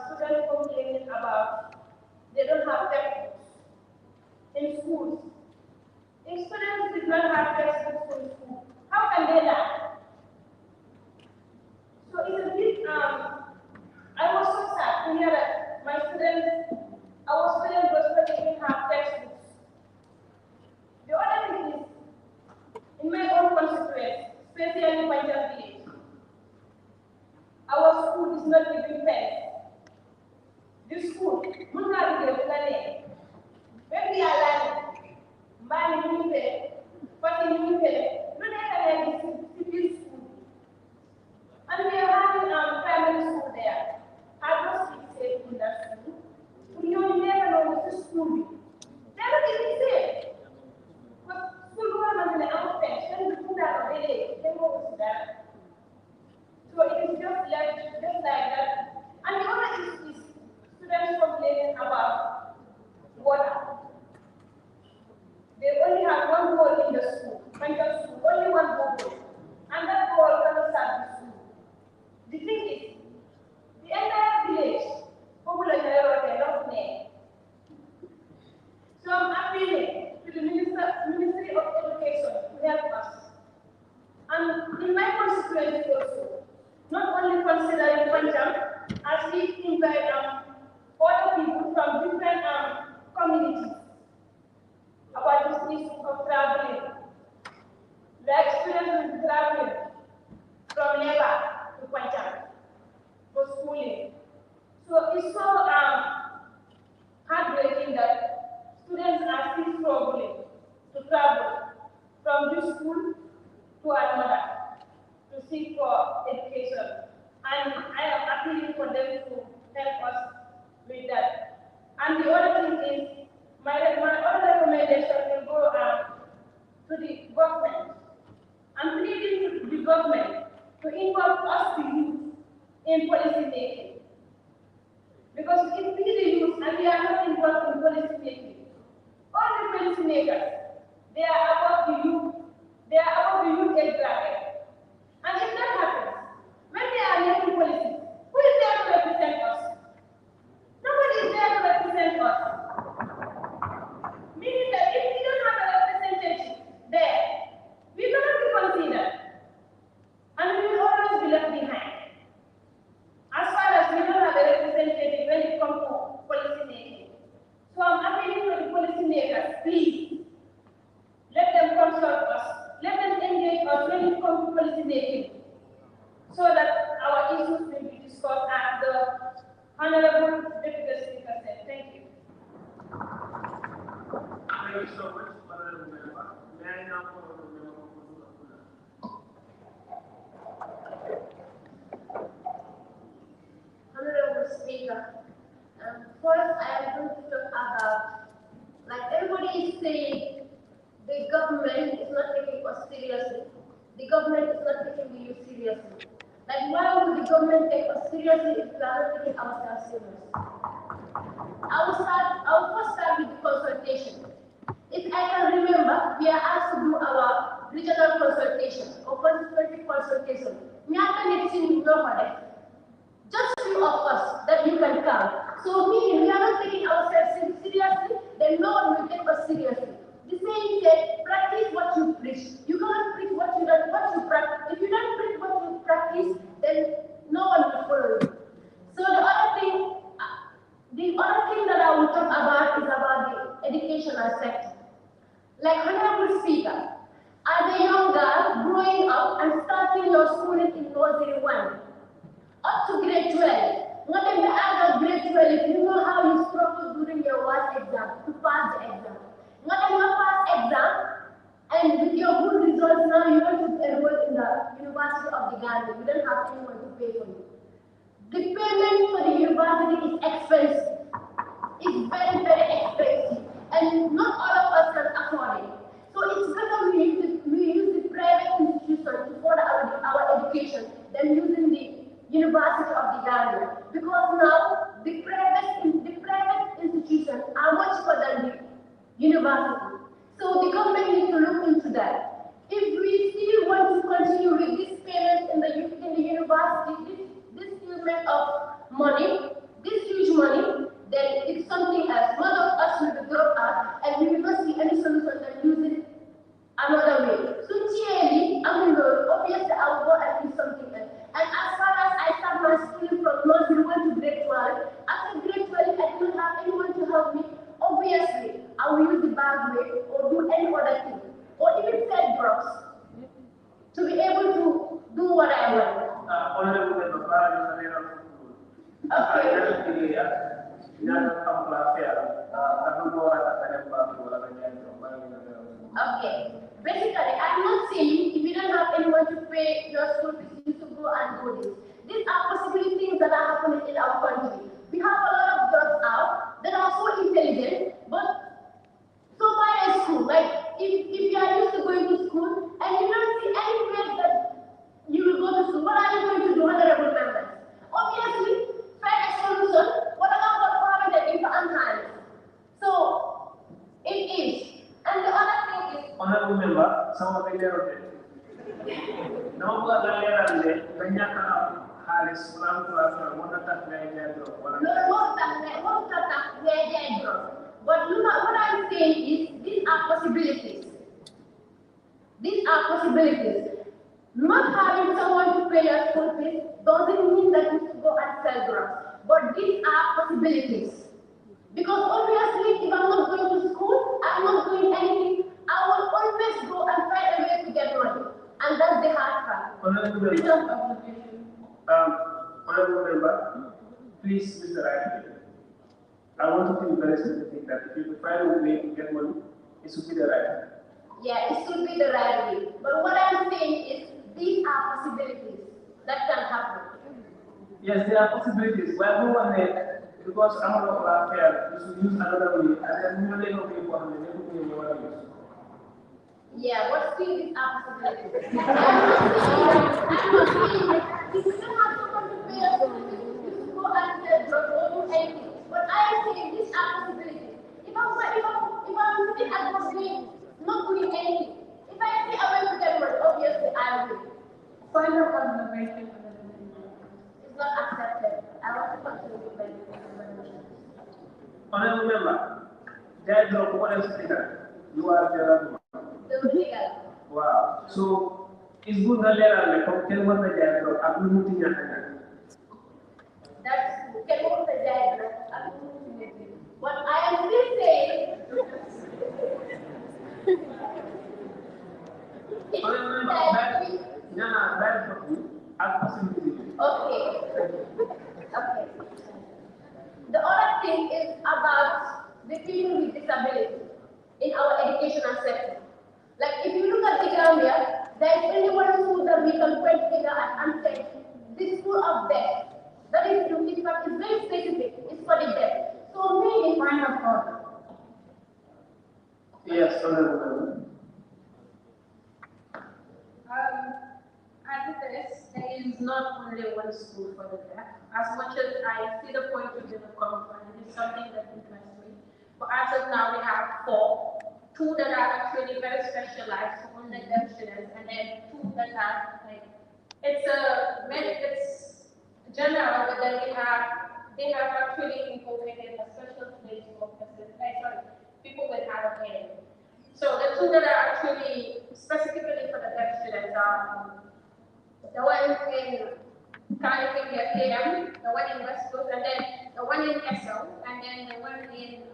students complaining about they don't have textbooks in schools. If students did not have textbooks in school, how can they learn? So it's a bit, I was so sad to hear that my students, our students didn't have textbooks. The other thing is, in my own constituency, especially Punjab village, the school, mental school, only one board, and that board cannot start the school. The thing is, the entire village, popular name. So I'm appealing to the Ministry of Education to help us. And in my constituency also, not only considering Punjab, as we invite other people from different communities about this issue of traveling. The experience with traveling from Neva to Punjab for schooling. So it's so heartbreaking that students are still struggling to travel from this school to another to seek for education. And I am appealing for them to help us with that. And the other thing is, my other recommendation will go to the government. I'm pleading to the government to involve us, the youth, in policy making. Because if we the youth and we are not involved in policy making, all the policy makers, they are above the youth, they are above the youth age bracket. And if that happens, when they are making policies, who is there to represent us? Nobody is there to represent us. Meaning that if we don't have a representative there, we cannot be considered. And we will always be left behind. As far as we don't have a representative when it comes to policy making. So I'm appealing to the policy makers, please, let them consult us, let them engage us when it comes to policy making, so that our issues will be discussed as the Honorable Deputy Speaker said. Thank you. Thank you so much, Honorable Member. May I now call on the member for Zula? Honorable Speaker, first I am going to talk about, like everybody is saying, the government is not taking us seriously. The government is not taking the youth seriously. Like why would the government take us seriously if we are not taking ourselves seriously? I will first start with the consultation. If I can remember, we are asked to do our regional consultation or constituency consultation. Just few of us that you can count. So meaning we are not taking ourselves seriously, then no one will take us seriously. The saying said, practice what you preach. You cannot preach what you practice. If you don't preach what you practice, then no one will follow you. So the other thing that I will talk about is about the educational sector. Like Honorable Speaker, as a young girl growing up and starting your schooling in nursery 1, up to grade 12, when at the end of grade 12, you know how you struggle during your last exam to pass the exam. When you pass exam, and with your good results now, you want to enroll in the University of the Gambia. You don't have anyone to pay for you. The payment for the university is expensive. It's very, very expensive. And not all of us can afford it. So it's better we use the private institution to further our education than using the University of the Gambia. Because now, the private institutions are much cheaper than the university. So the government needs to look into that. If we still want to continue with this payment in the university, this payment of money, this huge money, then it's something else. Most of us will be dropped out and we will not see any solution than using another way. So clearly, obviously I will go and do something else. And as far as I start my schooling from nursery 1 to grade 12, after grade 12 I don't have anyone to help me. Obviously, I will use the bad way or do any other thing, or even set drugs to be able to do what I want. Okay. Basically, I'm not saying if you don't have anyone to pay your school fees, you should go and do this. These are possibly things that are happening in our country. We have a lot of jobs out that are so intelligent, but so by a school, like if you are used to going to school and you don't see any place that you will go to school, what are you going to do, honorable members? Obviously, find a solution, what about what private and hands? So it is. And the other thing is Honorable member, some of the leader. No more than leader, when you can Harris, Lam to us, one attack, but you know what I'm saying is these are possibilities. These are possibilities. Not having someone to pay your school fees doesn't mean that you should go and sell drugs. But these are possibilities. Because obviously, if I'm not going to school, I'm not doing anything, I will always go and find a way to get money. And that's the hard part. Honorable member, please, Mr. Right. I want to be very specific that if you find a way to get money, it should be the right way. Yeah, it should be the right way. But what I'm saying is these are possibilities that can happen. Yes, there are possibilities. Well, no one because I'm not going fair, you should use another way, and then you will be able to use. Yeah, what still these are possibilities? I'm not saying that if you don't have someone to pay us, you should go and sell drugs or do anything. But I am saying these are possibilities. If I'm sitting at home doing, not doing anything, if I say I want to get money, obviously I will. Final observation. It's not accepted. I want to continue with my explanation. Honorable member, that drug, what else is that? You are the wow. So, it's good to learn from tell what the drug, I'm looking at that. That's what the diagram. What I am still saying. Okay. The other thing is about the people with disability in our educational sector. Like if you look at the Gambia, there is only one school that we can point finger at and say, this school of deaf. That is, in fact, it's very specific. It's for the deaf. So maybe find a problem. Yes, Honorable. As it is, there is not only one school for the deaf. As much as I see the point of the conference, it is something that interests me. But as of now, we have 4. 2 that are actually very specialized for only deaf students, and then 2 that are like it's general, but then they have actually incorporated a special place for people with hard of hearing. So the 2 that are actually specifically for the deaf students are the one in California KM, the one in West Coast, and then the one in SL, and then the one in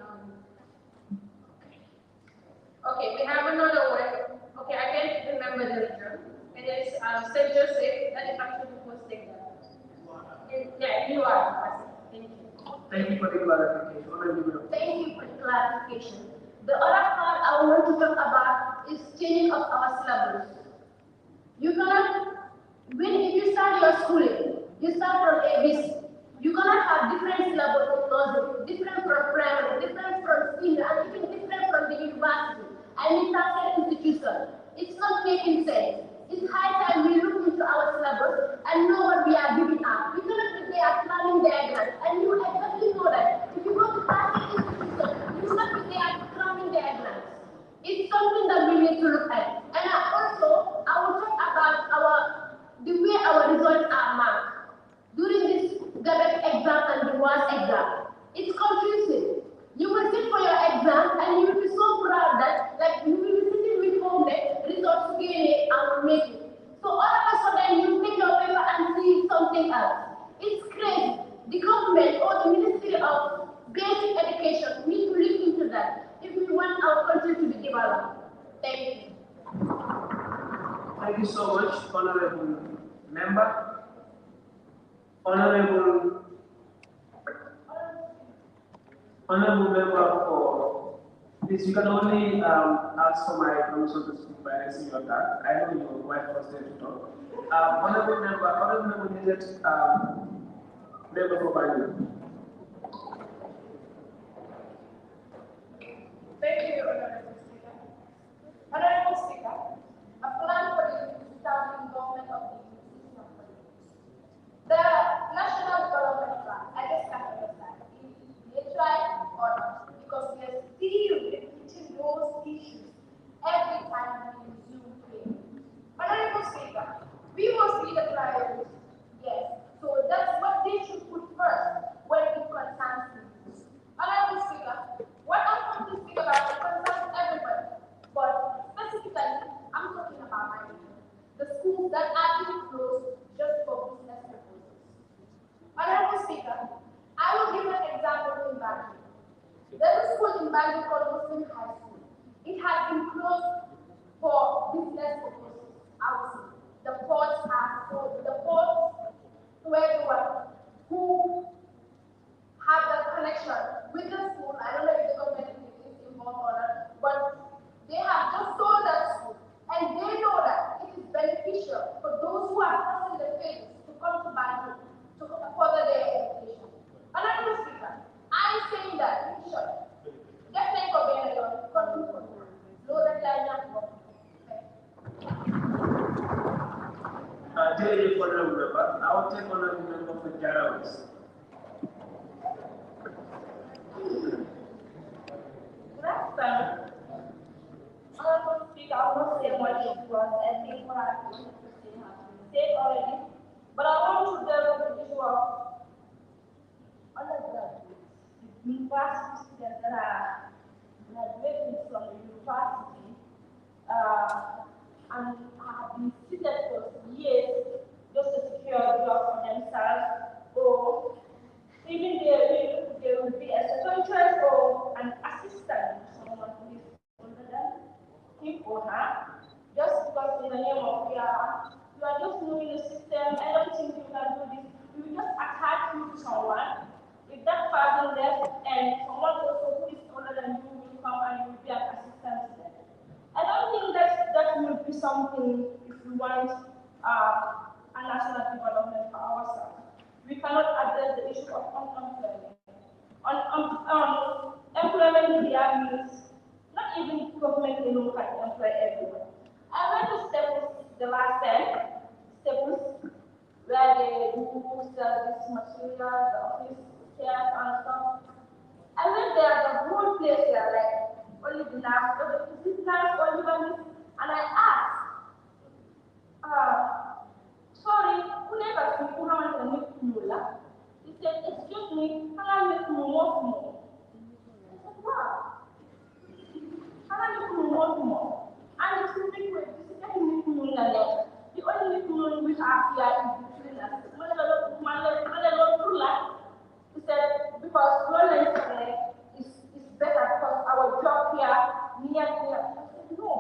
okay, we have another one. Okay, I can't remember the region. It is St. Joseph that is actually hosting that. Yeah, you are. Thank you. Thank you for the clarification. Thank you for the clarification. The other part I want to talk about is changing of our syllabus. You cannot, if you start your schooling, you start from ABC. You cannot have different syllabus in nursery, different from primary, different from senior, and even different from the university and international institution. It's not making sense. It's high time we look into our syllabus and know what we are giving up. We cannot be there planning diagrams, and you exactly know that. If you go to private institution, you will not be there planning diagrams. It's something that we need to look at. And I will talk about the way our results are marked during this GABET exam and the WAS exam. It's confusing. You will sit for your exam and you will be so proud that you will be sitting with home results again and will make it. So all of a sudden you take your paper and see something else. It's crazy. The government or the Ministry of Basic Education need to look into that if we want our country to be developed. Thank you. Thank you so much, Honorable Member. Honorable Member for this, you can only ask for my permission to speak by raising your hand. I know you are quite frustrated to talk. Honorable Member needed Member for Banyu. Thank you, Honorable Speaker. Honorable Speaker, a plan for the Southern Government of the National Development Plan, I just can't understand if they try or not, because we are still repeating those issues every time that are being closed just for business purposes. Honorable Speaker, I will give an example in Banjul. There's a school in Banjul called Muslim High School. It has been closed for business purposes. Outside. The ports are closed. The ports to everyone who have the connection with the school. I don't know if the government is involved or not, but they have just sold that school, and they know that it is beneficial for those who are crossing the fields to come to Banjul to further their education. Honorable Speaker, I am saying that we should definitely go behind the continue for low red line of work. Jërëjëf honorable member. I will take honorable member for Jarawis. Good afternoon. Honorable Speaker, I will not say much because I think what I'm going to say has been said already, but I want to delve into the issue of undergraduates, the university students that are graduating from the university and have been seated for years just to secure a job for themselves, or even they will be a psychiatrist or an assistant to someone who is older than him or her, just because in the name of you are just knowing the system. I don't think you can do this. You just attach you to someone. If that person left and someone also who is older than you will come and you will be an assistant to them. I don't think that will be something if we want a national development for ourselves. We cannot address the issue of unemployment. Employment here means not even government alone can employ everyone. I went to Staples the last time, Staples, where they do sell this material, the office chairs and stuff. I went there, the whole place there, like only the last, or even, and I asked, sorry, who never see who haven't done it to you? He said, excuse me, can I make more? I said, wow. Can I make more? And it's really quick, this is getting me to the only people we have here is between us. He said, because Roland is better because our job here, near. I said, no.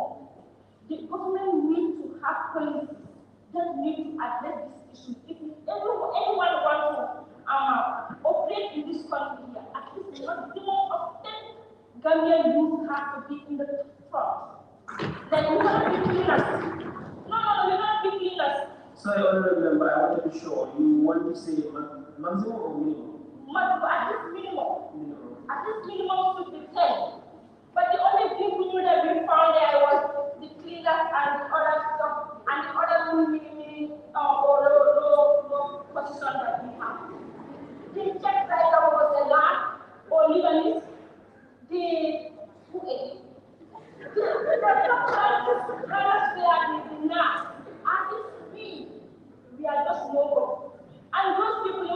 The government needs to have policies that need to address this issue. If anyone wants to operate in this country here, at least maximum of 10 Gambian youth have to be in the front. Like, we cannot be cleaners. No, we cannot be cleaners. Sorry, honorable member, I want to be sure. You want to say maximum or minimum? At least minimum. At least minimum should be 10. But the only people that we found there was the cleaners and the other stuff and the other mini or low position that we have. The check driver was a lad or Lebanese. The nurse. And it's we are just local. And those people,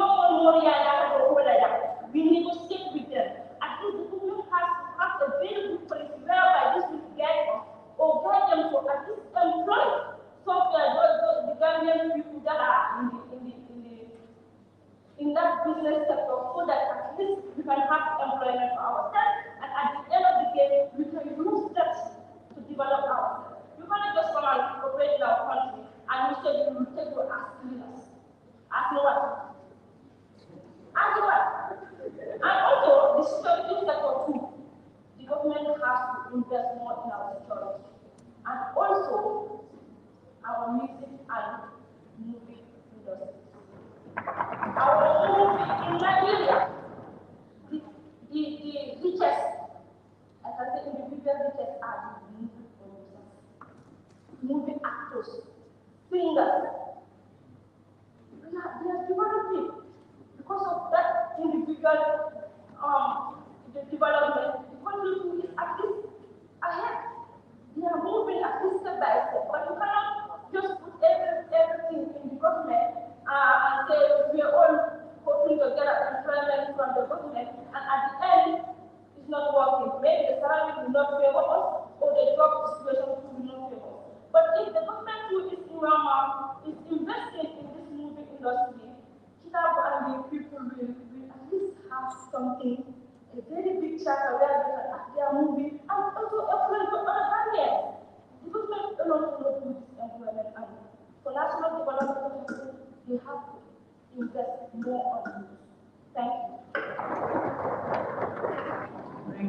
we negotiate with them. At least the government has a very good policy whereby this will guide us or guide them to at least employ some the Gambian people that are in that business sector, so that at least we can have employment for ourselves, and at the end of the day, we can use that to develop ourselves. You cannot just come and operate in our country and you say you will take your as cleaners. As what? And also, the security sector too. The government has to invest more in our security. And also, our music and movie industry. Our movie in Nigeria, the richest, I can say individual richest are the movie producers, movie actors, singers. They are developing. Because of that individual the development, the country is at least ahead. They are moving at least step by step, but you cannot just put everything in the government and say we are all hoping to get employment from the government, and at the end, it's not working. Maybe the salary will not favor us, or the job situation will not favor us. But if the government is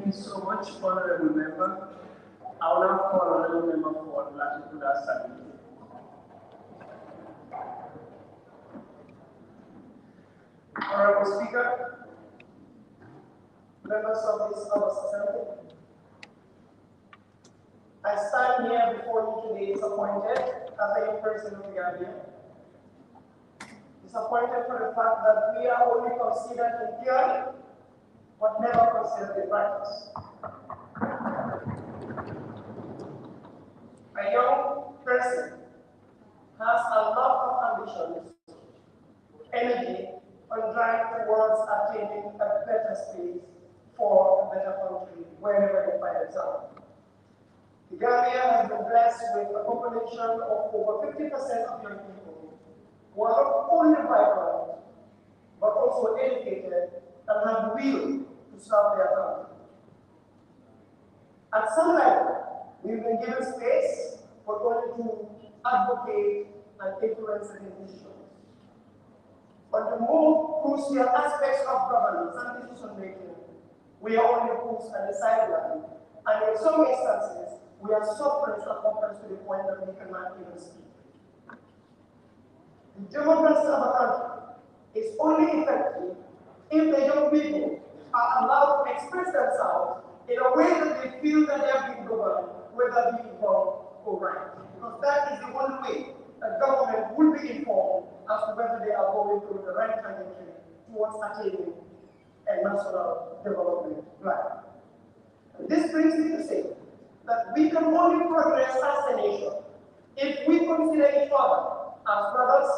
you so much, Honorable Member. I will now call Honorable Member for Latitude Assembly. Honorable Speaker, members of this August Assembly, I stand here before you today disappointed as a person of the Gambia. Disappointed for the fact that we are only considered in theory, but never considered in practice. A young person has a lot of ambitions, energy, and drive towards attaining a better space for a better country wherever they find themselves. The Gambia has been blessed with a population of over 50% of young people who are not only vibrant, but also educated and have the will to serve their country. At some level, we've been given space, but only to advocate and influence the decisions. On the more crucial aspects of governance and decision making, we are only pushed at the sideline, and in some instances, we are suppressed and oppressed to the point that we cannot even speak. The democracy of a country is only effective if the young people are allowed to express themselves in a way that they feel that they have been governed, whether being wrong or right. Because that is the only way a government will be informed as to whether they are going through the right trajectory towards attaining a national development plan. And this brings me to say that we can only progress as a nation if we consider each other as brothers,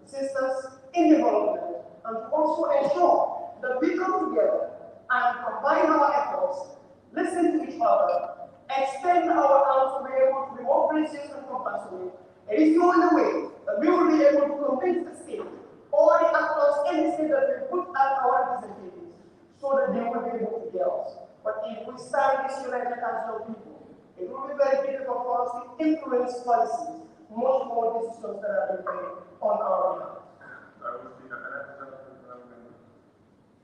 sisters in development, and to also ensure that we come together and combine our efforts, listen to each other, extend our arms to be able to be more gracious and compassionate. It is the only way that we will be able to convince the state or the actors in the state that we put at our representatives so that they will be able to hear us. But if we stand disunited as young people, it will be very difficult for us to influence policies, much more decisions that are being made on our behalf.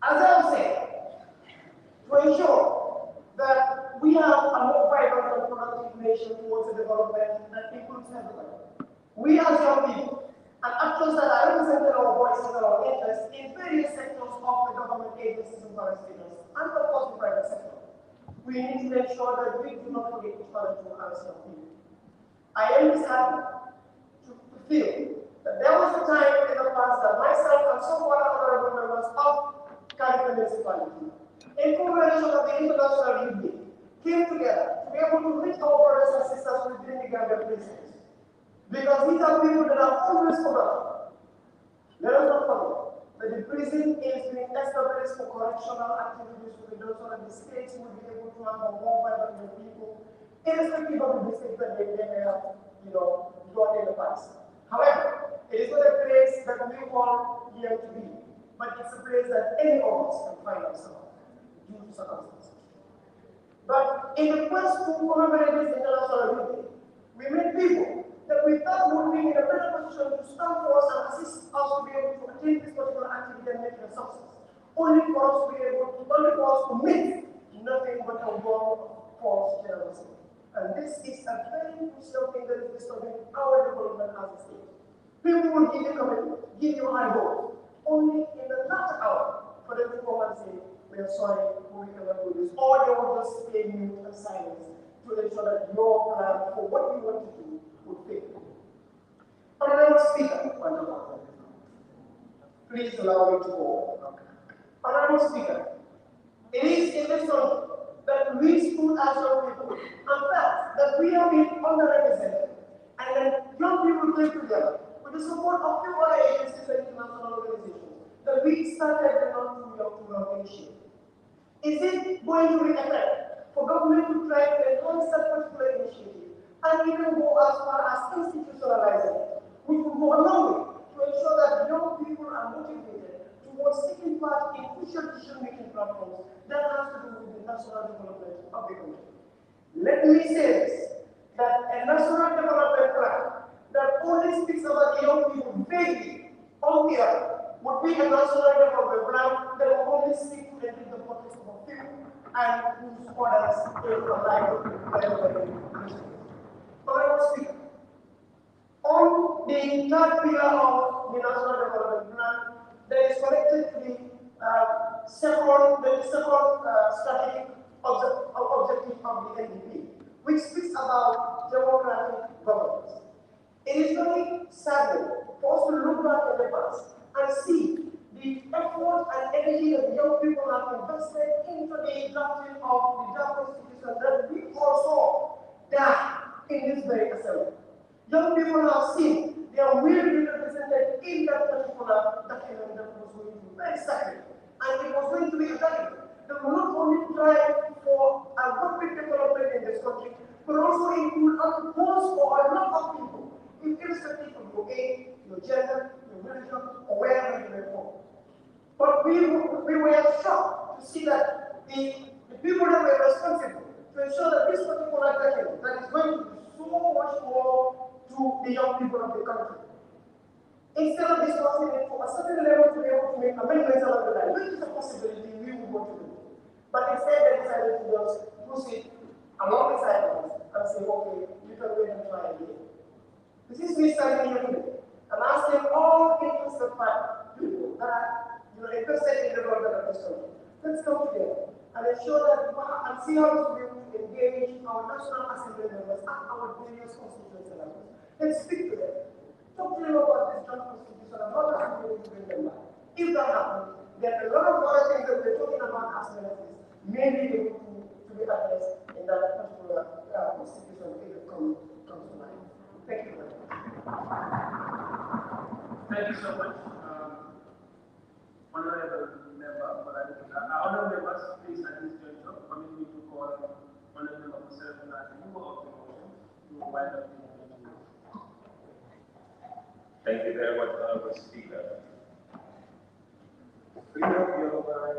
As I was saying, to ensure that we have a more vibrant and productive nation towards the development that includes everybody, we as young people and actors that are representing our voices and our interests in various sectors of the government agencies and institutions, and of course the private sector, we need to ensure that we do not forget each other to as young people. I am saddened to feel that there was a time in the past that myself and some other honorable members of Calicut municipality, in commemoration of the International Youth Day, came together to be able to reach our brothers and sisters within the Gambia prisons. Because these are people that are always forgotten. Let us not forget that the prison is being established for correctional activities to be done so that the states will be able to have a more vibrant people, irrespective of the mistakes that they may have, done in the past. However, it is not a place that we want here to be, but it's a place that any of us can find ourselves due to circumstances. But in the quest to commemorate this International Youth Day, we met people that we thought would be in a better position to stand for us and assist us to be able to attain this particular activity and make it a success. Only for us to meet nothing but a war of false generosity. And this is a very crucial thing that is disturbing our development as a state. People will give you commitment, give you high hopes, only in the last hour for them to come and say, we are sorry, we cannot do this. Or they will just stay mute and silence to ensure that your plan for what you want to do would fail. Honorable Speaker, please allow me to go. Honorable Speaker, it is in this country that we stood as young people and felt that we have been underrepresented. And then young people came together with the support of few other agencies and international organizations that we started the Not Too Young to Run initiative. Is it going to be effective for government to try to enhance that particular initiative and even go as far as institutionalizing it, which will go a long way to ensure that young people are motivated towards taking part in crucial decision-making platforms that has to do with the national development of the country. Let me say this, that a national development plan that only speaks about the young people vaguely on the other would be a national development plan that will only seek to edit the pockets of a few and whose orders is aligned very, very useful. Honorable Speaker, on the third pillar of the National Development Plan, that is connected to the second strategic objective of the NDP, which speaks about democratic governance. It is very saddening for us to look back at the past and see the effort and energy that the young people have invested into the drafting of the draft constitution that we also die in this very assembly. Young people have seen their will be represented in that particular document that was going to be very sacred. And it was going to be a document that will not only try for a rapid development in this country, but also include a pause for a lot of people, irrespective of your age, your gender, your religion, or wherever you may from. But we were shocked to see that the people that were responsible to ensure that this particular document that is going to do so much more to the young people of the country, instead of discussing it for a certain level to be able to make amendments along the line, which is a possibility we would want to do. But instead they decided to just push it along the sidelines and say, okay, you can wait and try again. This is me standing here today and asking all interested people that are interested in the development of this country, let's come together and ensure that and see how to be able to engage our National Assembly members and our various constituency members. Let's speak to them. Talk to them about this draft constitution and how to be able to bring them back. If that happens, there are a lot of other things that we're talking about as ministers may be able to be addressed in that particular constitution if it comes to mind. Thank you very much. Thank you so much, honorable member. Honorable members, please at this juncture, permit me to call honorable member Mr. as mover of the motion to wind up the meeting. Thank you very much, Honorable Speaker. Free up your mind.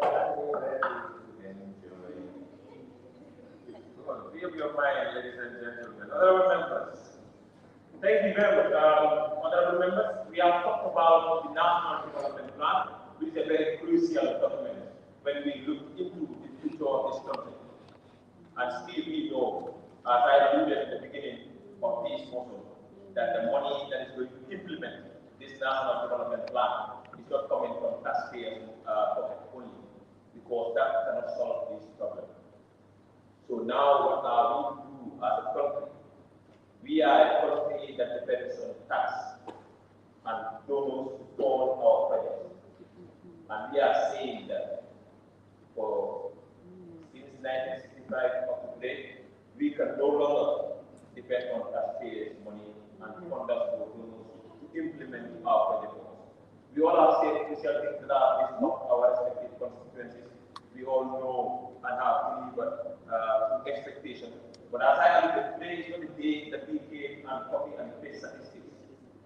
Free up your mind, ladies and gentlemen. Honorable members, thank you very much. Honorable members, we have talked about the National Development Plan, which is a very crucial document when we look into the future of this country. And still we know, as I alluded at the beginning of this motion, that the money that is going to implement this National Development Plan is not coming from taxpayers' pocket only, because that cannot solve this problem. So now what are we to do as a country? We are a country that depends on tax and donors to fund our projects. And we are saying that since 1965 up to today, we can no longer depend on taxpayers' money and funders for donors to implement our projects. We all have said crucial things that are based on our respective constituencies. We all know and have delivered expectations. But as I alluded, today is not the day that we came and copy and paste statistics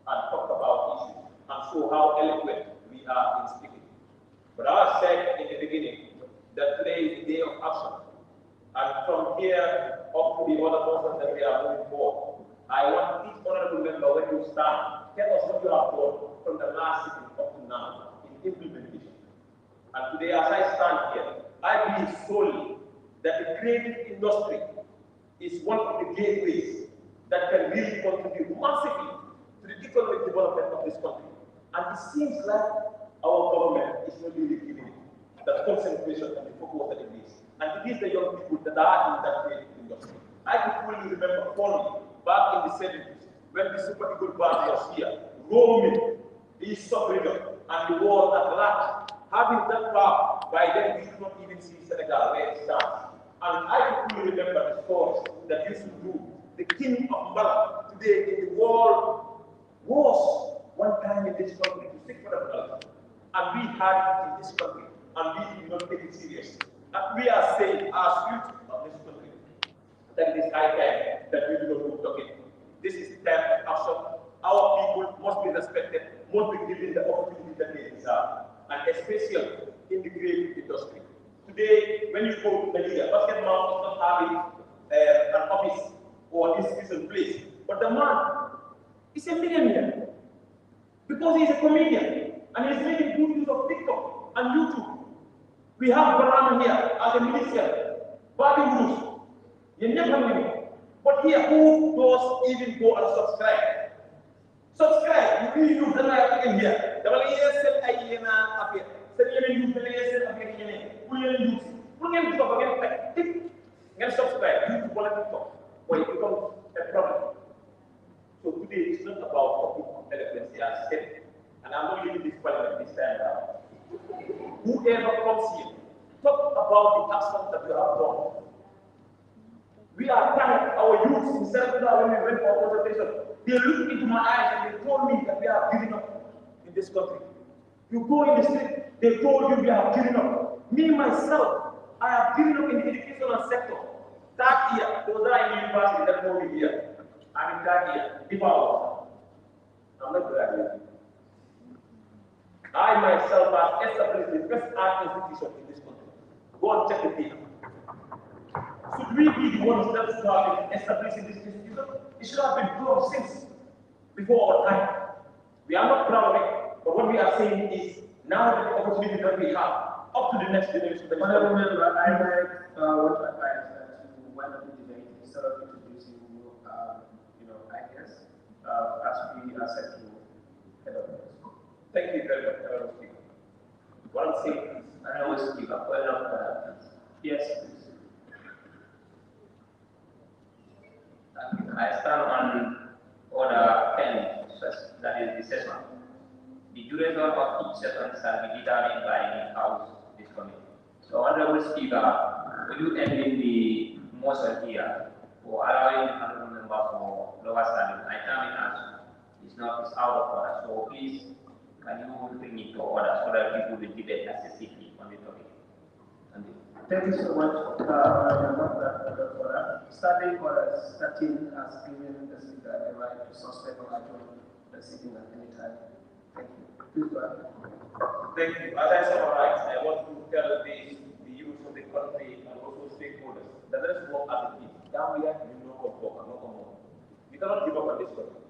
and talk about issues and show how eloquent we are in speaking. But I said in the beginning that today is the day of action. And from here up to the other motions that we are moving forward, I want each honorable member, when you stand, tell us what you have done from the last sitting up to now in implementation. And today, as I stand here, I believe solely that the creative industry is one of the gateways that can really contribute massively to the economic development of this country. And it seems like our government is not really giving the concentration and the focus that it needs. And it is the young people that are in that creative industry. I can fully remember fondly back in the 70s when the Super Eagle band was here, roaming the sub-region and the world at large. Having that power, by then we did not even see Senegal where it stands. And I can fully remember the stories that used to do. The king of Mbala today in the world was one time in this country to seek for development. And we had it in this country, and we did not take it serious. And we are saying, as youth of this country, that it is high time that we do not move talking. This is the time of action. Our people must be respected, must be given the opportunity that they deserve, and especially in the creative industry. Today, when you go to Nigeria, basketball is not having an office or institution place, but the man is a millionaire because he's a comedian and he's making good use of TikTok and YouTube. We have Barama here as a musician Body rules. You never know. But here, who does even go and subscribe? Subscribe. You really use the life in here. The one here said, I am a affair. Said, you use the layer, affair, who you use. Who you talk again? You can subscribe. You want to talk. Or it becomes a problem. So today, it's not about talking of eloquence, as said. And I'm not leaving this parliament this time around. Whoever comes here, talk about the actions that we have done. We are tired. Our youth in Senegal, when we went for consultation, they looked into my eyes and they told me that we are giving up in this country. You go in the street, they told you we are giving up. Me, myself, I have given up in the educational sector. That year, those that are in university that told me here. I'm in that year, if I was. I'm not graduating. I myself have established the best art institution in this country. Go and check the data. Should we be the ones that should have been establishing this institution? It should have been done since before our time. We are not proud of it, but what we are saying is now the opportunity that we have up to the next generation. Honorable Member, I might want to advise that you wind up the debate instead of introducing new, ideas as we are set to head of this. Thank you very much, Honorable Speaker. What I'm saying is, Honorable Speaker, point of order, please. Yes, please. I stand on order 10, that is the session. The duration of each session shall be determined by the House this committee. So, Honorable Speaker, will you end in the motion here for allowing honorable member for lower standing? I term it as it's out of order. So please, can you bring it to order so that people will debate excessively on the topic? Thank you so much, Standing order 13 has given the Speaker the right to suspend or adjourn the sitting at any time. Thank you. Please go ahead. Thank you. As I summarize, I want to tell the youth of the country and also stakeholders that let us work as a team. Down here, we know what work and not come on. We cannot give up on this country.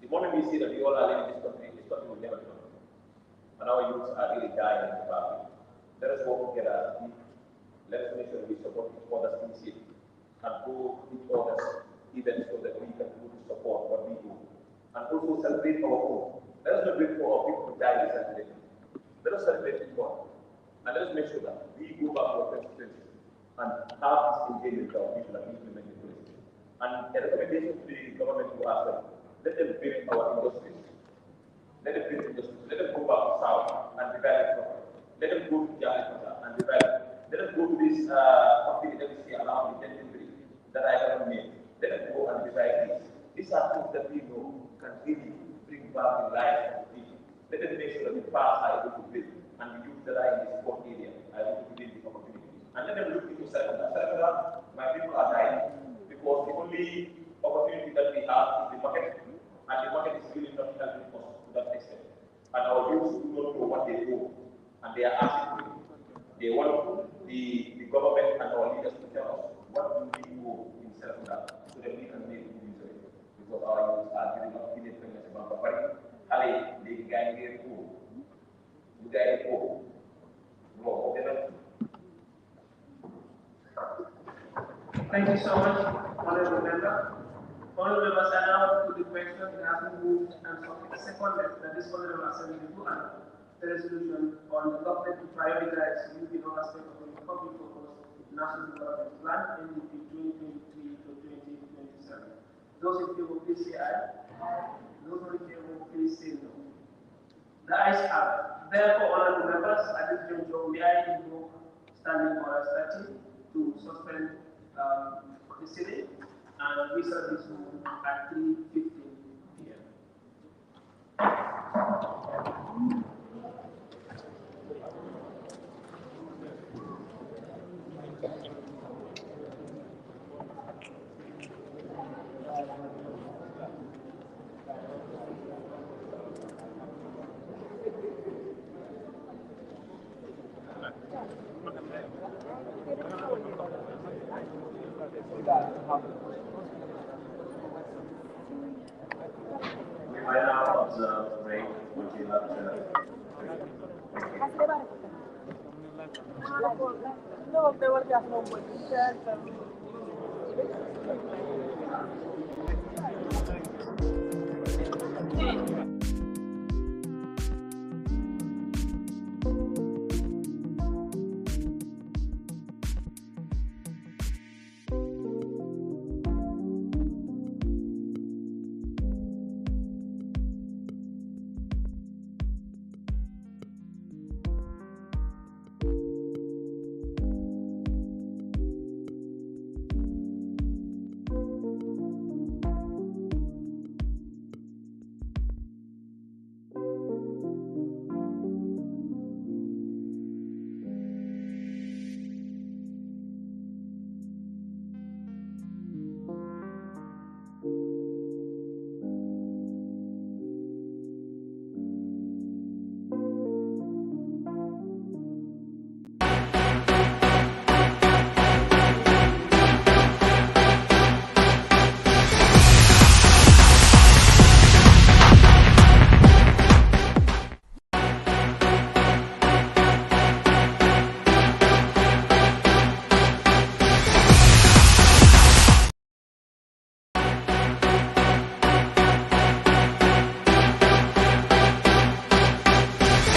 The moment we see that we all are living in this country will never be done. And our youths are really dying in the valley. Let us work together as a team. Let us make sure we support each other's initiative and go to each other's events so that we can do to support what we do. And also celebrate our own. Let us not wait for our people to die and celebrate. Let us celebrate each other. And let us make sure that we go back to our constituency and have this engagement with our people and implement the policy. And a recommendation to the government to ask them, let them build our industries. Let them build industries. Let them go back to South and develop it. Let them go to Jakarta and develop. Let them go to this company that we see around the delivery that I have made. Let them go and develop this. These are things that we know can really bring back the life of the people. Let them make sure that the past are able to build and the youth that are in this sport area are able to build the opportunity. And let them look into Senegal. Senegal, my people are dying because the only opportunity that we have is the market, and the market is really not helping us to that extent. And our youth do not know what they do, and they are asking for it. They want the government and our leaders to tell us what do we do in Senegal so that we can make good use of it. Because our youth are giving up teenage pregnancy about Bari. Hale, they guy here too. You guys go. No, they don't. Thank you so much, Honorable Member. Honorable Members, I now put the question and has been moved and seconded that this Honorable Assembly do honor the resolution on the government to prioritize youth in all aspects of the public focus National Development Plan NDP 2023 to 2027. Those in favor, please say aye. Those in favor, please say no. The ayes have it. Therefore, Honorable Members, at this juncture, may I invoke Standing Order 30 to suspend the sitting and restart this room at 3:15 p.m. I now observe break until after. No, they were just no